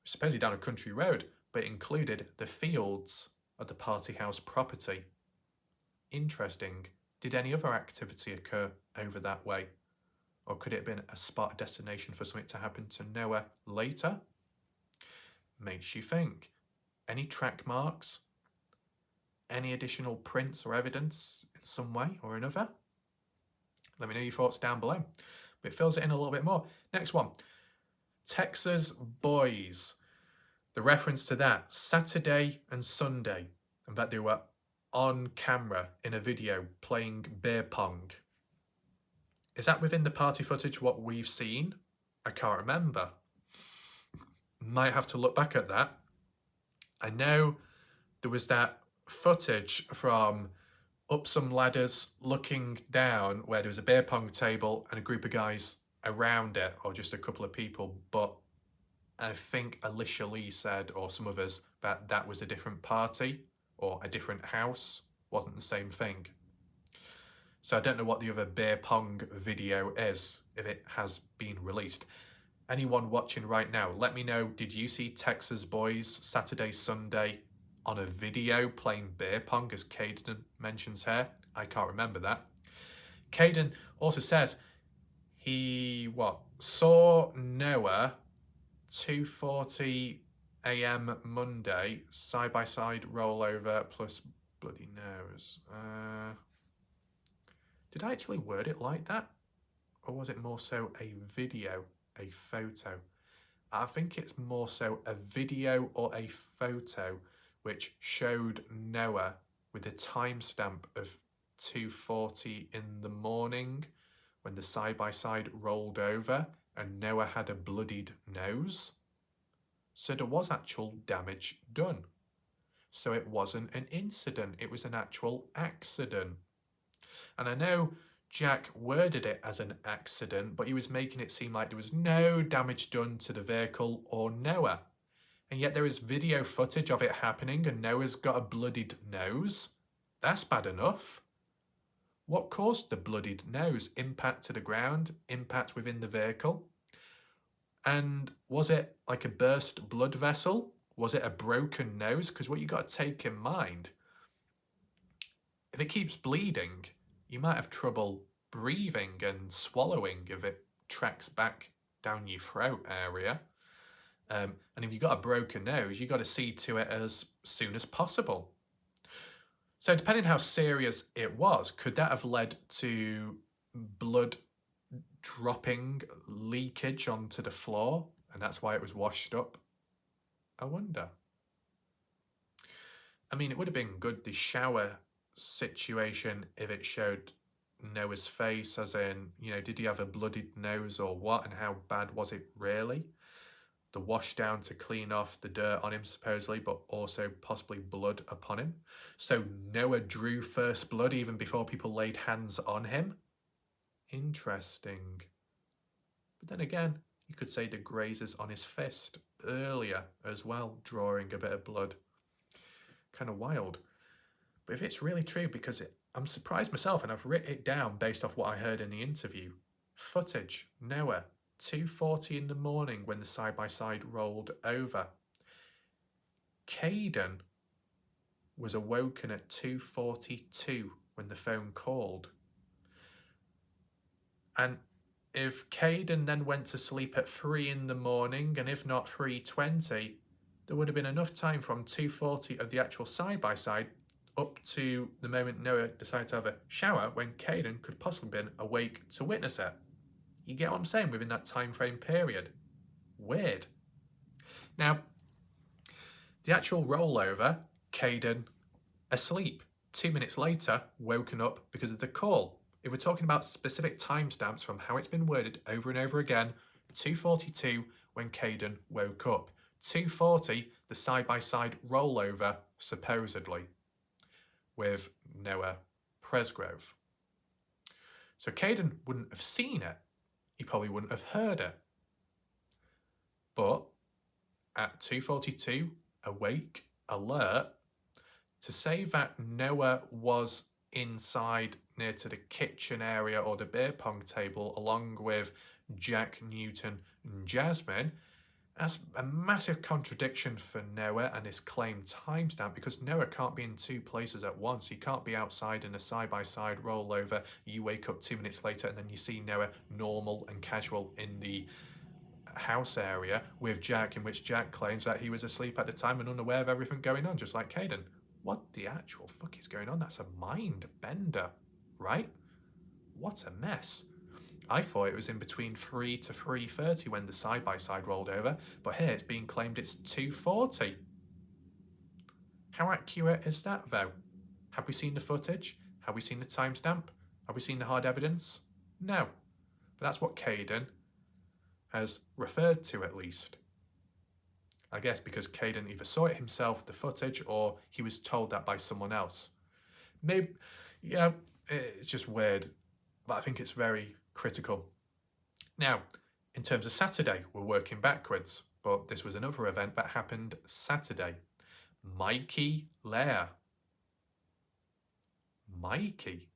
supposedly down a country road, but it included the fields of the party house property. Interesting. Did any other activity occur over that way? Or could it have been a spot destination for something to happen to Noah later? Makes you think. Any track marks? Any additional prints or evidence in some way or another? Let me know your thoughts down below. But it fills it in a little bit more. Next one. Texas boys. The reference to that, Saturday and Sunday, and that they were on camera in a video playing beer pong. Is that within the party footage what we've seen? I can't remember. Might have to look back at that. I know there was that footage from up some ladders looking down where there was a beer pong table and a group of guys around it, or just a couple of people, but I think Alicia Lee said, or some others, that that was a different party or a different house, wasn't the same thing. So I don't know what the other beer pong video is, if it has been released. Anyone watching right now, let me know, did you see Texas boys Saturday, Sunday on a video playing beer pong, as Kaden mentions here? I can't remember that. Kaden also says he, saw Noah 2:40 a.m. Monday, side-by-side rollover plus bloody nose. Did I actually word it like that? Or was it more so a video a photo. I think it's more so a video or a photo which showed Noah with a timestamp of 2:40 in the morning when the side-by-side rolled over and Noah had a bloodied nose. So there was actual damage done. So it wasn't an incident, it was an actual accident. And I know Jack worded it as an accident, but he was making it seem like there was no damage done to the vehicle or Noah. And yet there is video footage of it happening and Noah's got a bloodied nose. That's bad enough. What caused the bloodied nose? Impact to the ground? Impact within the vehicle? And was it like a burst blood vessel? Was it a broken nose? Because what you got to take in mind, if it keeps bleeding, you might have trouble breathing and swallowing if it tracks back down your throat area. And if you've got a broken nose, you've got to see to it as soon as possible. So depending how serious it was, could that have led to blood dropping, leakage onto the floor, and that's why it was washed up? I wonder. I mean, it would have been good, the shower situation, if it showed Noah's face, as in, you know, did he have a bloodied nose or what, and how bad was it really? The wash down to clean off the dirt on him, supposedly, but also possibly blood upon him. So Noah drew first blood even before people laid hands on him. Interesting. But then again, you could say the grazes on his fist earlier as well, drawing a bit of blood. Kind of wild. But if it's really true, because I'm surprised myself, and I've written it down based off what I heard in the interview. Footage, Noah, 2:40 in the morning when the side-by-side rolled over. Kaden was awoken at 2:42 when the phone called. And if Kaden then went to sleep at 3 in the morning, and if not 3:20, there would have been enough time from 2:40 of the actual side-by-side up to the moment Noah decided to have a shower when Kaden could possibly have been awake to witness it. You get what I'm saying within that time frame period? Weird. Now, the actual rollover, Kaden asleep. 2 minutes later, woken up because of the call. If we're talking about specific timestamps from how it's been worded over and over again, 2:42 when Kaden woke up. 2:40, the side-by-side rollover, supposedly, with Noah Presgrove. So Kaden wouldn't have seen it. He probably wouldn't have heard it. But at 2:42, awake, alert, to say that Noah was inside near to the kitchen area or the beer pong table along with Jack, Newton and Jasmine, that's a massive contradiction for Noah and his claimed timestamp, because Noah can't be in two places at once. He can't be outside in a side-by-side rollover. You wake up 2 minutes later and then you see Noah normal and casual in the house area with Jack, in which Jack claims that he was asleep at the time and unaware of everything going on, just like Kaden. What the actual fuck is going on? That's a mind bender, right? What a mess. I thought it was in between 3 to 3:30 when the side-by-side rolled over, but here it's being claimed it's 2:40. How accurate is that, though? Have we seen the footage? Have we seen the timestamp? Have we seen the hard evidence? No. But that's what Kaden has referred to, at least. I guess because Kaden either saw it himself, the footage, or he was told that by someone else. Maybe, yeah, it's just weird, but I think it's very critical. Now, in terms of Saturday, we're working backwards, but this was another event that happened Saturday. Mikey Lair. Mikey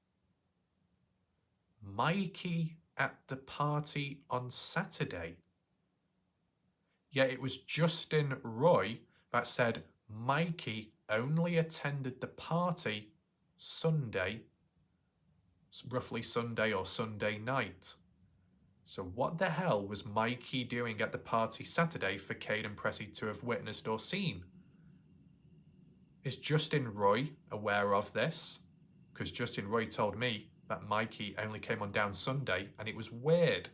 at the party on Saturday. Yet it was Justin Roy that said Mikey only attended the party Sunday, roughly Sunday or Sunday night. So what the hell was Mikey doing at the party Saturday for Kaden Pressy to have witnessed or seen? Is Justin Roy aware of this? Because Justin Roy told me that Mikey only came on down Sunday and it was weird.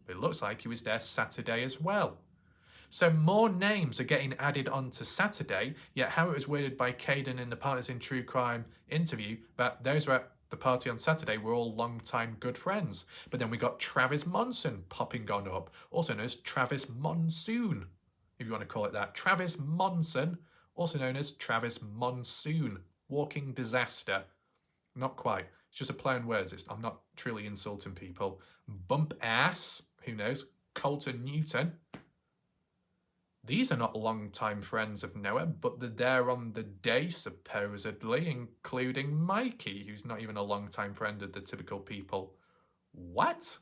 But it looks like he was there Saturday as well. So more names are getting added onto Saturday, yet how it was worded by Kaden in the Partners in True Crime interview that those were at the party on Saturday were all long-time good friends. But then we got Travis Monson popping on up, also known as Travis Monsoon, if you want to call it that. Travis Monson, also known as Travis Monsoon. Walking disaster. Not quite. It's just a play on words. I'm not truly insulting people. Bump ass, who knows? Colton Newton. These are not long-time friends of Noah, but they're there on the day, supposedly, including Mikey, who's not even a long-time friend of the typical people. What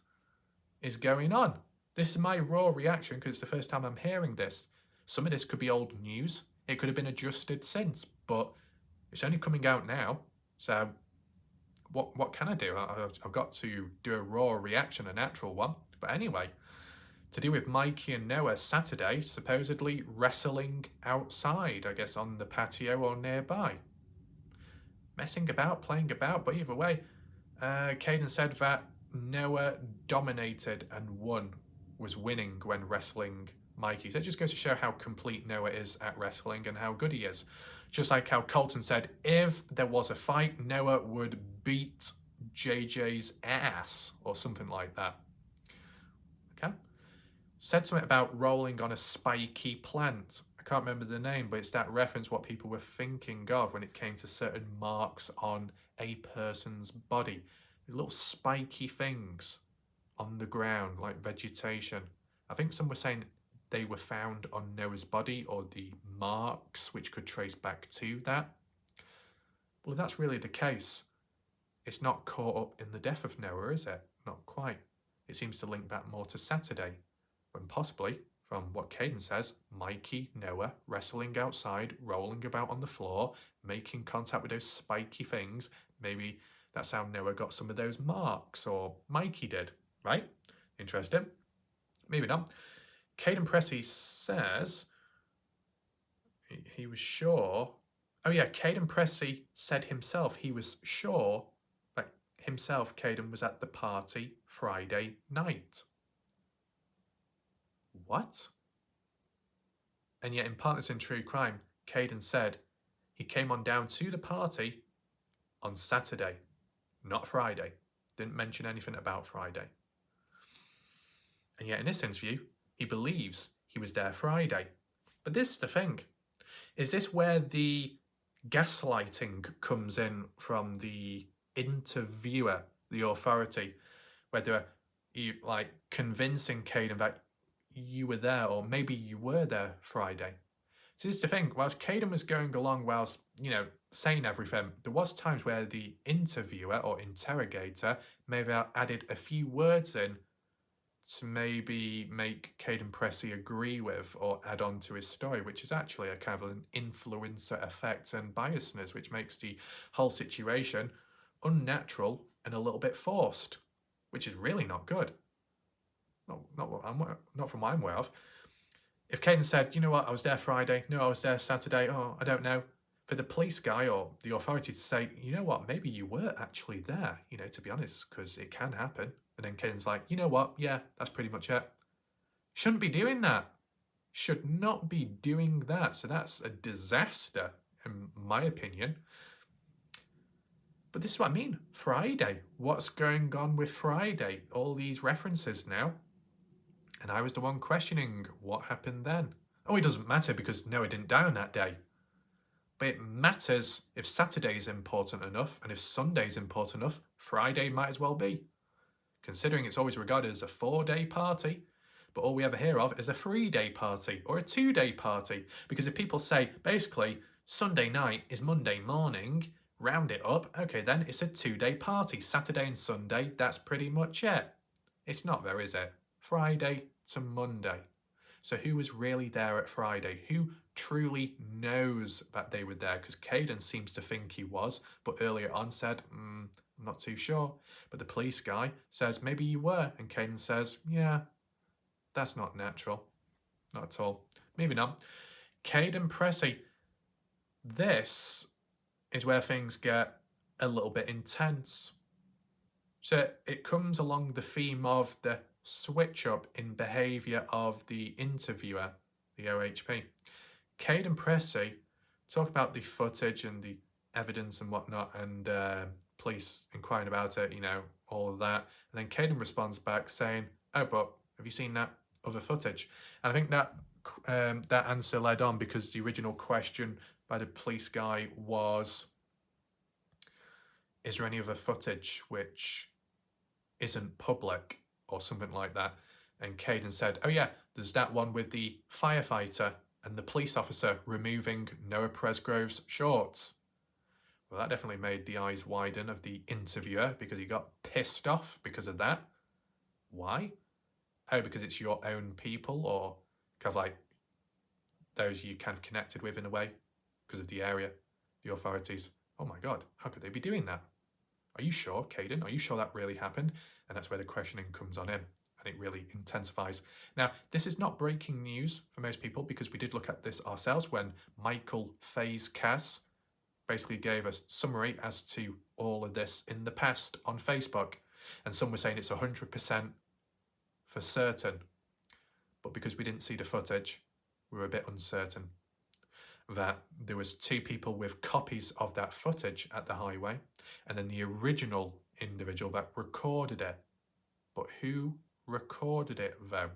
is going on? This is my raw reaction because it's the first time I'm hearing this. Some of this could be old news. It could have been adjusted since, but it's only coming out now. So what can I do? I've got to do a raw reaction, a natural one. But anyway, to do with Mikey and Noah Saturday, supposedly wrestling outside, I guess on the patio or nearby. Messing about, playing about, but either way, Kaden said that Noah dominated and won, was winning when wrestling Mikey. So it just goes to show how complete Noah is at wrestling and how good he is. Just like how Colton said, if there was a fight, Noah would beat JJ's ass or something like that. Okay? Said something about rolling on a spiky plant. I can't remember the name, but it's that reference what people were thinking of when it came to certain marks on a person's body. These little spiky things on the ground, like vegetation. I think some were saying they were found on Noah's body, or the marks which could trace back to that. Well, if that's really the case, it's not caught up in the death of Noah, is it? Not quite. It seems to link back more to Saturday, when possibly, from what Kaden says, Mikey, Noah, wrestling outside, rolling about on the floor, making contact with those spiky things. Maybe that's how Noah got some of those marks, or Mikey did, right? Interesting. Moving on. Kaden Pressy says he was sure. Oh yeah, Kaden Pressy said himself he was sure that himself, Kaden, was at the party Friday night. What? And yet in Partners in True Crime, Kaden said he came on down to the party on Saturday, not Friday. Didn't mention anything about Friday. And yet in this interview, he believes he was there Friday. But this is the thing. Is this where the gaslighting comes in from the interviewer, the authority, whether you like convincing Kaden that you were there, or maybe you were there Friday? So this is the thing. Whilst Kaden was going along, whilst saying everything, there was times where the interviewer or interrogator may have added a few words in to maybe make Kaden Pressy agree with or add on to his story, which is actually a kind of an influencer effect and biasness, which makes the whole situation unnatural and a little bit forced, which is really not good. Not from what I'm aware of. If Kaden said, you know what, I was there Friday, no, I was there Saturday, oh, I don't know, for the police guy or the authority to say, you know what, maybe you were actually there, to be honest, because it can happen. And then Kaden's like, you know what, yeah, that's pretty much it. Shouldn't be doing that. Should not be doing that. So that's a disaster, in my opinion. But this is what I mean. Friday. What's going on with Friday? All these references now. And I was the one questioning what happened then. Oh, it doesn't matter because Noah didn't die on that day. But it matters if Saturday's important enough, and if Sunday's important enough, Friday might as well be. Considering it's always regarded as a 4-day party, but all we ever hear of is a 3-day party or a 2-day party. Because if people say, basically, Sunday night is Monday morning, round it up, okay, then it's a 2-day party. Saturday and Sunday, that's pretty much it. It's not though, is it? Friday to Monday. So who was really there at Friday? Who truly knows that they were there? Because Kaden seems to think he was, but earlier on said, I'm not too sure. But the police guy says, maybe you were. And Kaden says, yeah, that's not natural. Not at all. Moving on. Kaden Pressy. This is where things get a little bit intense. So it comes along the theme of the switch up in behaviour of the interviewer, the OHP. Kaden Pressy talk about the footage and the evidence and whatnot, and police inquiring about it, you know, all of that. And then Kaden responds back saying, "Oh, but have you seen that other footage?" And I think that that answer led on because the original question by the police guy was, "Is there any other footage which isn't public?" or something like that. And Kaden said, "Oh yeah, there's that one with the firefighter and the police officer removing Noah Presgrove's shorts." Well, that definitely made the eyes widen of the interviewer because he got pissed off because of that. Why? Oh, because it's your own people, or kind of like those you kind of connected with in a way because of the area, the authorities. Oh my God, how could they be doing that? Are you sure, Kaden? Are you sure that really happened? And that's where the questioning comes on in, and it really intensifies. Now, this is not breaking news for most people because we did look at this ourselves when Michael Faze-Kaz basically gave a summary as to all of this in the past on Facebook. And some were saying it's 100% for certain. But because we didn't see the footage, we were a bit uncertain that there was 2 people with copies of that footage at the highway, and then the original individual that recorded it. But who recorded it though?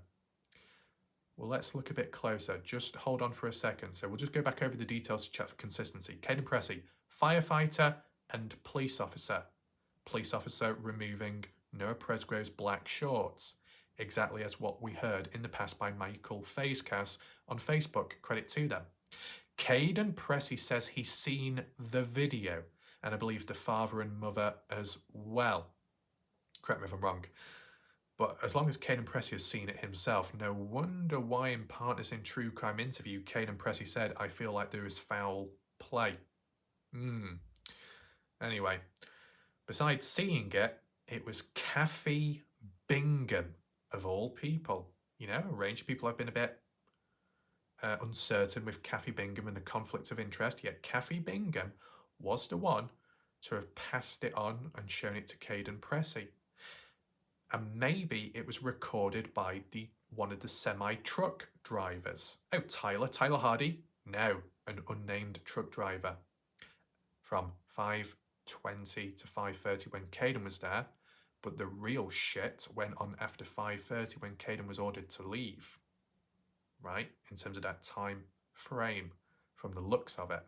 Well, let's look a bit closer. Just hold on for a second. So we'll just go back over the details to check for consistency. Kaden Pressy, firefighter and police officer. Police officer removing Noah Presgrove's black shorts. Exactly as what we heard in the past by Michael Faze-Kaz on Facebook. Credit to them. Kaden Pressy says he's seen the video, and I believe the father and mother as well. Correct me if I'm wrong. But as long as Kaden Pressy has seen it himself, no wonder why in Partners in True Crime interview, Kaden Pressy said, "I feel like there is foul play." Anyway, besides seeing it, it was Kathy Bingham, of all people. You know, a range of people have been a bit uncertain with Kathy Bingham and the conflict of interest, yet Kathy Bingham was the one to have passed it on and shown it to Kaden Pressy. And maybe it was recorded by one of the semi-truck drivers. Oh, Tyler Hardy? No, an unnamed truck driver. From 5:20 to 5:30 when Kaden was there, but the real shit went on after 5:30 when Kaden was ordered to leave. Right? In terms of that time frame, from the looks of it.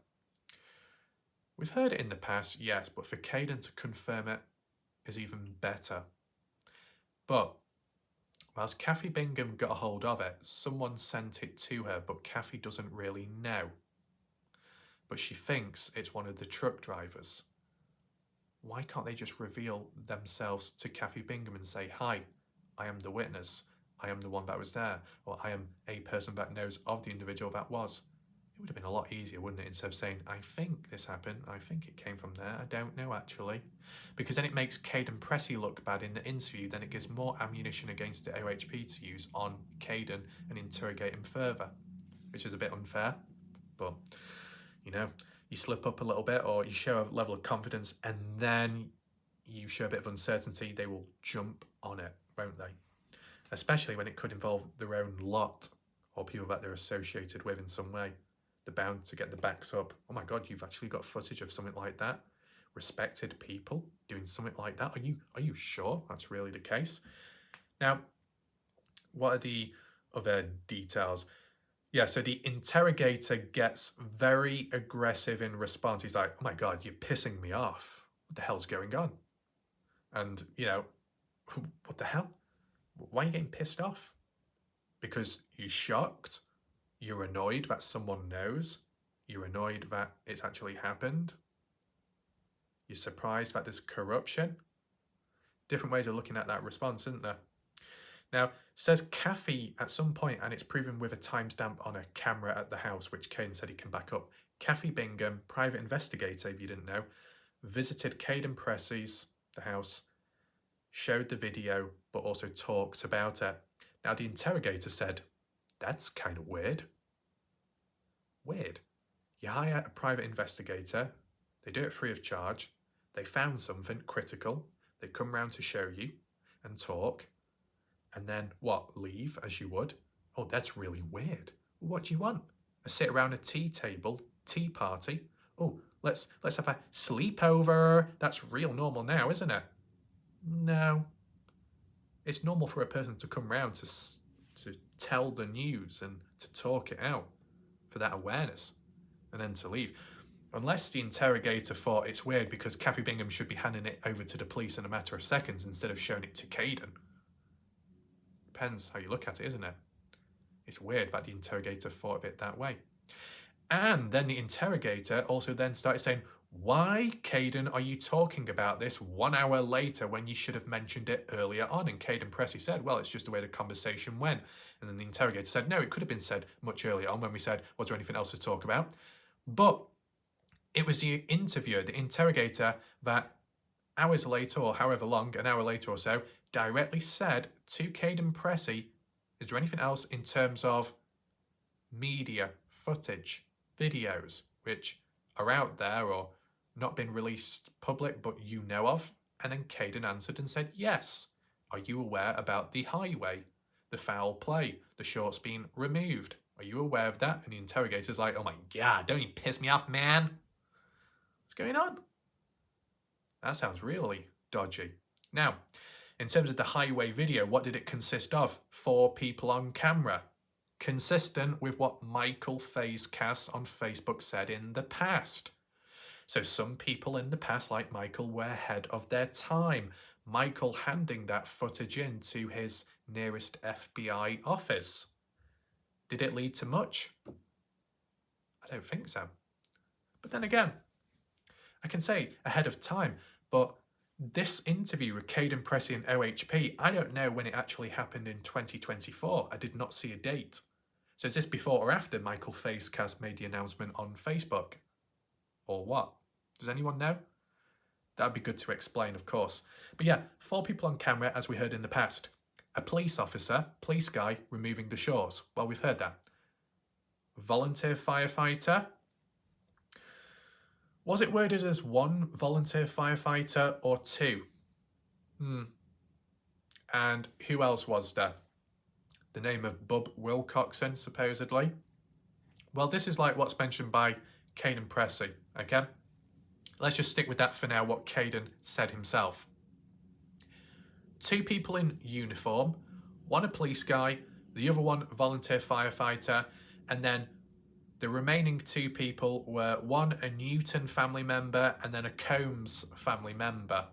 We've heard it in the past, yes, but for Kaden to confirm it is even better. But whilst Kathy Bingham got a hold of it, someone sent it to her, but Kathy doesn't really know. But she thinks it's one of the truck drivers. Why can't they just reveal themselves to Kathy Bingham and say, "Hi, I am the witness. I am the one that was there," or "I am a person that knows of the individual that was"? It would have been a lot easier, wouldn't it, instead of saying, "I think this happened, I think it came from there, I don't know actually." Because then it makes Kaden Pressy look bad in the interview, then it gives more ammunition against the OHP to use on Kaden and interrogate him further, which is a bit unfair. But, you know, you slip up a little bit or you show a level of confidence and then you show a bit of uncertainty, they will jump on it, won't they? Especially when it could involve their own lot or people that they're associated with in some way. They're bound to get the backs up. Oh my God, you've actually got footage of something like that? Respected people doing something like that? Are you sure that's really the case? Now, what are the other details? Yeah, so the interrogator gets very aggressive in response. He's like, "Oh my God, you're pissing me off. What the hell's going on?" And, you know, what the hell? Why are you getting pissed off? Because you're shocked? You're annoyed that someone knows? You're annoyed that it's actually happened? You're surprised that there's corruption? Different ways of looking at that response, isn't there? Now, says Kathy at some point, and it's proven with a timestamp on a camera at the house, which Kaden said he can back up. Kathy Bingham, private investigator, if you didn't know, visited Kaden Pressy's, the house, showed the video, but also talked about it. Now, the interrogator said, "That's kind of weird." Weird. You hire a private investigator, they do it free of charge, they found something critical, they come round to show you and talk, and then what, leave as you would? Oh, that's really weird. What do you want? A sit around a tea table, tea party? Oh, let's have a sleepover. That's real normal now, isn't it? No. It's normal for a person to come round to tell the news and to talk it out for that awareness and then to leave. Unless the interrogator thought it's weird because Kathy Bingham should be handing it over to the police in a matter of seconds instead of showing it to Kaden. Depends how you look at it, isn't it? It's weird that the interrogator thought of it that way. And then the interrogator also then started saying, why, Kaden, are you talking about this 1 hour later when you should have mentioned it earlier on? And Kaden Pressy said, well, it's just the way the conversation went. And then the interrogator said, no, it could have been said much earlier on when we said, was there anything else to talk about? But it was the interviewer, the interrogator, that hours later, or however long, an hour later or so, directly said to Kaden Pressy, is there anything else in terms of media, footage, videos, which are out there or not been released public, but you know of? And then Kaden answered and said, yes. Are you aware about the highway, the foul play, the shorts being removed? Are you aware of that? And the interrogator's like, oh my God, don't you piss me off, man. What's going on? That sounds really dodgy. Now, in terms of the highway video, what did it consist of? 4 people on camera. Consistent with what Michael Fazekas on Facebook said in the past. So some people in the past, like Michael, were ahead of their time. Michael handing that footage in to his nearest FBI office. Did it lead to much? I don't think so. But then again, I can say ahead of time, but this interview with Kaden Pressy and OHP, I don't know when it actually happened in 2024. I did not see a date. So is this before or after Michael Fazekas made the announcement on Facebook? Or what? Does anyone know? That'd be good to explain, of course. But yeah, 4 people on camera, as we heard in the past. A police officer, police guy, removing the shorts. Well, we've heard that. Volunteer firefighter. Was it worded as 1 volunteer firefighter or 2? And who else was there? The name of Bub Wilcoxon, supposedly. Well, this is like what's mentioned by Kaden Pressy, okay? Let's just stick with that for now, what Kaden said himself. 2 people in uniform, 1 a police guy, the other 1 volunteer firefighter, and then the remaining 2 people were 1 a Newton family member and then a Combs family member.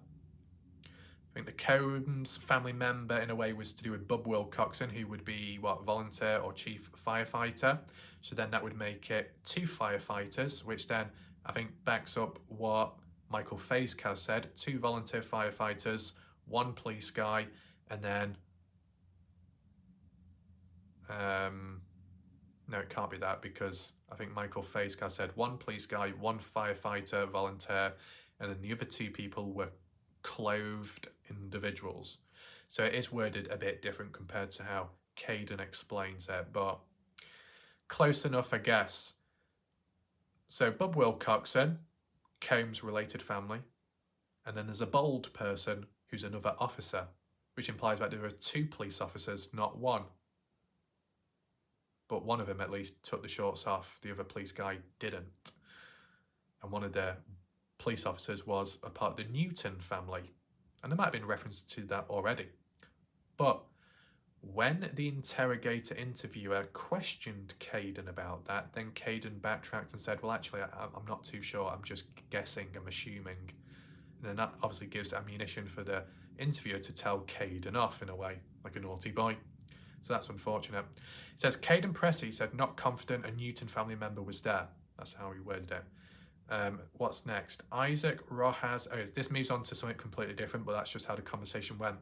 I think the Combs family member in a way was to do with Bub Wilcoxon, who would be what, volunteer or chief firefighter. So then that would make it 2 firefighters, which then I think backs up what Michael Fazekas said, 2 volunteer firefighters, 1 police guy, and then no, it can't be that because I think Michael Fazekas said 1 police guy, 1 firefighter, volunteer, and then the other 2 people were clothed individuals. So it is worded a bit different compared to how Kaden explains it, but close enough, I guess. So Bub Wilcoxon, Combs related family, and then there's a bold person who's another officer, which implies that there are 2 police officers, not 1. But one of them at least took the shorts off, the other police guy didn't. And one of the police officers was a part of the Newton family. And there might have been reference to that already. But when the interrogator interviewer questioned Kaden about that, then Kaden backtracked and said, well, actually, I'm not too sure. I'm just guessing, I'm assuming. And then that obviously gives ammunition for the interviewer to tell Kaden off in a way, like a naughty boy. So that's unfortunate. It says, Kaden Pressy said not confident a Newton family member was there. That's how he worded it. What's next? Isaac Rojas. Oh, this moves on to something completely different, but that's just how the conversation went.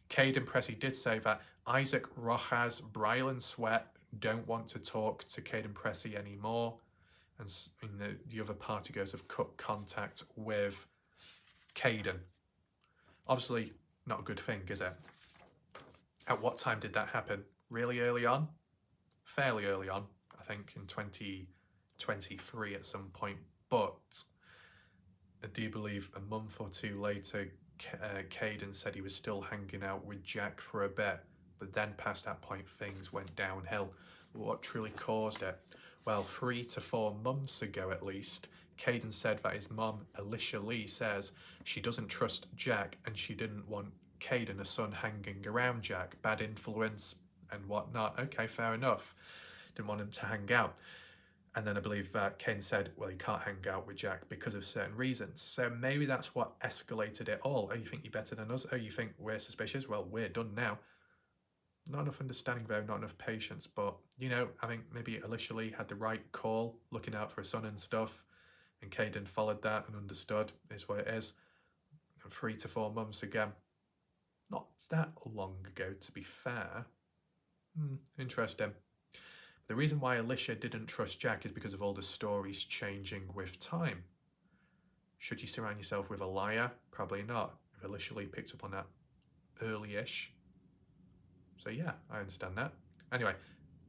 Kaden Pressy did say that Isaac Rojas, Brylan Sweat don't want to talk to Kaden Pressy anymore. And the other party goes have cut contact with Kaden. Obviously, not a good thing, is it? At what time did that happen? Really early on? Fairly early on, I think in 2023 at some point. But I do believe a month or 2 later, Kaden said he was still hanging out with Jack for a bit. But then past that point, things went downhill. What truly caused it? Well, 3 to 4 months ago at least, Kaden said that his mum, Alicia Lee, says she doesn't trust Jack and she didn't want Kaden, her son, hanging around Jack. Bad influence and whatnot. Okay, fair enough. Didn't want him to hang out. And then I believe that Kaden said, well, he can't hang out with Jack because of certain reasons. So maybe that's what escalated it all. Oh, you think you're better than us? Oh, you think we're suspicious? Well, we're done now. Not enough understanding though, not enough patience. But, you know, I think maybe Alicia Lee had the right call, looking out for her son and stuff. And Kaden followed that and understood is what it is. And 3 to 4 months again. Not that long ago, to be fair. Interesting. The reason why Alicia didn't trust Jack is because of all the stories changing with time. Should you surround yourself with a liar? Probably not. If Alicia Lee picked up on that early-ish. So yeah, I understand that. Anyway,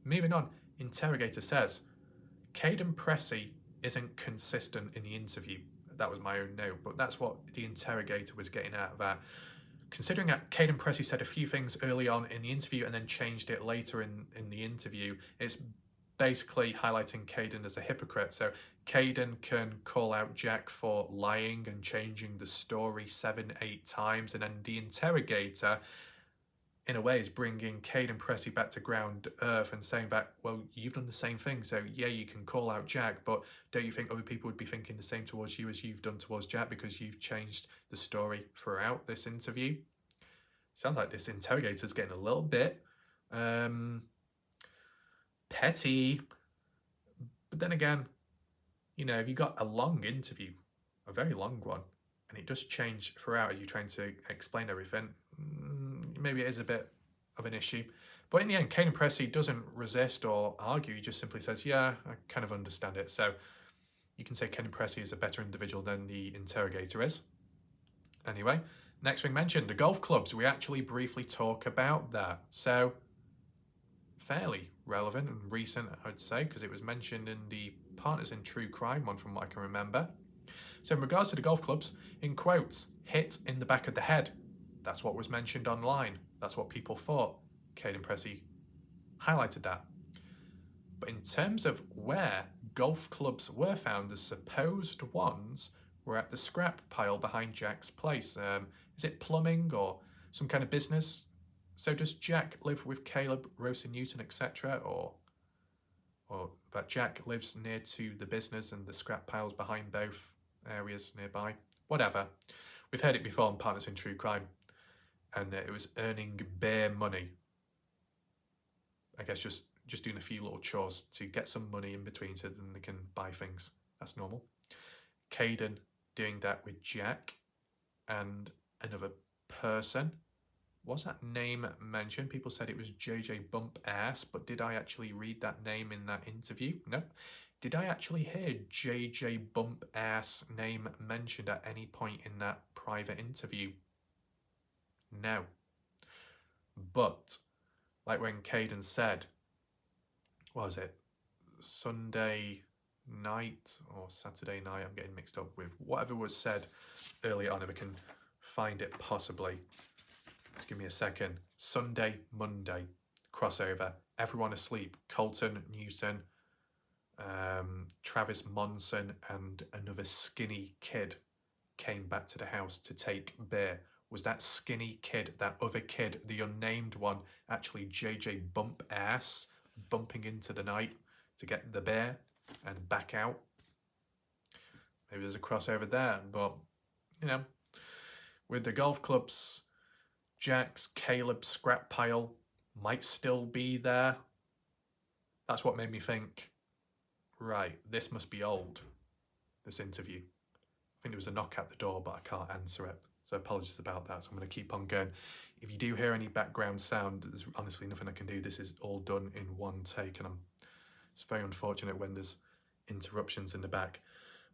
moving on. Interrogator says, Kaden Pressy isn't consistent in the interview. That was my own note, but that's what the interrogator was getting at, that considering that Kaden Pressy said a few things early on in the interview and then changed it later in the interview, it's basically highlighting Kaden as a hypocrite. So Kaden can call out Jack for lying and changing the story 7-8 times, and then the interrogator, in a way, is bringing Kaden Pressy back to ground earth and saying that, well, you've done the same thing, so yeah, you can call out Jack, but don't you think other people would be thinking the same towards you as you've done towards Jack because you've changed the story throughout this interview? Sounds like this interrogator's getting a little bit petty. But then again, you know, if you got a long interview, a very long one, and it does change throughout as you're trying to explain everything, maybe it is a bit of an issue. But in the end, Kaden Pressy doesn't resist or argue. He just simply says, yeah, I kind of understand it. So you can say Kaden Pressy is a better individual than the interrogator is. Anyway, next thing mentioned, the golf clubs. We actually briefly talk about that. So fairly relevant and recent, I'd say, because it was mentioned in the Partners in True Crime one from what I can remember. So in regards to the golf clubs, in quotes, hit in the back of the head. That's what was mentioned online. That's what people thought. Kaden Pressy highlighted that. But in terms of where golf clubs were found, the supposed ones were at the scrap pile behind Jack's place. Is it plumbing or some kind of business? So does Jack live with Caleb, Rosa Newton, etc., or that Jack lives near to the business and the scrap piles behind both areas nearby? Whatever. We've heard it before on Partners in True Crime, and it was earning bare money. I guess just doing a few little chores to get some money in between so then they can buy things. That's normal. Kaden doing that with Jack and another person. Was that name mentioned? People said it was JJ Bump Ass, but did I actually read that name in that interview? No. Did I actually hear JJ Bump Ass name mentioned at any point in that private interview? No. But, like when Kaden said, what was it, Sunday night or Saturday night, I'm getting mixed up with whatever was said early on, if I can find it possibly. Just give me a second. Sunday, Monday, crossover, everyone asleep. Colton, Newton, Travis Monson and another skinny kid came back to the house to take beer. Was that skinny kid, that other kid, the unnamed one, actually JJ Bump Ass, bumping into the night to get the beer and back out? Maybe there's a crossover there, but, you know, with the golf clubs, Jack's, Caleb's scrap pile might still be there. That's what made me think, right, this must be old, this interview. I think there was a knock at the door, but I can't answer it. So apologies about that. So I'm going to keep on going. If you do hear any background sound, there's honestly nothing I can do. This is all done in one take, and it's very unfortunate when there's interruptions in the back.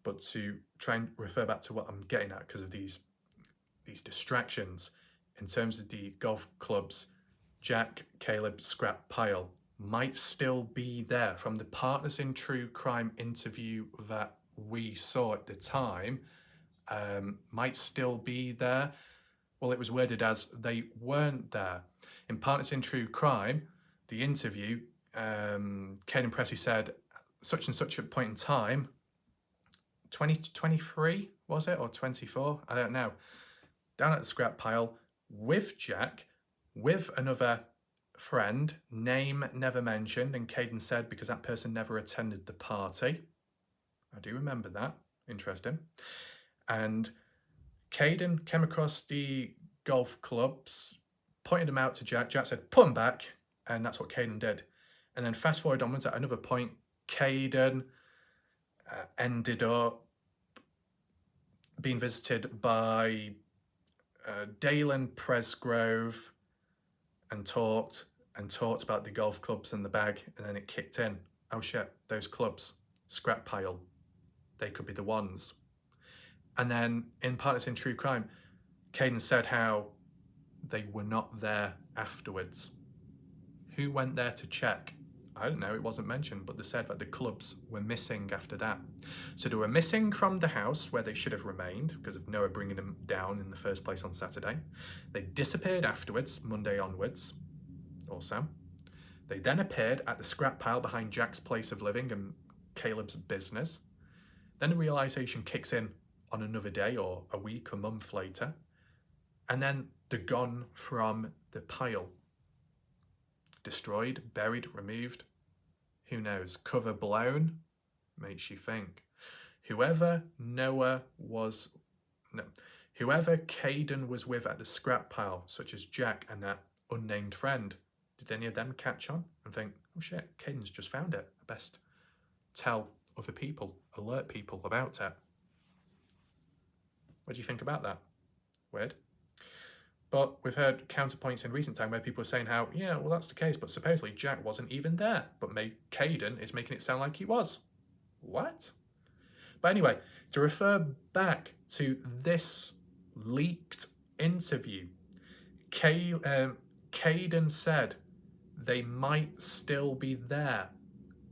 But to try and refer back to what I'm getting at, because of these distractions, in terms of the golf clubs, Jack, Caleb, scrap pile might still be there from the Partners in True Crime interview that we saw at the time. Might still be there. Well, it was worded as they weren't there. In Partners in True Crime, the interview, Kaden Pressy said, such and such a point in time, 2023 was it, or 24? I don't know. Down at the scrap pile with Jack, with another friend, name never mentioned, and Kaden said because that person never attended the party. I do remember that. Interesting. And Kaden came across the golf clubs, pointed them out to Jack. Jack said, put them back. And that's what Kaden did. And then fast forward onwards, at another point, Kaden ended up being visited by Dalen Presgrove and talked about the golf clubs and the bag. And then it kicked in. Oh shit, those clubs, scrap pile, they could be the ones. And then in Partners in True Crime, Kaden said how they were not there afterwards. Who went there to check? I don't know, it wasn't mentioned, but they said that the clubs were missing after that. So they were missing from the house where they should have remained because of Noah bringing them down in the first place on Saturday. They disappeared afterwards, Monday onwards, or Sam. They then appeared at the scrap pile behind Jack's place of living and Caleb's business. Then the realisation kicks in on another day or a week, a month later. And then they're gone from the pile. Destroyed, buried, removed. Who knows? Cover blown? Makes you think. Whoever Kaden was with at the scrap pile, such as Jack and that unnamed friend, did any of them catch on and think, oh shit, Kaden's just found it. I best tell other people, alert people about it. What do you think about that? Weird. But we've heard counterpoints in recent time where people are saying how, yeah, well, that's the case, but supposedly Jack wasn't even there. But Kaden is making it sound like he was. What? But anyway, to refer back to this leaked interview, Kaden said they might still be there.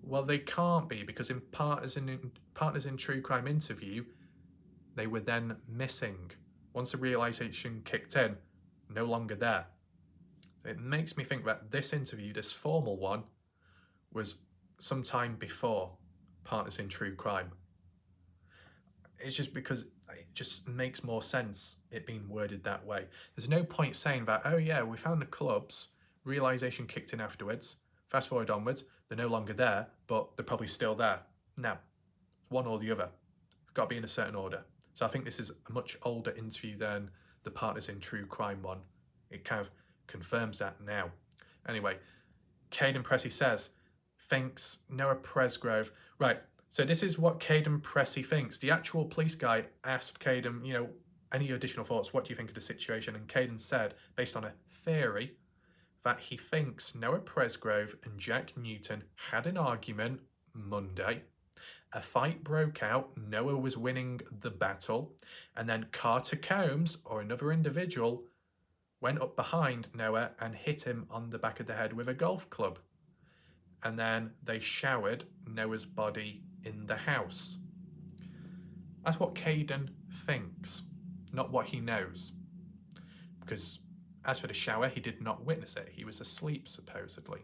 Well, they can't be, because in Partners in True Crime interview, they were then missing. Once the realisation kicked in, no longer there. So it makes me think that this interview, this formal one, was sometime before Partners in True Crime. It's just because it just makes more sense it being worded that way. There's no point saying that, oh yeah, we found the clubs, realisation kicked in afterwards, fast forward onwards, they're no longer there, but they're probably still there. No, one or the other. It's got to be in a certain order. So I think this is a much older interview than the Partners in True Crime one. It kind of confirms that now. Anyway, Kaden Pressy thinks Noah Presgrove. Right, so this is what Kaden Pressy thinks. The actual police guy asked Kaden, any additional thoughts? What do you think of the situation? And Kaden said, based on a theory, that he thinks Noah Presgrove and Jack Newton had an argument Monday. A fight broke out, Noah was winning the battle, and then Carter Combs, or another individual, went up behind Noah and hit him on the back of the head with a golf club. And then they showered Noah's body in the house. That's what Kaden thinks, not what he knows. Because as for the shower, he did not witness it. He was asleep, supposedly.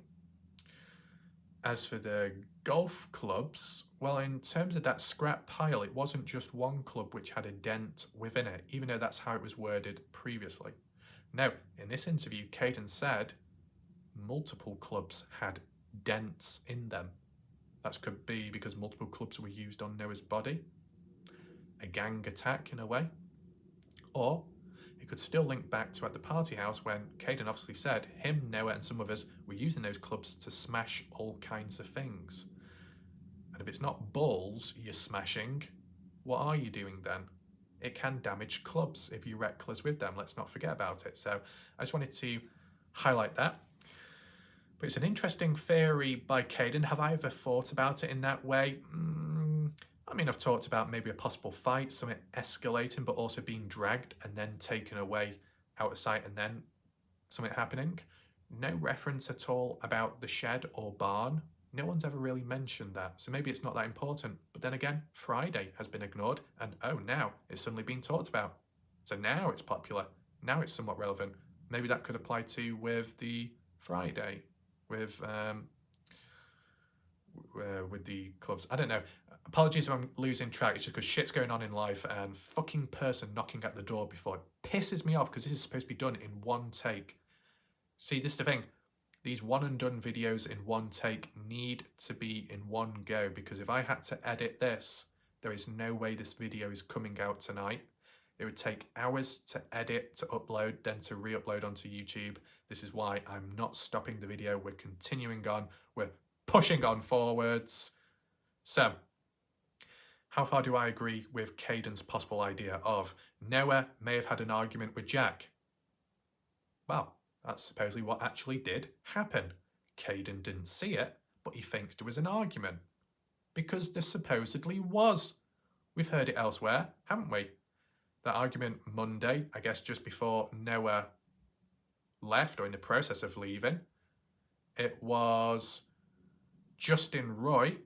As for the golf clubs, well, in terms of that scrap pile, it wasn't just one club which had a dent within it, even though that's how it was worded previously. No, in this interview, Kaden said multiple clubs had dents in them. That could be because multiple clubs were used on Noah's body, a gang attack in a way, or it could still link back to at the party house when Kaden obviously said him, Noah and some others were using those clubs to smash all kinds of things. And if it's not balls you're smashing, what are you doing then? It can damage clubs if you're reckless with them. Let's not forget about it. So I just wanted to highlight that. But it's an interesting theory by Kaden. Have I ever thought about it in that way? I mean, I've talked about maybe a possible fight, something escalating, but also being dragged and then taken away out of sight and then something happening. No reference at all about the shed or barn. No one's ever really mentioned that, so maybe it's not that important. But then again, Friday has been ignored, and oh, now it's suddenly being talked about. So now it's popular. Now it's somewhat relevant. Maybe that could apply to with the Friday, with the clubs. I don't know. Apologies if I'm losing track. It's just because shit's going on in life and fucking person knocking at the door before it pisses me off because this is supposed to be done in one take. See, this is the thing. These one and done videos in one take need to be in one go, because if I had to edit this, there is no way this video is coming out tonight. It would take hours to edit, to upload, then to re-upload onto YouTube. This is why I'm not stopping the video. We're continuing on. We're pushing on forwards. So, how far do I agree with Kaden's possible idea of Noah may have had an argument with Jack? Well, that's supposedly what actually did happen. Kaden didn't see it, but he thinks there was an argument. Because there supposedly was. We've heard it elsewhere, haven't we? That argument Monday, I guess just before Noah left or in the process of leaving, it was Justin Roy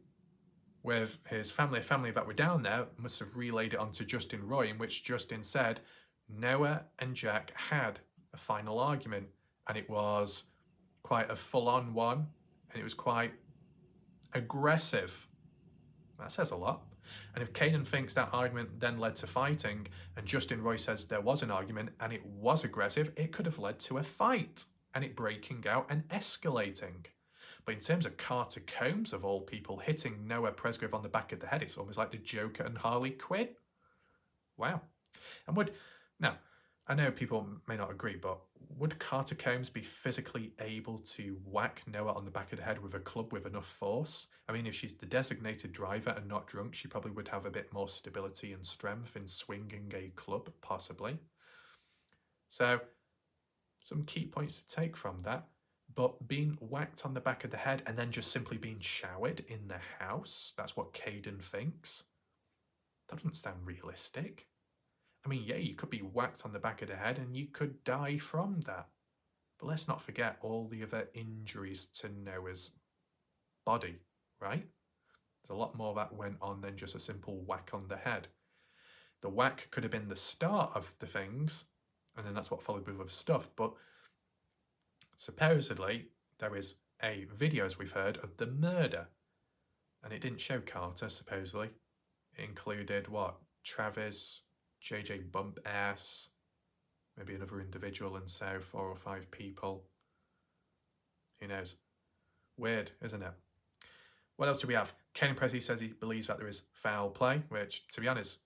with his family that were down there must have relayed it onto Justin Roy, in which Justin said Noah and Jack had a final argument, and it was quite a full-on one, and it was quite aggressive. That says a lot. And if Kaden thinks that argument then led to fighting, and Justin Roy says there was an argument and it was aggressive, it could have led to a fight and it breaking out and escalating. But in terms of Carter Combs, of all people, hitting Noah Presgrove on the back of the head, it's almost like the Joker and Harley Quinn. Wow. And now, I know people may not agree, but would Carter Combs be physically able to whack Noah on the back of the head with a club with enough force? I mean, if she's the designated driver and not drunk, she probably would have a bit more stability and strength in swinging a club, possibly. So, some key points to take from that. But being whacked on the back of the head and then just simply being showered in the house, that's what Kaden thinks. That doesn't sound realistic. I mean, yeah, you could be whacked on the back of the head and you could die from that. But let's not forget all the other injuries to Noah's body, right? There's a lot more that went on than just a simple whack on the head. The whack could have been the start of the things, and then that's what followed with other stuff. But supposedly, there is a video, as we've heard, of the murder. And it didn't show Carter, supposedly. It included, what, Travis, JJ Bump Ass, maybe another individual, and so 4 or 5 people. Who knows? Weird, isn't it? What else do we have? Kaden Pressy says he believes that there is foul play, which, to be honest,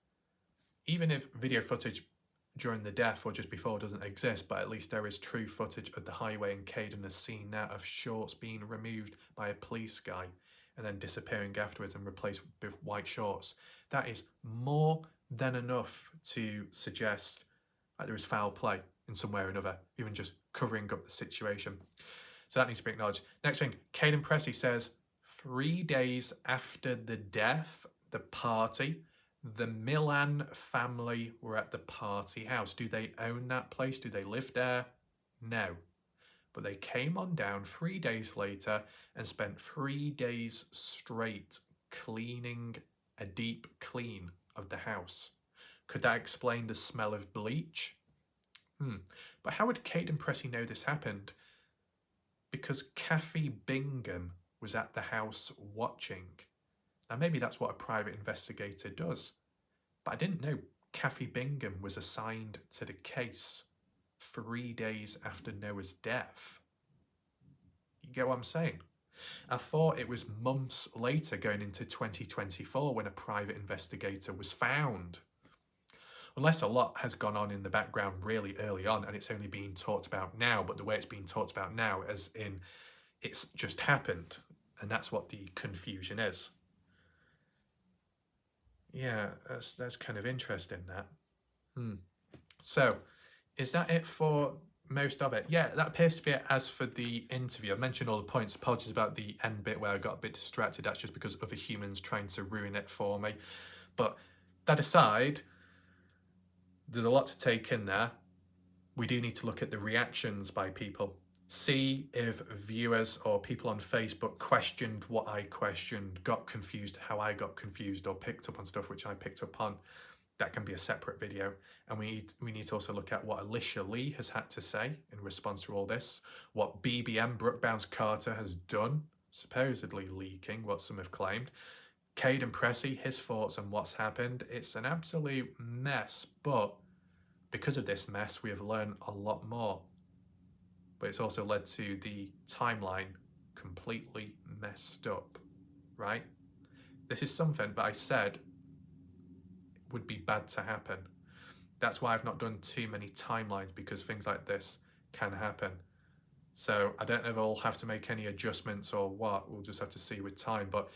even if video footage during the death or just before doesn't exist, but at least there is true footage of the highway, and Kaden has seen that of shorts being removed by a police guy and then disappearing afterwards and replaced with white shorts. That is more than enough to suggest that there is foul play in some way or another, even just covering up the situation. So that needs to be acknowledged. Next thing, Kaden Pressy says 3 days after the death, the party, the Milan family were at the party house. Do they own that place? Do they live there? No. But they came on down 3 days later and spent 3 days straight cleaning a deep clean of the house. Could that explain the smell of bleach? But how would Kaden Pressy know this happened? Because Kathy Bingham was at the house watching. Now maybe that's what a private investigator does. But I didn't know Kathy Bingham was assigned to the case 3 days after Noah's death. You get what I'm saying? I thought it was months later, going into 2024, when a private investigator was found. Unless a lot has gone on in the background really early on and it's only being talked about now, but the way it's being talked about now as in it's just happened, and that's what the confusion is. Yeah, that's kind of interesting, that. So, is that it for most of it? Yeah, that appears to be it. As for the interview, I've mentioned all the points. Apologies about the end bit where I got a bit distracted. That's just because other humans trying to ruin it for me. But that aside, there's a lot to take in there. We do need to look at the reactions by people. See if viewers or people on Facebook questioned what I questioned, got confused how I got confused, or picked up on stuff which I picked up on. that can be a separate video. And we need to also look at what Alicia Lee has had to say in response to all this, what BBM, Brooke Bounce Carter, has done, supposedly leaking what some have claimed, Kaden Pressy, his thoughts on what's happened. It's an absolute mess, but because of this mess, we have learned a lot more. But it's also led to the timeline completely messed up, right? This is something that I said would be bad to happen. That's why I've not done too many timelines, because things like this can happen. So I don't know if I'll have to make any adjustments or what. We'll just have to see with time. But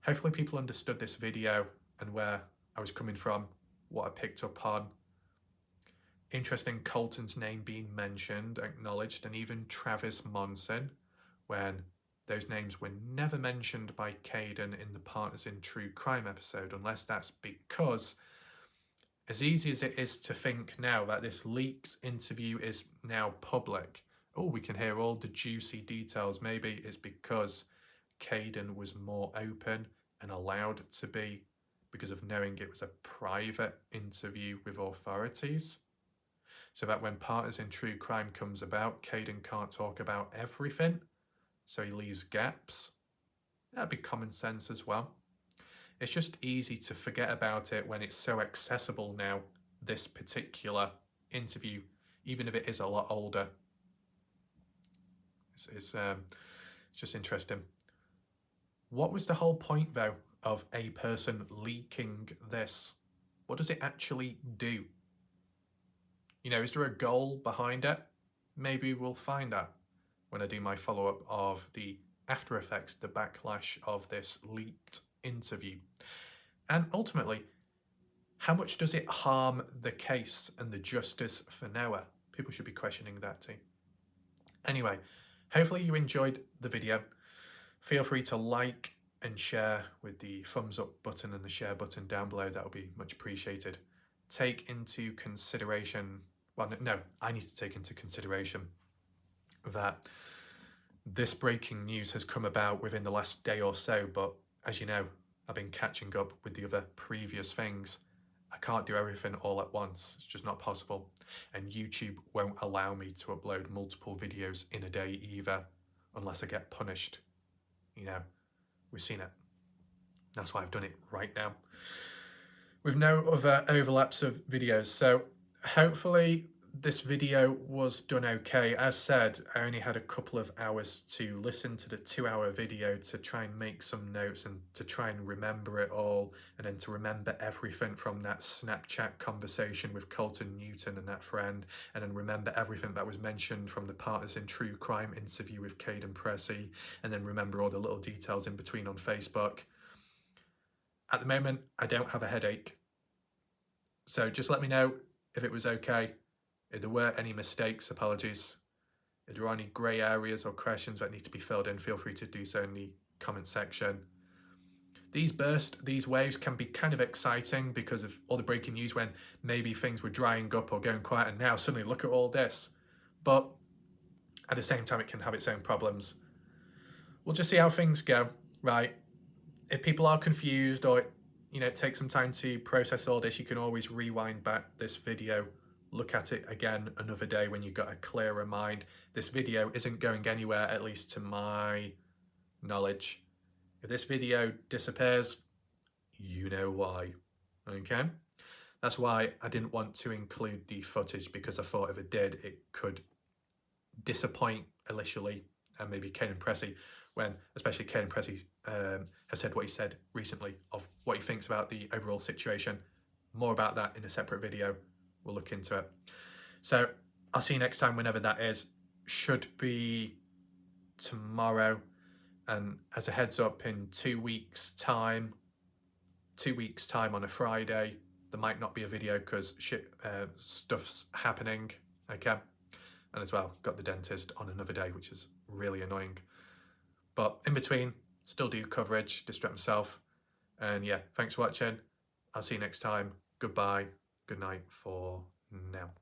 hopefully people understood this video and where I was coming from, what I picked up on. Interesting, Colton's name being mentioned, acknowledged, and even Travis Monson, when those names were never mentioned by Kaden in the Partners in True Crime episode, unless that's because, as easy as it is to think now that this leaked interview is now public, oh, we can hear all the juicy details. Maybe it's because Kaden was more open and allowed to be because of knowing it was a private interview with authorities. So that when Partners in True Crime comes about, Kaden can't talk about everything, so he leaves gaps. That'd be common sense as well. It's just easy to forget about it when it's so accessible now, this particular interview, even if it is a lot older. It's just interesting. What was the whole point, though, of a person leaking this? What does it actually do? You know, is there a goal behind it? Maybe we'll find out when I do my follow-up of the after effects, the backlash of this leaked interview. And ultimately, how much does it harm the case and the justice for Noah? People should be questioning that too. Anyway, hopefully you enjoyed the video. Feel free to like and share with the thumbs up button and the share button down below. That would be much appreciated. Take into consideration, well, no, I need to take into consideration that this breaking news has come about within the last day or so, but as you know, I've been catching up with the other previous things. I can't do everything all at once. It's just not possible. And YouTube won't allow me to upload multiple videos in a day either, unless I get punished. You know, we've seen it. That's why I've done it right now, with no other overlaps of videos. So hopefully this video was done okay. As said, I only had a couple of hours to listen to the 2-hour video to try and make some notes and to try and remember it all, and then to remember everything from that Snapchat conversation with Colton Newton and that friend, and then remember everything that was mentioned from the Partners in True Crime interview with Kaden Pressy, and then remember all the little details in between on Facebook. At the moment, I don't have a headache. So just let me know if it was okay. If there were any mistakes, apologies. If there are any grey areas or questions that need to be filled in, feel free to do so in the comment section. These waves can be kind of exciting because of all the breaking news when maybe things were drying up or going quiet, and now suddenly look at all this. But at the same time, it can have its own problems. We'll just see how things go, right? If people are confused or, you know, it takes some time to process all this, you can always rewind back this video, look at it again another day when you've got a clearer mind. This video isn't going anywhere, at least to my knowledge. If this video disappears, you know why, okay? That's why I didn't want to include the footage, because I thought if it did, it could disappoint Alicia Lee and maybe Kaden Pressy, when especially Kaden Pressy has said what he said recently of what he thinks about the overall situation. More about that in a separate video. We'll look into it. So I'll see you next time, whenever that is. Should be tomorrow. And as a heads up, in 2 weeks time on a Friday, there might not be a video because stuff's happening, okay? And as well, got the dentist on another day, which is really annoying. But in between, still do coverage, distract myself. And yeah, thanks for watching. I'll see you next time. Goodbye. Good night for now.